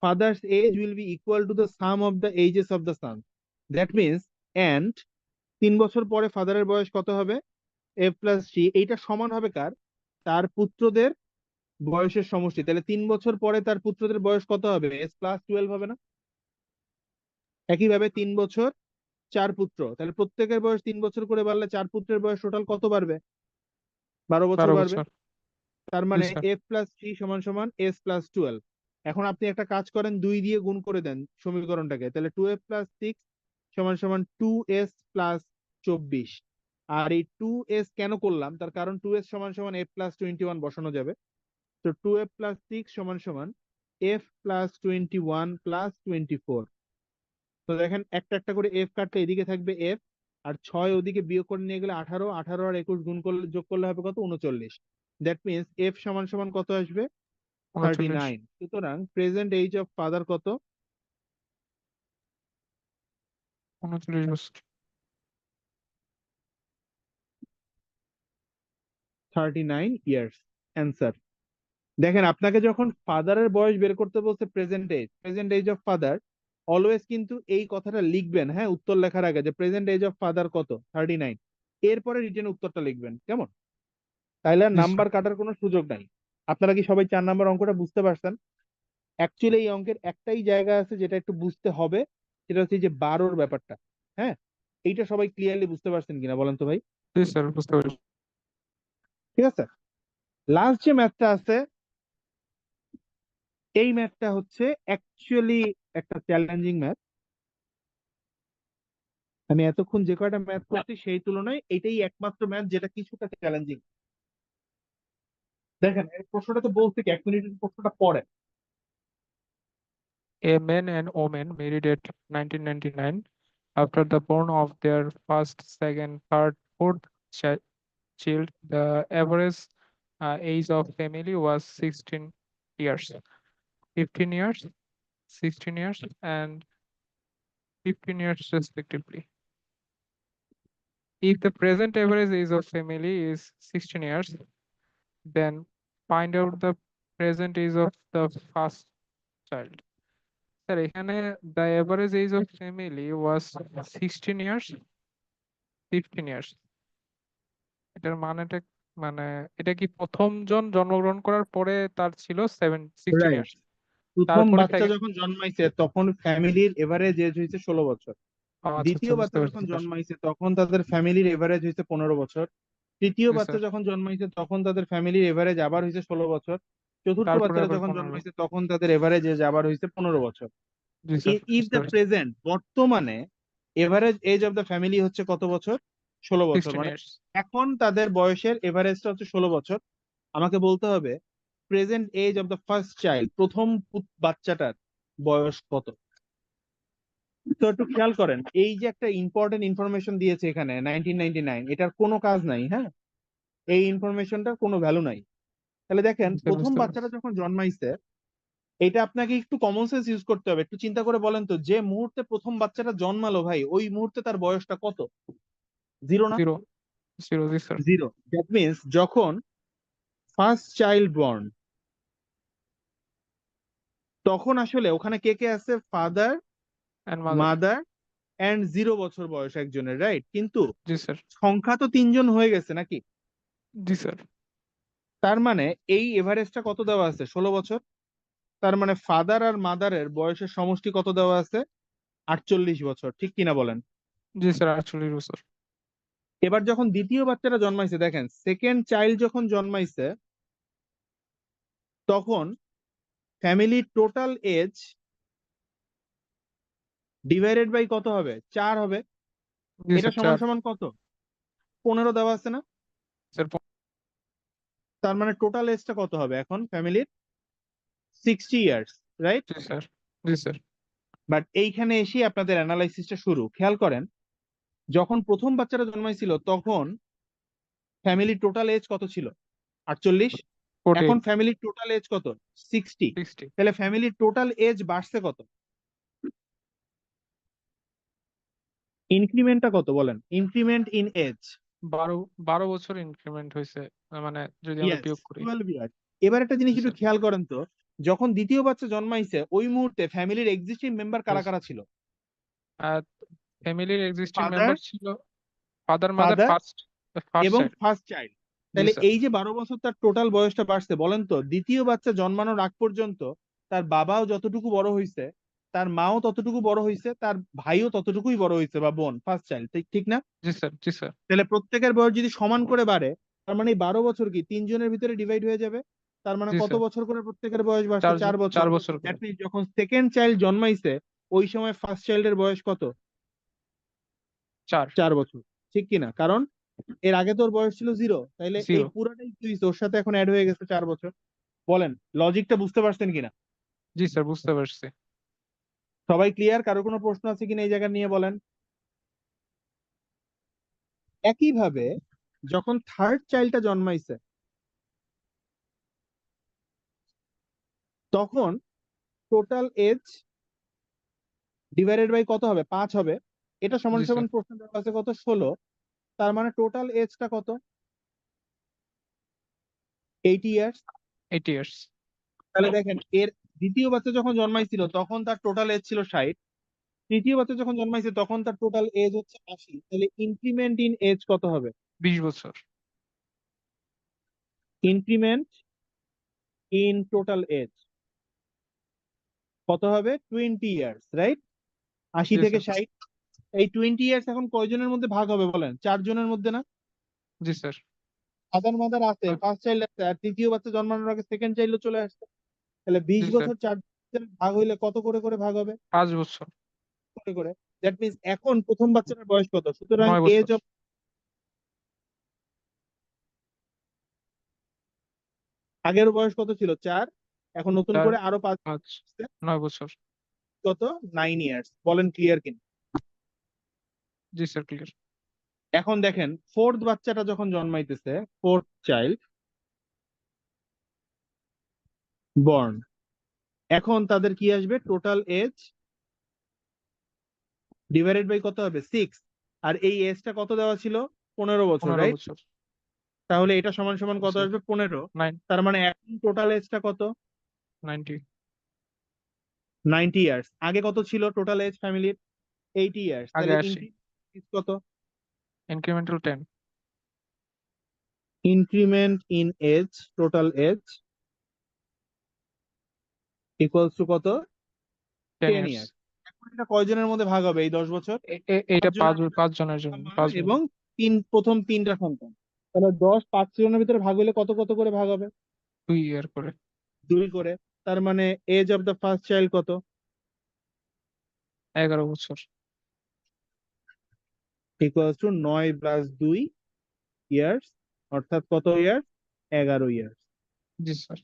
father's age will be equal to the sum of the ages of the son. That means, and 3 বছর পরে ফাদারের বয়স কত হবে? F+3। এইটা সমান হবে কার? তার পুত্রদের বয়সের সমষ্টি। তাহলে 3 বছর পরে তার পুত্রদের বয়স কত হবে? S+12 হবে না? একইভাবে 3 বছর 4 পুত্র, তাহলে প্রত্যেকের বয়স 3 বছর করে বাড়লে 4 পুত্রের বয়স টোটাল কত বাড়বে? 12 বছর 12 বাড়বে। বছর। তার জি মানে স্যার। F+3 সমান সমান S+12। এখন আপনি একটা কাজ করেন, 2 দিয়ে গুণ করে দেন সমীকরণটাকে, তাহলে 2F+6 সমান সমান 2s+24। আর এই 2s কেন করলাম, তার কারণ 2s সমান সমান F+21 বসানো যাবে। তো 2F+6 সমান সমান F+21+24। তো দেখেন একটা একটা করে এফ কাটলে এদিকে থাকবে এফ, আর 6 ওদিকে বিয়োগ করে নিয়ে গেলে 18, 18 আর 21 গুণ করলে যোগ করলে হবে কত? 39। দ্যাট মিনস এফ সমান সমান কত আসবে? 39। 39। সুতরাং প্রেজেন্ট এজ অফ ফাদার কত? 39 বছর। 39 ইয়ার্স। অ্যান্সার। দেখেন আপনাকে যখন ফাদারের বয়স বের করতে বলছে, present age of father, always কিন্তু এই কথাটা লিখবেন, হ্যাঁ, উত্তর লেখার আগে, যে প্রেজেন্ট এজ অফ ফাদার কত? 39। এরপরে রিটেন উত্তরটা লিখবেন, কেমন? তাইলে আর জি স্যার। নাম্বার কাটার কোনো সুযোগ নাই। আপনারা কি সবাই 4 নাম্বার অঙ্কটা বুঝতে পারছেন? অ্যাকচুয়ালি এই অঙ্কের একটাই জায়গা আছে যেটা একটু বুঝতে হবে, সেটা হচ্ছে এই যে 12-র ব্যাপারটা। হ্যাঁ, এইটা সবাই ক্লিয়ারলি বুঝতে পারছেন কিনা বলেন তো ভাই? জি স্যার, বুঝতে পারছি। ঠিক আছে। লাস্ট যে ম্যাথটা আছে, এই ম্যাথটা হচ্ছে অ্যাকচুয়ালি একটা চ্যালেঞ্জিং ম্যাথ। আমি এতক্ষণ যে কয়টা ম্যাথ করছি সেই তুলনায় এটাই একমাত্র ম্যাথ যেটা কিছুটা চ্যালেঞ্জিং। দেখেন এই প্রশ্নটা তো বলছে কি, 1 মিনিটের প্রশ্নটা পড়ে। A man and woman married at 1999. After the born of their first, second, third, fourth child, the average age of family was 16 years, 15 years, 16 years, and 15 years respectively. If the present average age of family is 16 years, then find out the present age of the first child. Sir, এখানে the average age of family was 16 years, 15 years. এটার মানেটা, মানে এটা কি প্রথম জন জন্মগ্রহণ করার পরে তার ছিল 16 রাইট। ইয়ার্স, প্রথম তারপরে বাচ্চা থেকে। যখন জন্মাইছে তখন ফ্যামিলির এভারেজ এজ হয়েছে 16 বছর। ও আচ্ছা আচ্ছা, দ্বিতীয় বুঝতে বাচ্চা পারছি যখন স্যার। জন্মাইছে তখন তাদের ফ্যামিলির এভারেজ হয়েছে 15 বছর। তৃতীয় জি বাচ্চা স্যার। যখন জন্মাইছে তখন তাদের ফ্যামিলির এভারেজ আবার হয়েছে 16 বছর। চতুর্থ তারপরে বাচ্চারা আবার যখন 15। জন্মাইছে তখন তাদের এভারেজ এজ আবার হয়েছে 15 বছর। জি স্যার, ইফ বুঝতে দ্য পারছি। প্রেজেন্ট, বর্তমানে average age of the family হচ্ছে কত বছর? 16 বছর, 16 মানে ইয়ার্স। এখন তাদের বয়সের এভারেজটা হচ্ছে 16 বছর। আমাকে বলতে হবে present age of the first child, প্রথম বাচ্চাটার বয়স কত। তো একটু খেয়াল করেন, এই যে একটা ইম্পর্টেন্ট ইনফরমেশন দিয়েছে এখানে 1999, এটার কোনো কাজ নাই, হ্যাঁ, এই ইনফরমেশনটার কোনো ভ্যালু নাই। তাহলে দেখেন স্যার প্রথম বুঝতে বাচ্চাটা পারছি। যখন জন্মাইছে, এটা আপনাকে একটু কমন সেন্স ইউজ করতে হবে। একটু চিন্তা করে বলেন তো, যে মুহূর্তে প্রথম বাচ্চাটা জন্মালো ভাই, ওই মুহূর্তে তার বয়সটা কত? জিরো না? 0 0 জি স্যার। জিরো। দ্যাট মিনস যখন ফার্স্ট চাইল্ড বর্ন, তখন আসলে ওখানে কে কে আছে? Father, and mother. Mother and 0 বছর বয়স একজনের, রাইট? কিন্তু জি স্যার। সংখ্যা তো 3জন হয়ে গেছে নাকি? জি স্যার। তার মানে এই এভারেজটা কত দেওয়া আছে? 16 বছর। তার মানে ফাদার আর মাদারের বয়সের সমষ্টি কত দেওয়া আছে? 48 বছর, ঠিক কিনা বলেন? জি স্যার 48 বছর। এবার যখন দ্বিতীয় বাচ্চাটা জন্মাইছে, দেখেন সেকেন্ড চাইল্ড যখন জন্মাইছে, তখন ফ্যামিলির টোটাল এজ ডিভাইডেড বাই কত হবে? 4 হবে। জি এটা স্যার সমান 4। সমান কত? 15 দেওয়া আছে না? স্যার তার মানে টোটাল এজটা কত হবে এখন ফ্যামিলির? 60 ইয়ার্স, রাইট? জি স্যার। জি স্যার। বাট এইখানে এসে আপনাদের অ্যানালাইসিসটা শুরু। খেয়াল করেন, যখন প্রথম বাচ্চাটা জন্মাইছিল তখন ফ্যামিলির টোটাল এজ কত ছিল? 48। 48। এখন ফ্যামিলির টোটাল এজ কত? 60। 60। তাহলে ফ্যামিলির টোটাল এজ বাড়ছে কত? ইনক্রিমেন্টটা কত বলেন? Increment in age. 12 বছর ইনক্রিমেন্ট হয়েছে, মানে যদি আমরা ইয়েস, বিয়োগ করি। 12 ইয়ার। এবার একটা জিনিস জি একটু স্যার। খেয়াল করেন তো, যখন দ্বিতীয় বাচ্চা জন্মাইছে ওই মুহূর্তে ফ্যামিলির এক্সিস্টিং মেম্বার কারা কারা ছিল? ফ্যামিলির এক্সিস্টিং ফাদার, মেম্বার ছিল father, mother, father first first এবং চাইল্ড। First child. জি তাহলে স্যার। এই যে 12 বছর তার টোটাল বয়সটা বাড়ছে, বলেন তো দ্বিতীয় বাচ্চা জন্মানোর আগ পর্যন্ত তার বাবাও যতটুকু বড় হয়েছে, তার মাও ততটুকু বড় হয়েছে, তার ভাইও ততটুকুই বড় হয়েছে, বা বোন, ফার্স্ট চাইল্ড, ঠিক ঠিক না? জি স্যার। জি স্যার। তাহলে প্রত্যেকের বয়স যদি সমান করে বাড়ে, তার মানে এই 12 বছর কি 3জনের ভিতরে ডিভাইড হয়ে যাবে? তার মানে জি কত স্যার। বছর করে প্রত্যেকের বয়স বাড়ছে? 4 বছর। 4 বছর করে। দ্যাট মিনস যখন সেকেন্ড চাইল্ড জন্মাইছে ওই সময় ফার্স্ট চাইল্ডের বয়স কত? 4। 4 বছর, ঠিক কিনা? কারণ এর আগে তোর বয়স ছিল 0, তাইলে এই 0। পুরাটাই কি হইছে? ওর সাথে এখন অ্যাড হয়ে গেছে 4 বছর। বলেন লজিকটা বুঝতে পারছেন কিনা? জি স্যার বুঝতে পারছি। সবাই ক্লিয়ার? কারো কোনো প্রশ্ন আছে কিনা এই জায়গা নিয়ে বলেন। একইভাবে যখন থার্ড চাইল্ডটা জন্মাইছে, তখন টোটাল এজ ডিভাইডেড বাই কত হবে? 5 হবে। এটা সমান জি সমান স্যার। প্রশ্ন দেওয়া আছে কত? 16। তার মানে টোটাল এজটা কত? 80 ইয়ার্স। 80 ইয়ার্স। তাহলে দেখেন এর দ্বিতীয় বাচ্চা যখন জন্মাইছিল তখন তার টোটাল এজ ছিল 60। তৃতীয় বাচ্চা যখন জন্মাইছে তখন তার টোটাল এজ হচ্ছে 80। তাহলে ইনক্রিমেন্ট ইন এজ কত হবে? 20 বছর। ইনক্রিমেন্ট ইন টোটাল এজ কত হবে? 20 ইয়ার্স, রাইট? 80 জি থেকে স্যার। 60। এই 20 ইয়ার্স এখন কয়জনের মধ্যে ভাগ হবে বলেন? 4জনের মধ্যে না? জি স্যার। ফাদার মাদার আছে, ফার্স্ট চাইল্ড আছে, আর তৃতীয় বাচ্চা জন্মানোর আগে সেকেন্ড চাইল্ডও চলে আসছে। তাহলে বিশ জি স্যার। বছর 4 ভাগ হইলে কত করে করে ভাগ হবে? 5 বছর। করে করে। দ্যাট মিনস এখন প্রথম বাচ্চাটার বয়স কত? সুতরাং 9 এজ বছর। অফ, আগের বয়স কত ছিল? 4। এখন নতুন 4, করে আরো 5 5, 9 বছর। কত? 9 ইয়ার্স। বলেন ক্লিয়ার কিনা? জি স্যার ক্লিয়ার। এখন দেখেন ফোর্থ বাচ্চাটা যখন জন্মাইতেছে, ফোর্থ চাইল্ড বর্ন, এখন তাদের কি আসবে? টোটাল এজ ডিভাইডেড বাই কত হবে? 6। আর এই এজটা কত দেওয়া ছিল? 15 বছর, 15 রাইট? বছর। তাহলে এটা সমান সমান জি কত স্যার। আসবে? 15। 9, তার মানে এখন টোটাল এজটা কত? 90। 90 ইয়ার্স। আগে কত ছিল টোটাল এজ ফ্যামিলির? 80 ইয়ার্স। আগে তাহলে 80। ইনক্রিজ কত? Incremental 10। Increment in age, total age equals to কত? 10 10 ইয়ার্স। ইয়ার্স। এখন এটা কয়জনের মধ্যে ভাগ হবে এই 10 বছর? এইটা 5 জনের মধ্যে 5 জনের জন্য, মা 5 জন। এবং প্রথম 3টা সন্তান। তাহলে 5 জনের ভিতরে ভাগ হলে কত কত করে ভাগ হবে? 2 ইয়ার করে। 2 করে। তার মানে age of the first child কত? 11 বছর। ইকুয়ালস টু 9+2 ইয়ার্স, অর্থাৎ কত ইয়ার্স? 11 ইয়ার্স। জি স্যার,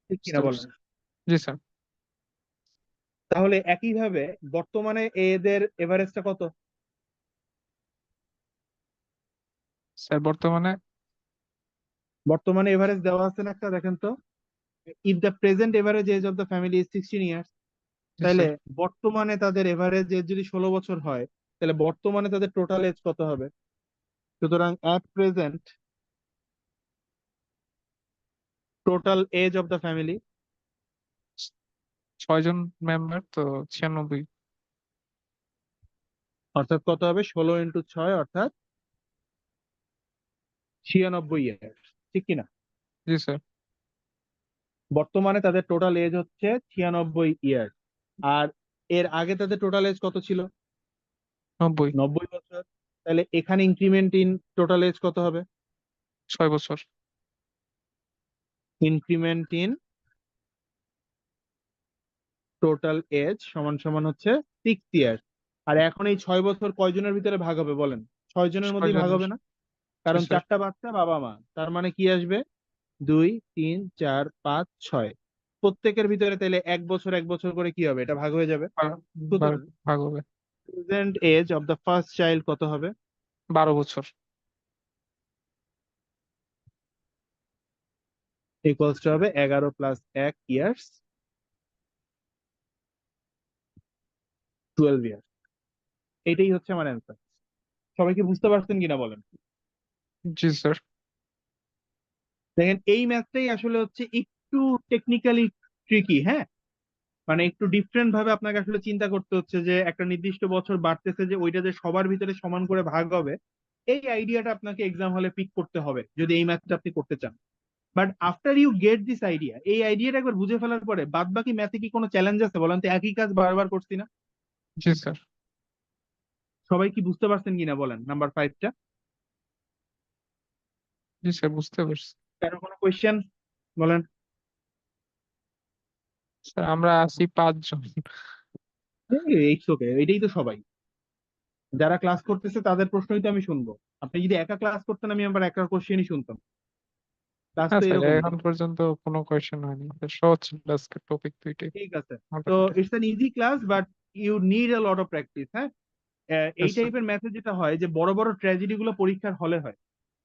ঠিক বুঝতে কিনা পারছি। বলেন? জি স্যার। তাহলে একইভাবে বর্তমানে এদের এভারেজটা কত? স্যার বর্তমানে বর্তমানে এভারেজ দেওয়া আছে না একটা, দেখেন তো। If the present average age of the family is 16 years, জি তাহলে স্যার বর্তমানে তাদের এভারেজ এজ যদি 16 বছর হয়, তাহলে বর্তমানে তাদের টোটাল এজ কত হবে? সুতরাং at present total age of the family, 6 জন মেম্বার তো 96। অর্থাৎ কত হবে? 16 × 6 অর্থাৎ 96 ইয়ার্স। ঠিক কিনা? জি স্যার। বর্তমানে তাদের টোটাল এজ হচ্ছে 96 ইয়ার। আর এর আগে তাদের টোটাল এজ কত ছিল? 90। 90 বছর। তাহলে এখানে ইনক্রিমেন্ট ইন টোটাল এজ কত হবে? 6 বছর। ইনক্রিমেন্ট ইন টোটাল এজ সমান সমান হচ্ছে 6 ইয়ার। আর এখন এই 6 বছর কয়জনের ভিতরে ভাগ হবে বলেন? 6 জনের 6 মধ্যেই ভাগ জনের। হবে না? জি কারণ স্যার। 4টা বাচ্চা, বাবা মা, তার মানে কি আসবে? 2, 3, 4, 5, 6। প্রত্যেকের ভিতরে তাহলে 1 বছর 1 বছর করে কি হবে? এটা ভাগ হয়ে যাবে। বা- সুতরাং ভাগ হবে। Present age of the first child কত হবে? 12 বছর। ইকুয়ালস টু হবে 11 + 1 ইয়ার্স, 12 ইয়ার্স। এটাই হচ্ছে আমার অ্যান্সার। সবাই কি বুঝতে পারছেন কিনা বলেন? জি স্যার। দেখেন, এই ম্যাথটাই আসলে হচ্ছে একটু টেকনিক্যালি ট্রিকি, হ্যাঁ। মানে একটু ডিফারেন্ট ভাবে আপনাকে আসলে চিন্তা করতে হচ্ছে যে একটা নির্দিষ্ট বছর বাড়তেছে, যে ওইটা যে সবার ভিতরে সমান করে ভাগ হবে, এই আইডিয়াটা আপনাকে এক্সাম হলে পিক করতে হবে যদি এই ম্যাথটা আপনি করতে চান। But after you get this idea, এই আইডিয়াটা একবার বুঝে ফেলার পরে বাদ বাকি ম্যাথে কি কোনো চ্যালেঞ্জ আছে বলেন তো? একই কাজ বারবার করছি না? জি স্যার। সবাই কি বুঝতে পারছেন কিনা বলেন নাম্বার 5টা? জি স্যার, বুঝতে পারছি। কারো কোনো কোয়েশ্চেন বলেন? স্যার আমরা আছি 5 জন। এইটস ওকে, এটাই তো সবাই। যারা ক্লাস করতেছে তাদের প্রশ্নই তো আমি শুনবো। আপনি যদি একা ক্লাস করতেন, আমি আবার একা কোশ্চেনই শুনতাম। ক্লাস হ্যাঁ তো স্যার, এরকমই। এখন পর্যন্ত কোনো কোয়েশ্চেন হয়নি, সহজ ছিল আজকের টপিক দুইটাই ঠিক আছে। তো মোটামুটি। It's an easy class, but you need a lot of practice, হ্যাঁ। এই Yes, sir. টাইপের ম্যাথে যেটা হয় যে বড় বড় ট্র্যাজেডি গুলো পরীক্ষার হলে হয়,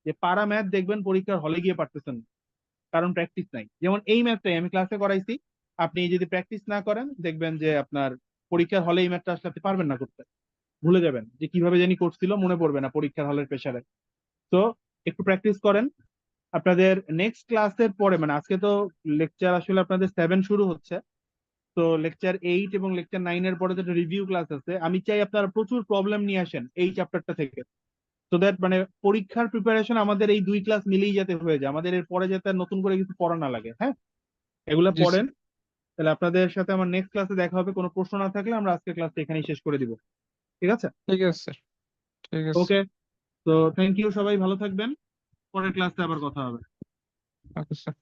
যে পারা ম্যাথ দেখবেন পরীক্ষার হলে গিয়ে পারতেছেন না, কারণ প্র্যাকটিস নাই। যেমন এই ম্যাথটাই আমি ক্লাসে করাইছি, আপনি যদি প্র্যাকটিস না করেন দেখবেন যে আপনার পরীক্ষার হলে এই ম্যাথটা আসলে আপনি পারবেন না করতে, ভুলে যাবেন যে কিভাবে জানি করছিল, মনে পড়বে না পরীক্ষার হলের প্রেসারে। তো একটু প্র্যাকটিস করেন। আপনাদের নেক্সট ক্লাসের পরে, মানে আজকে তো লেকচার আসলে আপনাদের 7 শুরু হচ্ছে, তো লেকচার 8 এবং লেকচার 9 এর পরে যেটা রিভিউ ক্লাস আছে, আমি চাই আপনারা প্রচুর প্রবলেম নিয়ে আসেন এই চ্যাপ্টারটা থেকে, তো দ্যাট মানে পরীক্ষার প্রিপারেশন আমাদের এই 2 ক্লাস মিলেই যাতে হয়ে যায়, আমাদের এর পরে যাতে আর নতুন করে কিছু পড়া না লাগে, হ্যাঁ। এগুলা জি পড়েন। স্যার। তাহলে আপনাদের সাথে আমার নেক্সট ক্লাসে দেখা হবে। কোনো প্রশ্ন না থাকলে আমরা আজকে ক্লাসটা এখানেই শেষ করে দিব। ঠিক আছে? ঠিক আছে স্যার। ঠিক আছে। ওকে। তো থ্যাংক ইউ, সবাই ভালো থাকবেন। পরের ক্লাসে আবার কথা হবে। Okay sir.